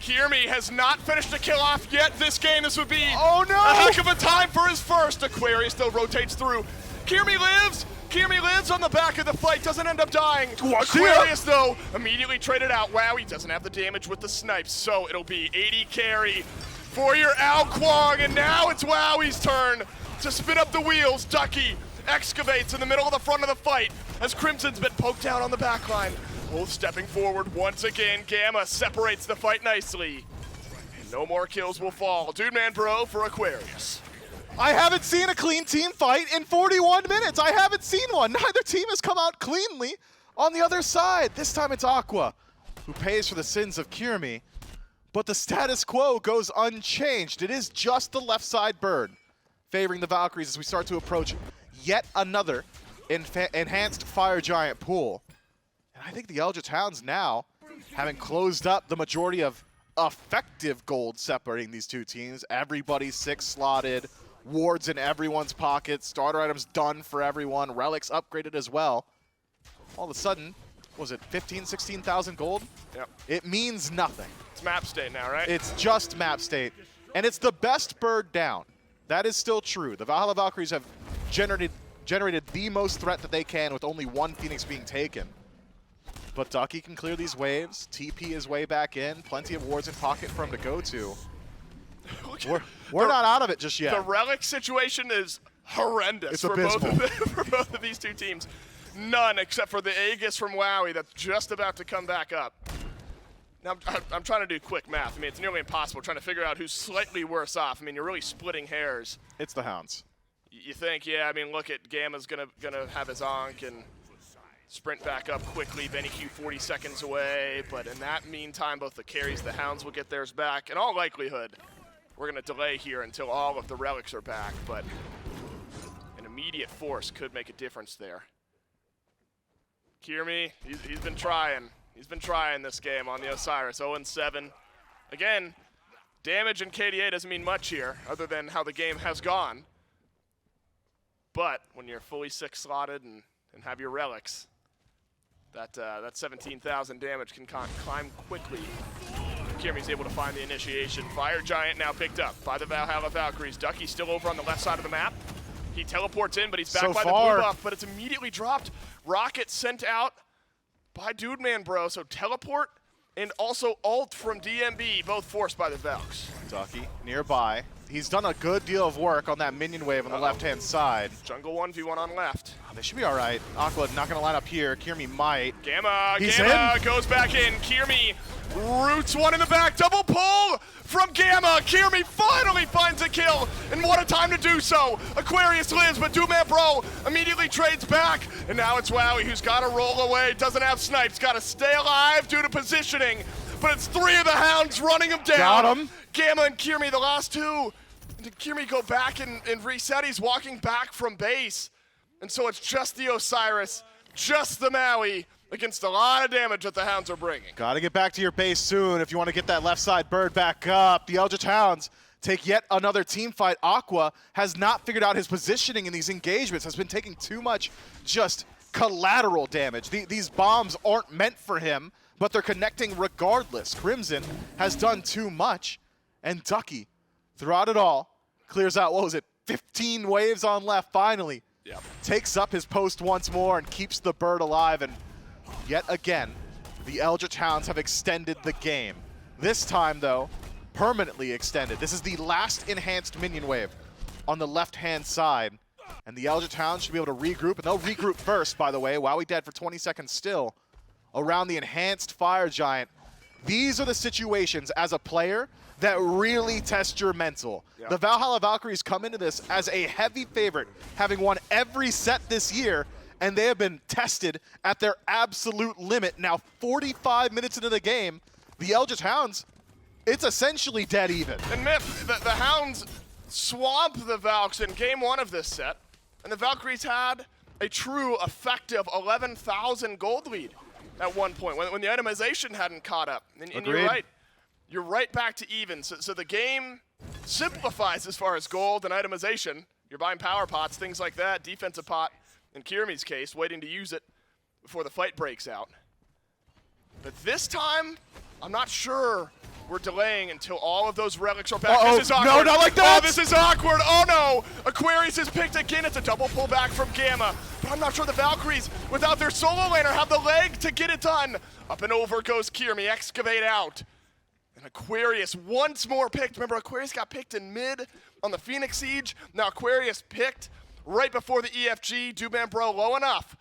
Kyrmi has not finished a kill off yet this game. This would be oh no! a heck of a time for his first. Aquarius still rotates through. Kyrmi lives. Kyrmi lives on the back of the fight, doesn't end up dying. Aquarius, though, immediately traded out. Wow, he doesn't have the damage with the snipes, so it'll be 80 carry for your Kuang, and now it's Wowy's turn to spin up the wheels. Ducky excavates in the middle of the front of the fight as Crimson's been poked down on the backline. Both stepping forward once again. Gamma separates the fight nicely. No more kills will fall. Dude man bro for Aquarius. I haven't seen a clean team fight in 41 minutes. I haven't seen one. Neither team has come out cleanly on the other side. This time it's Aqua who pays for the sins of Kyrmi, but the status quo goes unchanged. It is just the left side bird favoring the Valkyries as we start to approach yet another enhanced Fire Giant pool. And I think the Eldritch Hounds now, having closed up the majority of effective gold separating these two teams, everybody's 6-slotted, wards in everyone's pockets, starter items done for everyone, relics upgraded as well. All of a sudden, was it 15, 16,000 gold? Yep. It means nothing. It's map state now, right? It's just map state. And it's the best bird down. That is still true. The Valhalla Valkyries have generated the most threat that they can with only one Phoenix being taken. But Ducky can clear these waves. TP is way back in. Plenty of wards in pocket for him to go to. We're not out of it just yet. The relic situation is horrendous for both of these two teams. None except for the Aegis from Wowy that's just about to come back up. Now, I'm trying to do quick math. I mean, it's nearly impossible trying to figure out who's slightly worse off. I mean, you're really splitting hairs. It's the Hounds. You think, yeah, I mean, look at Gamma's gonna have his Ankh and sprint back up quickly. BennyQ 40 seconds away, but in that meantime, both the carries, the Hounds will get theirs back. In all likelihood, we're gonna delay here until all of the relics are back, but an immediate force could make a difference there. Kyrmi, he's been trying. He's been trying this game on the Osiris, 0-7. Again, damage in KDA doesn't mean much here, other than how the game has gone. But when you're fully 6-slotted and have your relics, that 17,000 damage can climb quickly. Kyrmi's able to find the initiation. Fire Giant now picked up by the Valhalla Valkyries. Ducky's still over on the left side of the map. He teleports in, but he's back by the blue buff, but it's immediately dropped. Rocket sent out by Dude Man Bro, so teleport and also ult from DMB, both forced by the Valks. Ducky nearby. He's done a good deal of work on that minion wave on the left-hand side. Jungle 1v1 on left. Oh, they should be all right. Aqua not going to line up here. Kyrmi might. Gamma in. Goes back in. Kyrmi roots one in the back. Double pull from Gamma. Kyrmi finally finds a kill, and what a time to do so. Aquarius lives, but Doomman Bro immediately trades back, and now it's Wowy who's got to roll away. Doesn't have snipes. Got to stay alive due to positioning, but it's 3 of the Hounds running him down. Got him. Gamma and Kyrmi, the last 2. Did Kyrmi go back and reset? He's walking back from base. And so it's just the Osiris, just the Maui, against a lot of damage that the Hounds are bringing. Got to get back to your base soon if you want to get that left side bird back up. The Eldritch Hounds take yet another team fight. Aqua has not figured out his positioning in these engagements, has been taking too much just collateral damage. These bombs aren't meant for him, but they're connecting regardless. Crimson has done too much, and Ducky, throughout it all, clears out, what was it, 15 waves on left finally. Yep. Takes up his post once more and keeps the bird alive, and yet again, the Eldritch Hounds have extended the game. This time, though, permanently extended. This is the last enhanced minion wave on the left-hand side. And the Eldritch Hounds should be able to regroup, and they'll regroup first, by the way. Wowy dead for 20 seconds still around the enhanced Fire Giant. These are the situations as a player that really test your mental. Yeah. The Valhalla Valkyries come into this as a heavy favorite, having won every set this year, and they have been tested at their absolute limit. Now, 45 minutes into the game, the Eldritch Hounds, it's essentially dead even. And Myth, the Hounds swamped the Valks in game 1 of this set, and the Valkyries had a true effective 11,000 gold lead at one point when the itemization hadn't caught up. And you're right. You're right back to even. So the game simplifies as far as gold and itemization. You're buying power pots, things like that, defensive pot, in Kyrmi's case, waiting to use it before the fight breaks out. But this time, I'm not sure we're delaying until all of those relics are back. Uh-oh. This is awkward. No, not like that! Oh, this is awkward. Oh, no. Aquarius is picked again. It's a double pullback from Gamma. But I'm not sure the Valkyries, without their solo laner, have the leg to get it done. Up and over goes Kyrmi. Excavate out. And Aquarius once more picked. Remember, Aquarius got picked in mid on the Phoenix Siege. Now Aquarius picked right before the EFG. Danzaburou low enough.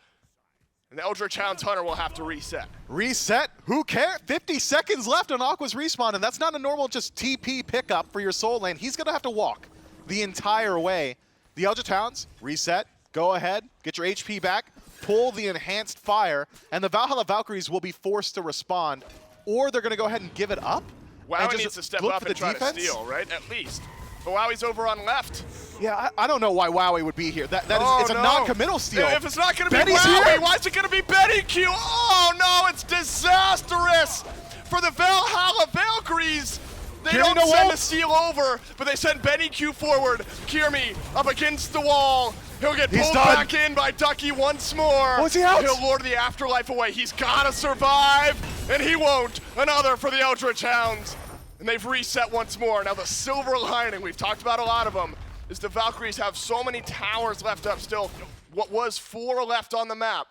And the Eldritch Hounds Hunter will have to reset. Reset? Who cares? 50 seconds left on Aqua's respawn, and that's not a normal just TP pickup for your soul lane. He's going to have to walk the entire way. The Eldritch Hounds, reset, go ahead, get your HP back, pull the enhanced fire, and the Valhalla Valkyries will be forced to respond, or they're going to go ahead and give it up. Wowy needs to step up and try to steal, right? At least. But Wowy's over on left. Yeah, I don't know why Wowy would be here. It's a non-committal steal. If it's not going to be Benny's Wowy, here? why is it going to be BennyQ? Oh, no, it's disastrous for the Valhalla Valkyries. They don't send a steal over, but they send BennyQ forward. Kyrmi up against the wall. He'll get pulled back in by Ducky once more. Was he out? He'll lure the afterlife away. He's got to survive, and he won't. Another for the Eldritch Hounds. And they've reset once more. Now the silver lining, we've talked about a lot of them, is the Valkyries have so many towers left up still. What was 4 left on the map.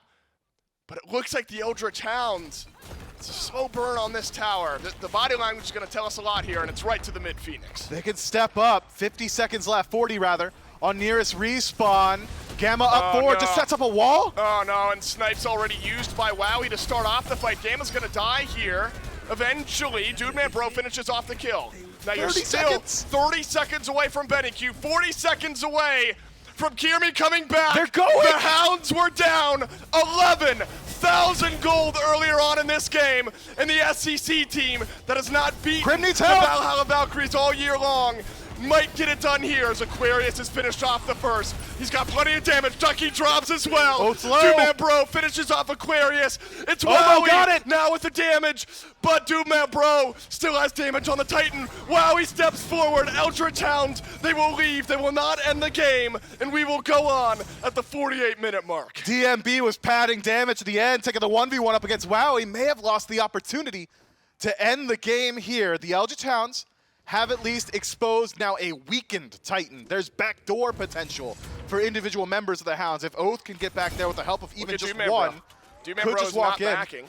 But it looks like the Eldritch Hounds, it's a slow burn on this tower. The body language is going to tell us a lot here, and it's right to the mid-Phoenix. They can step up. 50 seconds left, 40 rather, on nearest respawn. Gamma up forward, just sets up a wall. Oh no, and Snipe's already used by Wowy to start off the fight. Gamma's going to die here. Eventually, Danzaburou finishes off the kill. Now you're still 30 seconds away from BennyQ, 40 seconds away from Kyrmi coming back. They're going! The Hounds were down 11,000 gold earlier on in this game, and the SCC team that has not beaten the Valhalla Valkyries all year long might get it done here as Aquarius has finished off the first. He's got plenty of damage. Ducky drops as well. Danzaburou finishes off Aquarius. It's Wowy got it. now with the damage, but Danzaburou still has damage on the Titan. Wowy steps forward. Eldritch Hounds, they will leave. They will not end the game, and we will go on at the 48-minute mark. DMB was padding damage at the end, taking the 1v1 up against Wowy. May have lost the opportunity to end the game here. The Eldritch Hounds have at least exposed now a weakened Titan. There's backdoor potential for individual members of the Hounds. If Oathhh can get back there with the help of even just one, could just walk in. Backing.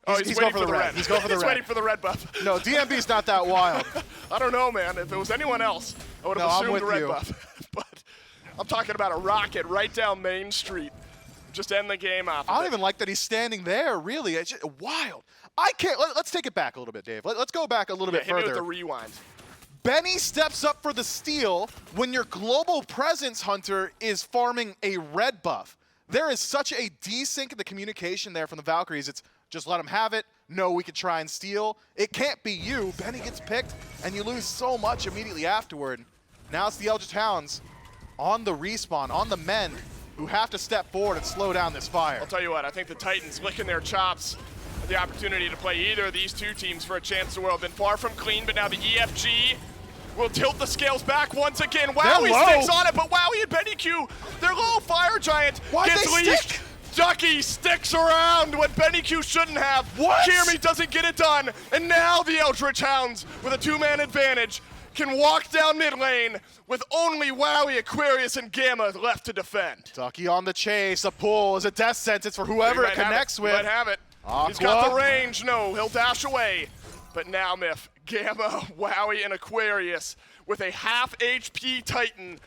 Oh, he's waiting for the red. He's going for the red. He's waiting for the red buff. No, DMB's not that wild. I don't know, man. If it was anyone else, I would have assumed the red buff. But I'm talking about a rocket right down Main Street. Just end the game off. I don't even like that he's standing there, really. It's just wild. I can't. Let's take it back a little bit, Dave. Let's go back a little bit further. Hit me with the rewind. Benny steps up for the steal when your global presence hunter is farming a red buff. There is such a desync in the communication there from the Valkyries. It's just let him have it. No, we could try and steal. It can't be you. Benny gets picked, and you lose so much immediately afterward. Now it's the Eldritch Hounds on the respawn, on the men, who have to step forward and slow down this fire. I'll tell you what, I think the Titans licking their chops at the opportunity to play either of these two teams for a chance to world. Been far from clean, but now the EFG will tilt the scales back once again. Wowy sticks on it, but Wowy and BennyQ, their little fire giant gets leashed. Ducky sticks around when BennyQ shouldn't have. Kyrmi doesn't get it done, and now the Eldritch Hounds, with a 2-man advantage, can walk down mid lane with only Wowy, Aquarius, and Gamma left to defend. Ducky on the chase. A pull is a death sentence for whoever it connects with. He might have it. He's got the range. No, he'll dash away. But now, Myth, Gamma, Wowy, and Aquarius with a half HP Titan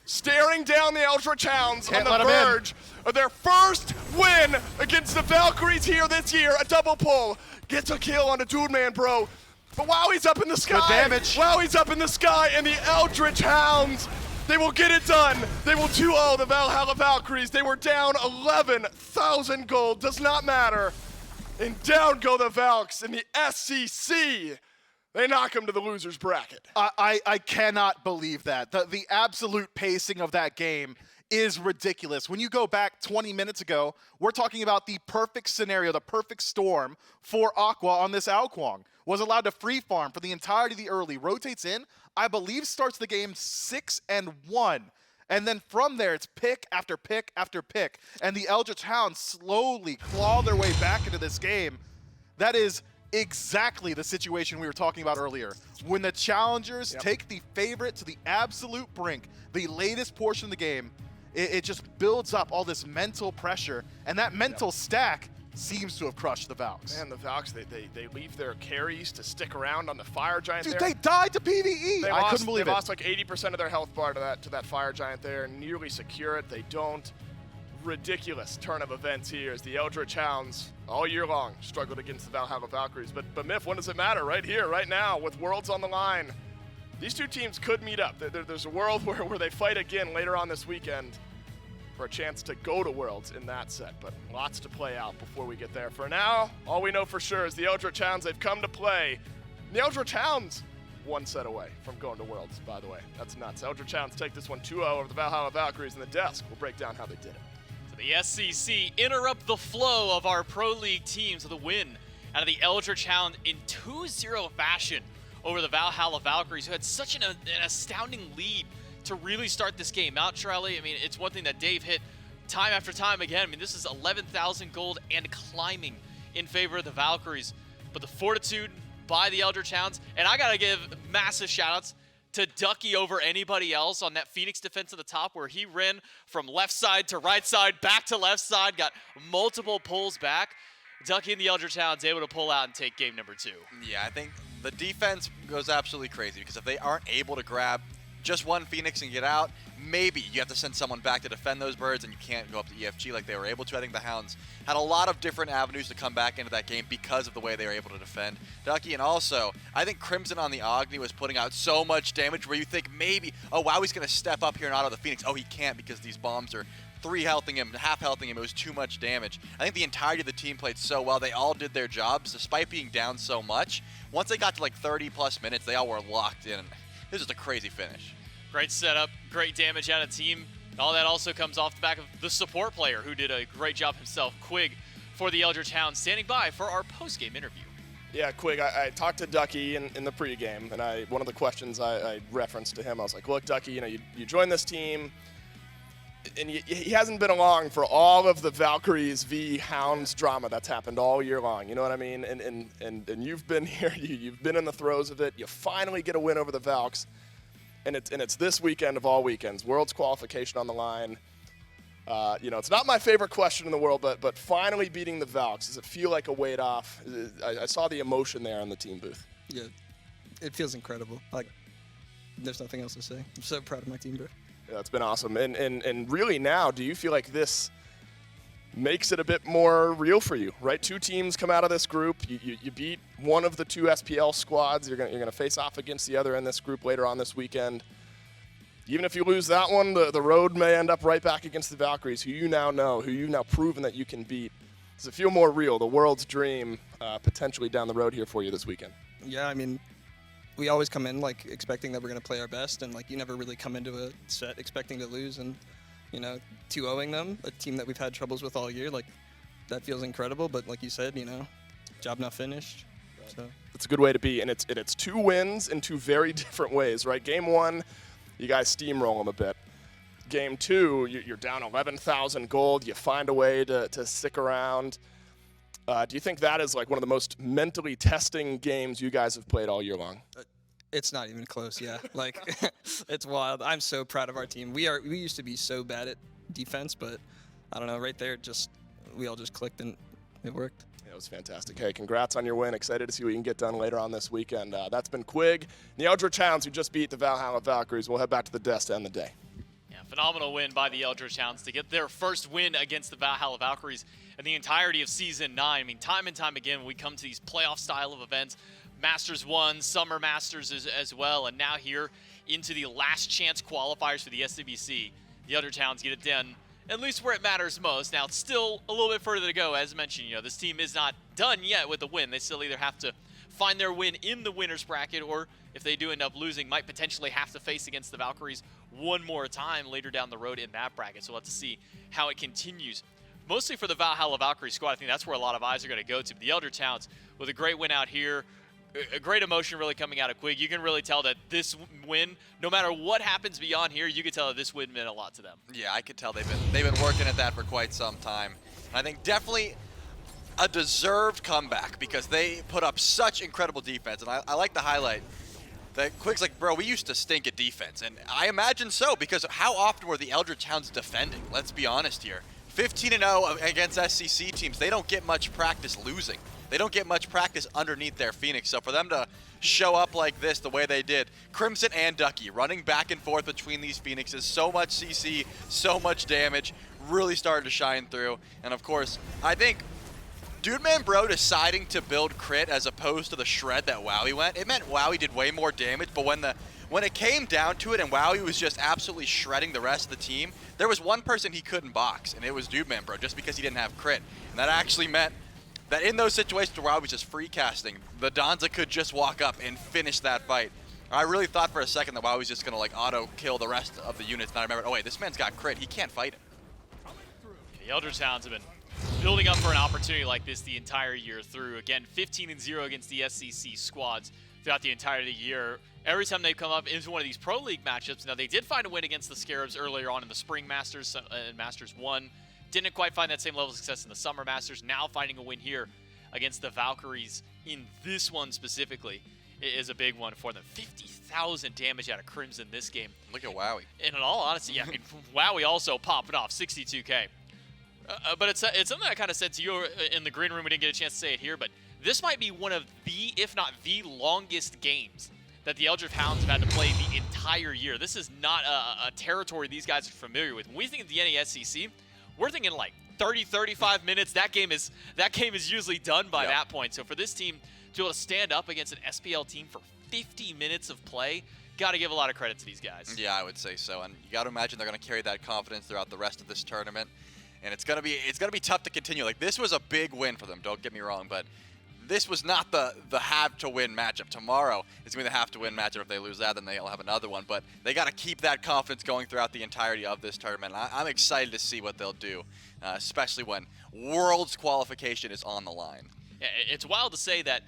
staring down the Eldritch Hounds on the verge of their first win against the Valkyries here this year. A double pull. Gets a kill on a dude man, bro. But Wowy's up in the sky. Good damage. Wowy's up in the sky, and the Eldritch Hounds, they will get it done. They will 2-0 the Valhalla Valkyries. They were down 11,000 gold. Does not matter. And down go the Valks in the SCC. They knock them to the loser's bracket. I cannot believe that. The absolute pacing of that game is ridiculous. When you go back 20 minutes ago, we're talking about the perfect scenario, the perfect storm for Aqua on this Quang. Was allowed to free farm for the entirety of the early, rotates in, I believe starts the game 6-1. And then from there, it's pick after pick after pick. And the Eldritch Hounds slowly claw their way back into this game. That is exactly the situation we were talking about earlier. When the challengers take the favorite to the absolute brink, the latest portion of the game, it just builds up all this mental pressure. And that mental stack seems to have crushed the Valks. Man, the Valks, they leave their carries to stick around on the Fire Giant. Dude, there. they died to PvE. I couldn't believe it. They lost like 80% of their health bar to that Fire Giant there and nearly secure it. They don't. Ridiculous turn of events here as the Eldritch Hounds all year long struggled against the Valhalla Valkyries. But Myth, when does it matter? Right here, right now, with Worlds on the line. These two teams could meet up. There's a world where they fight again later on this weekend for a chance to go to Worlds in that set, but lots to play out before we get there. For now, all we know for sure is the Eldritch Hounds, they've come to play. The Eldritch Hounds, one set away from going to Worlds, by the way. That's nuts. Eldritch Hounds take this one 2-0 over the Valhalla Valkyries, and the desk will break down how they did it. So the SCC interrupt the flow of our Pro League teams with a win out of the Eldritch Hound in 2-0 fashion over the Valhalla Valkyries, who had such an astounding lead to really start this game out, Charlie. I mean, it's one thing that Dave hit time after time again. I mean, this is 11,000 gold and climbing in favor of the Valkyries. But the fortitude by the Eldritch Hounds, and I gotta give massive shout-outs to Ducky over anybody else on that Phoenix defense at the top, where he ran from left side to right side, back to left side, got multiple pulls back. Ducky and the Eldritch Hounds able to pull out and take game number 2. Yeah, I think the defense goes absolutely crazy because if they aren't able to grab just one Phoenix and get out, maybe you have to send someone back to defend those birds and you can't go up to EFG like they were able to. I think the Hounds had a lot of different avenues to come back into that game because of the way they were able to defend Ducky. And also, I think Crimson on the Agni was putting out so much damage where you think maybe, oh, Wowie's going to step up here and auto the Phoenix. Oh, he can't because these bombs are 3-healthing him, half-healthing him. It was too much damage. I think the entirety of the team played so well. They all did their jobs despite being down so much. Once they got to like 30-plus minutes, they all were locked in. This was a crazy finish. Great setup, great damage out of team. All that also comes off the back of the support player who did a great job himself, Quig, for the Eldritch Hounds, standing by for our post-game interview. Yeah, Quig, I talked to Ducky in the pregame, and one of the questions I referenced to him, I was like, look, Ducky, you joined this team, and he hasn't been along for all of the Valkyries v Hounds drama that's happened all year long. You know what I mean? And you've been here, you've been in the throes of it. You finally get a win over the Valks. And it's this weekend of all weekends, Worlds qualification on the line. It's not my favorite question in the world, but finally beating the Valks, does it feel like a weight off? I saw the emotion there in the team booth. Yeah, it feels incredible. Like, there's nothing else to say. I'm so proud of my team, bro. Yeah, it's been awesome. And really now, do you feel like this makes it a bit more real for you, right? 2 teams come out of this group. You beat one of the 2 SPL squads. You're gonna face off against the other in this group later on this weekend. Even if you lose that one, the road may end up right back against the Valkyries, who you now know, who you've now proven that you can beat. Does it feel more real, the world's dream, potentially down the road here for you this weekend? Yeah, I mean, we always come in like expecting that we're gonna play our best, and like you never really come into a set expecting to lose, and 2-0ing them, a team that we've had troubles with all year, like that feels incredible. But like you said, job not finished. So it's a good way to be, and it's 2 wins in 2 very different ways, right? Game 1, you guys steamroll them a bit. Game 2, you're down 11,000 gold. You find a way to stick around. Do you think that is like one of the most mentally testing games you guys have played all year long? it's not even close. Yeah, like it's wild. I'm so proud of our team. We used to be so bad at defense, but I don't know. Right there, we all just clicked and it worked. Yeah. It was fantastic. Hey, congrats on your win. Excited to see what you can get done later on this weekend. That's been Quig, the Eldritch Hounds, who just beat the Valhalla Valkyries. We'll head back to the desk to end the day. Yeah, phenomenal win by the Eldritch Hounds to get their first win against the Valhalla Valkyries in the entirety of Season 9. I mean, time and time again, when we come to these playoff style of events, Masters 1, Summer Masters as well, and now here into the last chance qualifiers for the SWBC, the Eldritch Hounds get it done at least where it matters most. Now, it's still a little bit further to go. As mentioned, this team is not done yet with the win. They still either have to find their win in the winner's bracket, or if they do end up losing, might potentially have to face against the Valkyries one more time later down the road in that bracket. So we'll have to see how it continues. Mostly for the Valhalla Valkyries squad, I think that's where a lot of eyes are going to go to. But the Eldritch Hounds, with a great win out here, a great emotion really coming out of Quig. You can really tell that this win, no matter what happens beyond here, you can tell that this win meant a lot to them. Yeah, I could tell they've been working at that for quite some time. And I think definitely a deserved comeback because they put up such incredible defense. And I like the highlight that Quig's like, bro, we used to stink at defense. And I imagine so, because how often were the Eldritch Hounds defending? Let's be honest here. 15-0 against SCC teams. They don't get much practice losing. They don't get much practice underneath their Phoenix. So for them to show up like this the way they did, Crimson and Ducky running back and forth between these Phoenixes, so much CC, so much damage, really started to shine through. And of course, I think Dude Man Bro deciding to build crit as opposed to the shred that Wowy went, it meant Wowy did way more damage, but when it came down to it and Wowy was just absolutely shredding the rest of the team, there was one person he couldn't box, and it was Dude Man Bro, just because he didn't have crit. And that actually meant that in those situations where Wowy was just free casting, the Danza could just walk up and finish that fight. I really thought for a second that Wowy was just going to auto kill the rest of the units, and I remembered, oh wait, this man's got crit, he can't fight him. The Eldritch Hounds have been building up for an opportunity like this the entire year through. Again, 15-0 against the SCC squads throughout the entirety of the year. Every time they've come up into one of these Pro League matchups, now they did find a win against the Scarabs earlier on in the Spring Masters and Masters 1. Didn't quite find that same level of success in the Summer Masters. Now finding a win here against the Valkyries in this one specifically is a big one for them. 50,000 damage out of Crimson this game. Look at Wowy. And in all honesty, yeah, I mean, Wowy also popping off 62K. But it's something I kind of said to you in the green room. We didn't get a chance to say it here, but this might be one of the, if not the longest games that the Eldritch Hounds have had to play the entire year. This is not a territory these guys are familiar with. When we think of the NASCC, we're thinking like 30, 35 minutes. That game is usually done by that point. So for this team to be able to stand up against an SPL team for 50 minutes of play, got to give a lot of credit to these guys. Yeah, I would say so. And you got to imagine they're going to carry that confidence throughout the rest of this tournament. And it's gonna be tough to continue. Like, this was a big win for them, don't get me wrong, but this was not the have to win matchup. Tomorrow is gonna be the have to win matchup. If they lose that, then they'll have another one. But they gotta keep that confidence going throughout the entirety of this tournament. I'm excited to see what they'll do, especially when Worlds qualification is on the line. Yeah, it's wild to say that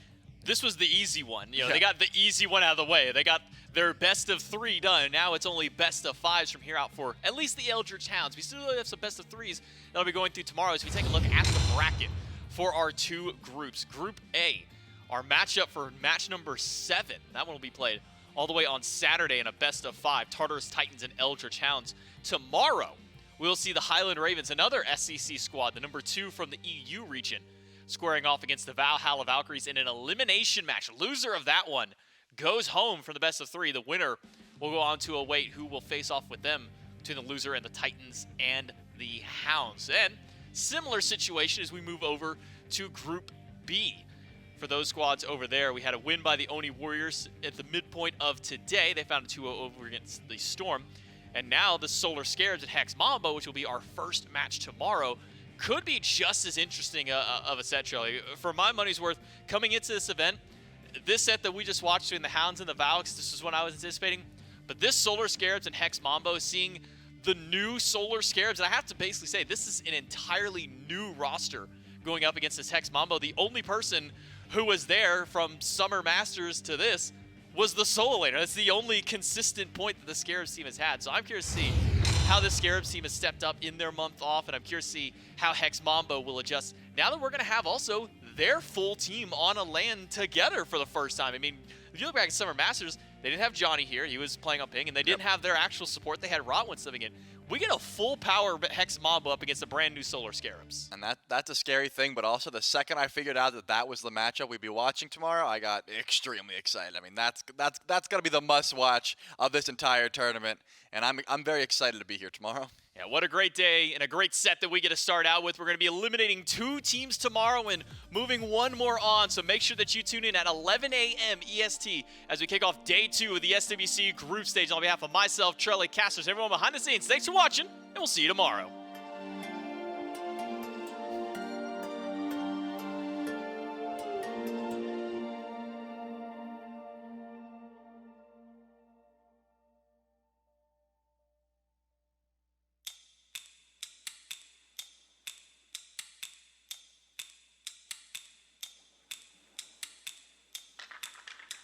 this was the easy one. They got the easy one out of the way. They got their best of 3 done. Now it's only best of 5s from here out for at least the Eldritch Hounds. We still have some best of 3s that'll be going through tomorrow as we take a look at the bracket for our 2 groups. Group A, our matchup for match number 7. That one will be played all the way on Saturday in a best of 5. Tartarus Titans and Eldritch Hounds. Tomorrow, we'll see the Highland Ravens, another SCC squad, the number 2 from the EU region, squaring off against the Valhalla Valkyries in an elimination match. Loser of that one goes home for the best of 3. The winner will go on to await who will face off with them between the loser and the Titans and the Hounds. And similar situation as we move over to Group B. For those squads over there, we had a win by the Oni Warriors at the midpoint of today. They found a 2-0 over against the Storm. And now the Solar Scarabs at Hex Mambo, which will be our first match tomorrow, could be just as interesting of a set, Charlie. For my money's worth, coming into this event, this set that we just watched between the Hounds and the Valks, this is what I was anticipating. But this Solar Scarabs and Hex Mambo, seeing the new Solar Scarabs, and I have to basically say, this is an entirely new roster going up against this Hex Mambo. The only person who was there from Summer Masters to this was the solo laner. That's the only consistent point that the Scarabs team has had. So I'm curious to see how the Scarabs team has stepped up in their month off, and I'm curious to see how Hex Mambo will adjust now that we're going to have also their full team on a LAN together for the first time. I mean, if you look back at Summer Masters, they didn't have Johnny here. He was playing on ping, and they didn't have their actual support. They had Rotwin subbing in. We get a full power Hex Mamba up against a brand new Solar Scarabs. And that's a scary thing, but also the second I figured out that that was the matchup we'd be watching tomorrow, I got extremely excited. I mean, that's going to be the must-watch of this entire tournament, and I'm very excited to be here tomorrow. Yeah, what a great day and a great set that we get to start out with. We're going to be eliminating 2 teams tomorrow and moving 1 more on, so make sure that you tune in at 11 a.m. EST as we kick off day 2 of the SWC group stage. On behalf of myself, Charlie Casters, everyone behind the scenes, thanks for watching, and we'll see you tomorrow.